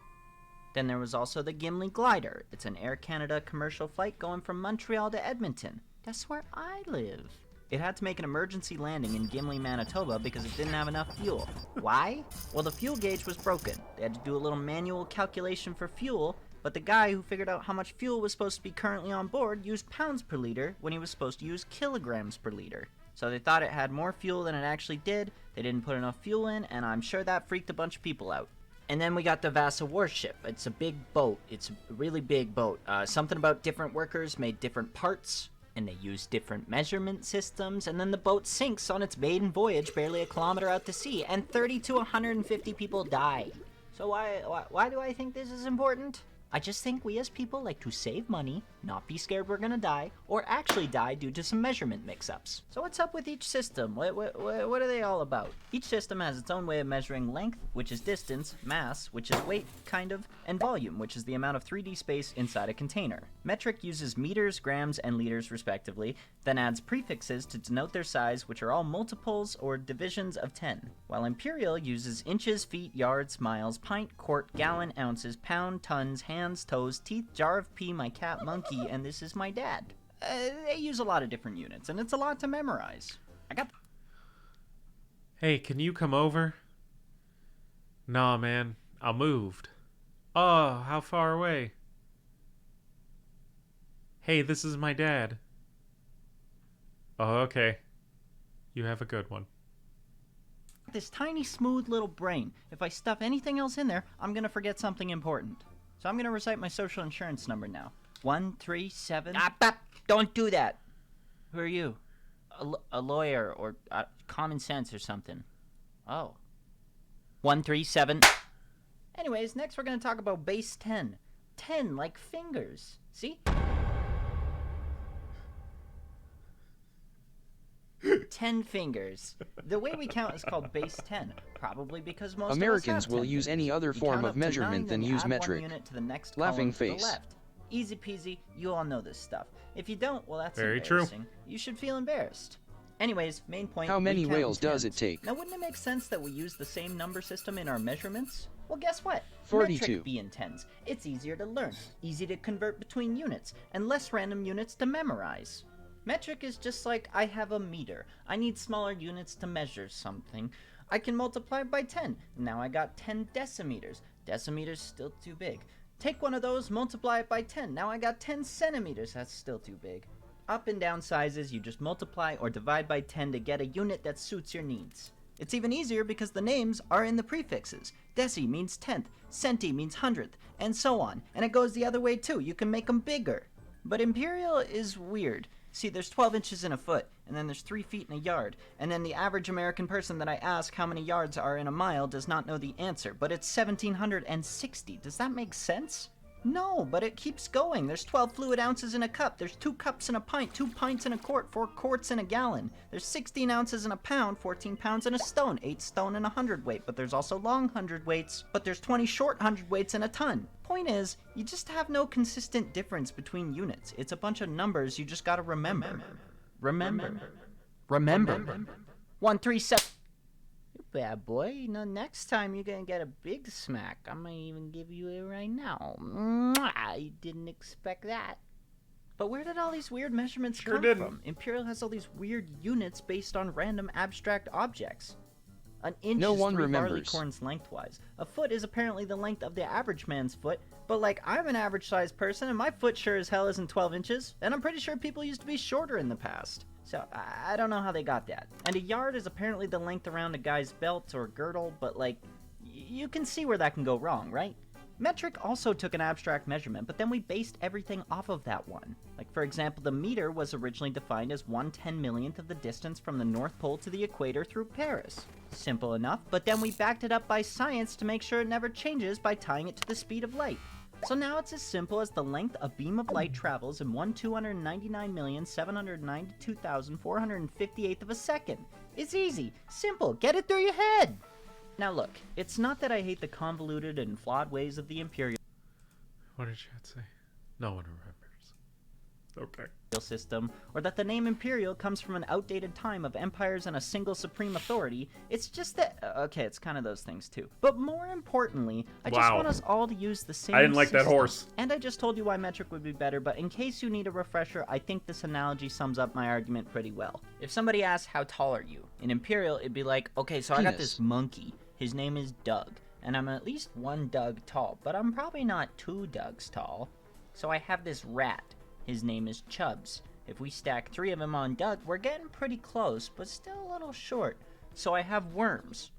Then there was also the Gimli glider. It's an Air Canada commercial flight going from Montreal to Edmonton. That's where I live. It had to make an emergency landing in Gimli, Manitoba because it didn't have enough fuel. Why? Well, the fuel gauge was broken. They had to do a little manual calculation for fuel, but the guy who figured out how much fuel was supposed to be currently on board used pounds per liter when he was supposed to use kilograms per liter. So they thought it had more fuel than it actually did, they didn't put enough fuel in, and I'm sure that freaked a bunch of people out. And then we got the Vasa warship. It's a big boat. It's a really big boat. Something about different workers made different parts, and they used different measurement systems, and then the boat sinks on its maiden voyage barely a kilometer out to sea, and 30 to 150 people die. So why do I think this is important? I just think we as people like to save money, not be scared we're gonna die, or actually die due to some measurement mix-ups. So what's up with each system? What are they all about? Each system has its own way of measuring length, which is distance, mass, which is weight, kind of, and volume, which is the amount of 3D space inside a container. Metric uses meters, grams, and liters respectively, then adds prefixes to denote their size, which are all multiples or divisions of 10, while imperial uses inches, feet, yards, miles, pint, quart, gallon, ounces, pound, tons, hands, toes, teeth, jar of pee, my cat, monkey, and this is my dad. They use a lot of different units, and it's a lot to memorize. Hey, can you come over? Nah, man. I moved. Oh, how far away? Hey, this is my dad. Oh, okay. You have a good one. This tiny, smooth little brain. If I stuff anything else in there, I'm gonna forget something important. So I'm gonna recite my social insurance number now. 137. Don't do that. Who are you? A lawyer or common sense or something. Oh. 137. Anyways, next we're gonna talk about base 10. 10 like fingers. See? 10 fingers. The way we count is called base 10, probably because most Americans of us have will 10 use any fingers. other You form count of up to measurement 9, than then you use add metric. 1 unit to the next Laughing column to the face. left. Easy peasy, you all know this stuff. If you don't, well that's Very true. embarrassing. You should feel embarrassed. Anyways, main point. How many we count whales does tens. it take? Now wouldn't it make sense that we use the same number system in our measurements? Well, guess what? 42. Metric be in tens. It's easier to learn, easy to convert between units, and less random units to memorize. Metric is just like I have a meter. I need smaller units to measure something. I can multiply by 10. Now I got 10 decimeters. Decimeters still too big. Take one of those, multiply it by 10. Now I got 10 centimeters. That's still too big. Up and down sizes, you just multiply or divide by 10 to get a unit that suits your needs. It's even easier because the names are in the prefixes. Deci means tenth, centi means hundredth, and so on. And it goes the other way too. You can make them bigger. But imperial is weird. See, there's 12 inches in a foot, and then there's 3 feet in a yard, and then the average American person that I ask how many yards are in a mile does not know the answer, but it's 1,760. Does that make sense? No, but it keeps going. There's 12 fluid ounces in a cup. There's 2 cups in a pint, 2 pints in a quart, 4 quarts in a gallon. There's 16 ounces in a pound, 14 pounds in a stone, 8 stone in a hundredweight, but there's also long hundredweights, but there's 20 short hundredweights in a ton. Point is, you just have no consistent difference between units. It's a bunch of numbers you just gotta remember. Remember. 137. Bad boy, you know, next time you're gonna get a big smack. I might even give you it right now. I didn't expect that. But where did all these weird measurements come from? Imperial has all these weird units based on random abstract objects. An inch No is one 3 barley remembers. corns lengthwise. A foot is apparently the length of the average man's foot, but like, I'm an average sized person and my foot sure as hell isn't 12 inches, and I'm pretty sure people used to be shorter in the past. So, I don't know how they got that. And a yard is apparently the length around a guy's belt or girdle, but like, you can see where that can go wrong, right? Metric also took an abstract measurement, but then we based everything off of that one. Like, for example, the meter was originally defined as 1/10,000,000th of the distance from the North Pole to the equator through Paris. Simple enough, but then we backed it up by science to make sure it never changes by tying it to the speed of light. So now it's as simple as the length a beam of light travels in 1/299,792,458th of a second. It's easy, simple, get it through your head! Now look, it's not that I hate the convoluted and flawed ways of the Imperial What did chat say? No one remembers. Okay. system, or that the name Imperial comes from an outdated time of empires and a single supreme authority. It's just that, okay, it's kind of those things too. But more importantly, I just Wow. want us all to use the same I didn't like that system. horse. And I just told you why metric would be better, but in case you need a refresher, I think this analogy sums up my argument pretty well. If somebody asks, how tall are you? In Imperial, it'd be like, okay, so I got this monkey. His name is Doug, and I'm at least 1 Doug tall, but I'm probably not 2 Dougs tall. So I have this rat. His name is Chubbs. If we stack 3 of them on Doug, we're getting pretty close, but still a little short. So I have worms.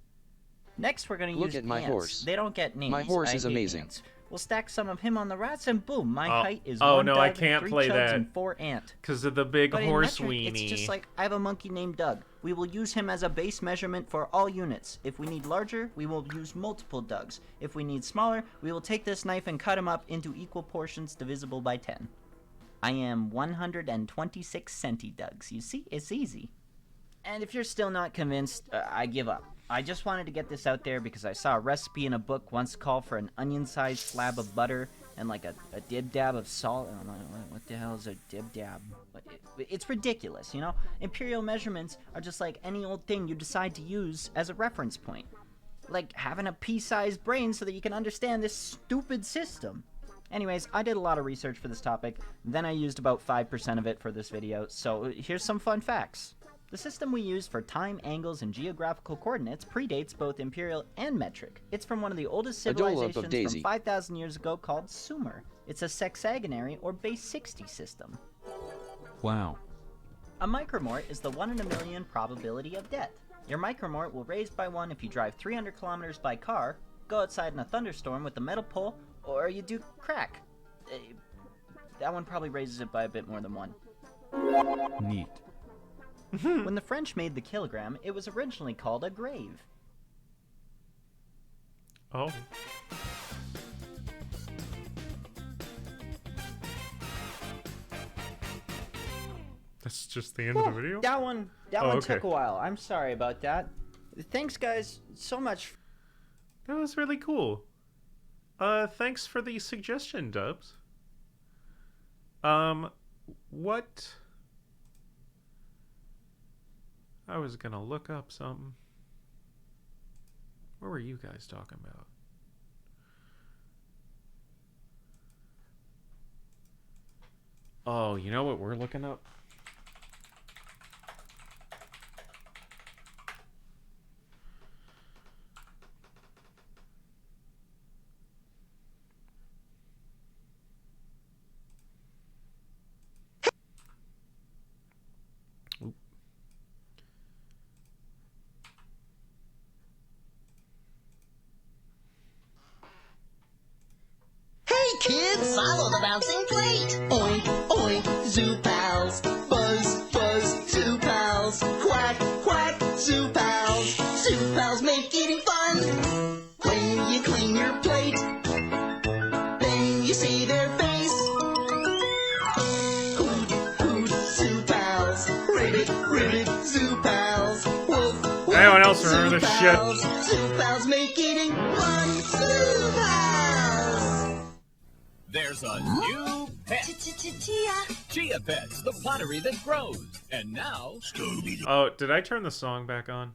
Next, we're gonna Look use at my ants. horse. They don't get names. My horse I is hate amazing. ants. We'll stack some of him on the rats, and boom, my Oh. height is Oh, 1 no, Doug, I can't 3 play Chubbs, that. and 4 ant. Because of the big But in horse metric, weenie. it's just like, I have a monkey named Doug. We will use him as a base measurement for all units. If we need larger, we will use multiple Dougs. If we need smaller, we will take this knife and cut him up into equal portions divisible by 10. I am 126 centi-Dougs. You see, it's easy. And if you're still not convinced, I give up. I just wanted to get this out there because I saw a recipe in a book once called for an onion-sized slab of butter and like a dib-dab of salt. And I'm like, what the hell is a dib-dab? It's ridiculous, you know? Imperial measurements are just like any old thing you decide to use as a reference point. Like having a pea-sized brain so that you can understand this stupid system. Anyways, I did a lot of research for this topic, then I used about 5% of it for this video, so here's some fun facts. The system we use for time, angles, and geographical coordinates predates both imperial and metric. It's from one of the oldest A dollop of civilizations Daisy. from 5,000 years ago called Sumer. It's a sexagonary or base 60 system. Wow. A micromort is the 1 in a million probability of death. Your micromort will raise by 1 if you drive 300 kilometers by car, go outside in a thunderstorm with a metal pole, or you do crack. That one probably raises it by a bit more than 1. Neat. When the French made the kilogram, it was originally called a grave. Oh. That's just the end of the video? That one Oh, okay. took a while. I'm sorry about that. Thanks, guys, so much. That was really cool. Thanks for the suggestion, Dubs. What? I was gonna look up something. What were you guys talking about? Oh, you know what we're looking up? Hey kids, follow the bouncing plate. Oink, oink, zoo pals. Buzz, buzz, zoo pals. Quack, quack, zoo pals. Zoo pals make eating fun. When you clean your plate, then you see their face. Hoot, hoot, zoo pals. Ribbit, ribbit, zoo pals. Wolf, wolf, Anyone else remember zoo this shit? pals. Zoo pals make eating fun. Zoo pals. There's a new pet. Chia Pets, the pottery that grows. And now, Oh, did I turn the song back on?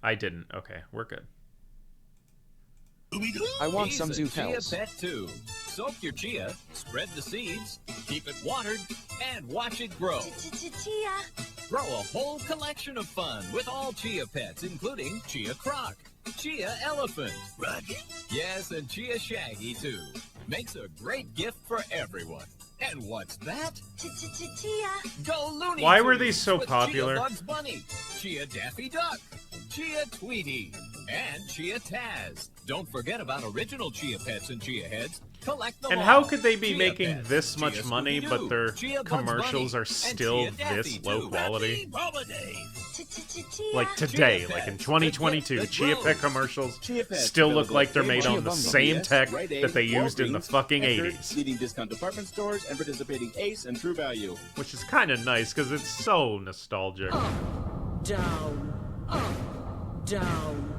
I didn't. Okay, we're good. I want he's some a zoo Chia pals. Pet too. Soak your chia, spread the seeds, keep it watered, and watch it grow. Grow a whole collection of fun with all Chia Pets, including Chia Croc, Chia Elephant, yes, and Chia Shaggy too. Makes a great gift for everyone. And what's that? Go Looney Why were Tunes these so with popular? Chia Bugs Bunny, Chia Daffy Duck, Chia Tweety, and Chia Taz. Don't forget about original Chia Pets and Chia Heads. Collect them And all. how could they be Chia making Pets, this much Chia money, but Scooby-Doo, their Chia Bugs commercials Bunny, are and still Chia Daffy this low too. quality? Happy holidays. Like today, like in 2022, Chia Pet commercials still look like they're made on the same tech that they used in the fucking 80s. Leading discount department stores and participating Ace and True Value. Which is kind of nice because it's so nostalgic. Down. Down.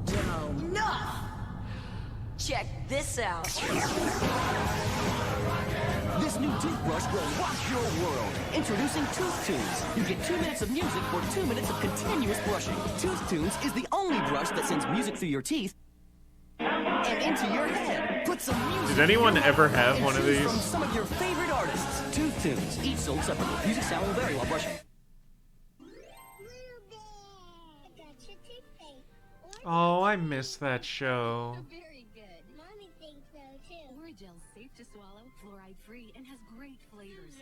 Down. Enough! Check this out. This new toothbrush will rock your world. Introducing Tooth Tunes. You get 2 minutes of music for 2 minutes of continuous brushing. Tooth Tunes is the only brush that sends music through your teeth and into your head. Put some music. Did anyone ever have one of these? From some of your favorite artists. Tooth Tunes, each sold separately. Music sound will vary while brushing. Oh, I miss that show. Very good. Mommy thinks so too. Oragel's safe to swallow, fluoride free, and has great flavors.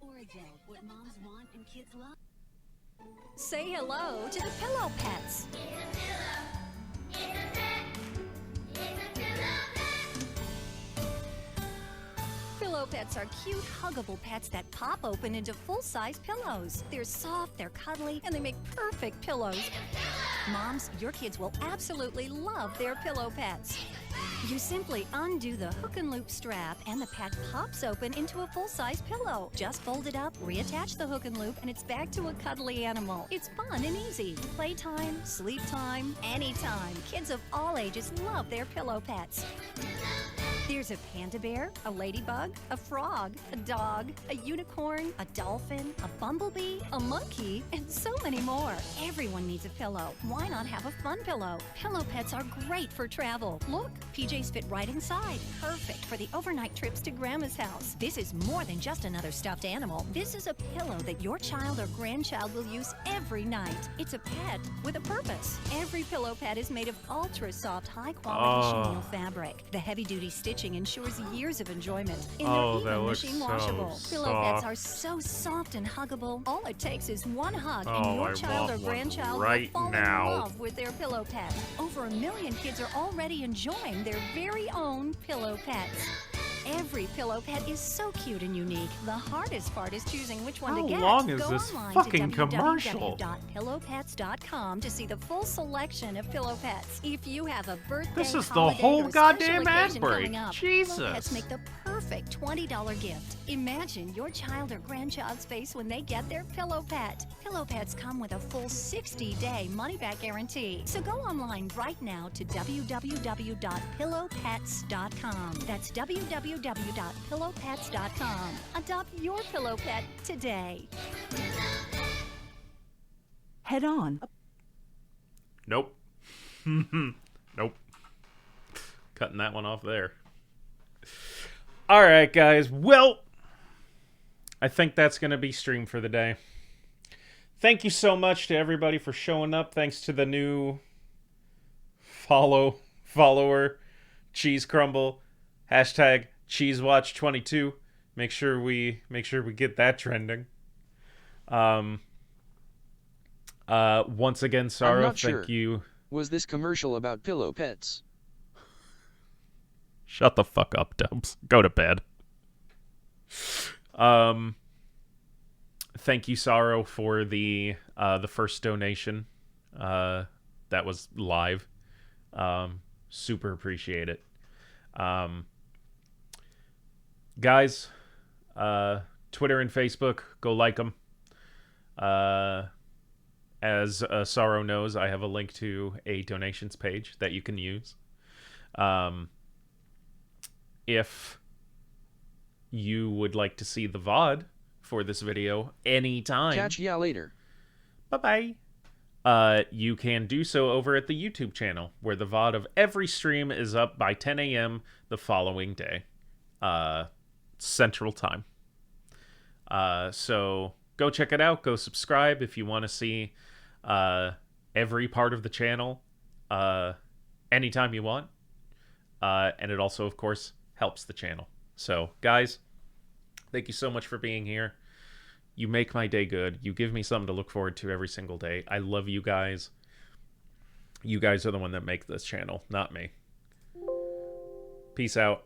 Oragel, what moms want and kids love. Say hello to the Pillow Pets. Pillow Pets are cute, huggable pets that pop open into full-size pillows. They're soft, they're cuddly, and they make perfect pillows. Moms, your kids will absolutely love their Pillow Pets. You simply undo the hook and loop strap and the pet pops open into a full-size pillow. Just fold it up, reattach the hook and loop, and it's back to a cuddly animal. It's fun and easy. Playtime, sleep time, anytime. Kids of all ages love their Pillow Pets. There's a panda bear, a ladybug, a frog, a dog, a unicorn, a dolphin, a bumblebee, a monkey, and so many more. Everyone needs a pillow. Why not have a fun pillow? Pillow Pets are great for travel. Look, PJs fit right inside. Perfect for the overnight trips to Grandma's house. This is more than just another stuffed animal. This is a pillow that your child or grandchild will use every night. It's a pet with a purpose. Every Pillow Pet is made of ultra-soft, high-quality chenille fabric. The heavy-duty stitching ensures years of enjoyment. And they're even machine washable. Pillow Pets are so soft and huggable. All it takes is one hug, and your child or grandchild will fall in love with their Pillow Pet. Over 1 million kids are already enjoying their very own Pillow Pets. Every Pillow Pet is so cute and unique. The hardest part is choosing which one to get. How long is Go this online fucking to commercial? www.pillowpets.com to see the full selection of Pillow Pets. If you have a birthday, This is the holiday, whole or goddamn special ad occasion break. coming up, Jesus. Pillow Pets make the perfect $20 gift. Imagine your child or grandchild's face when they get their Pillow Pet. Pillow Pets come with a full 60-day money-back guarantee. So go online right now to www.pillowpets.com. That's www.pillowpets.com. Adopt your Pillow Pet today. Head on. Nope. Nope. Cutting that one off there. Alright, guys. Well, I think that's going to be stream for the day. Thank you so much to everybody for showing up. Thanks to the new follower, Cheese Crumble, hashtag CheeseWatch22. Make sure we get that trending. Once again, Sorrow, I'm not thank sure. you. Was this commercial about Pillow Pets? Shut the fuck up, Dubs. Go to bed. Thank you, Sorrow, for the first donation. That was live. Super appreciate it. Guys, Twitter and Facebook, go like them. As Sorrow knows, I have a link to a donations page that you can use. If you would like to see the VOD for this video anytime. Catch ya later. Bye-bye. You can do so over at the YouTube channel, where the VOD of every stream is up by 10 a.m. the following day. Central Time. So go check it out. Go subscribe if you want to see every part of the channel anytime you want. And it also, of course, helps the channel. So, guys, thank you so much for being here. You make my day good. You give me something to look forward to every single day. I love you guys. You guys are the one that make this channel, not me. Peace out.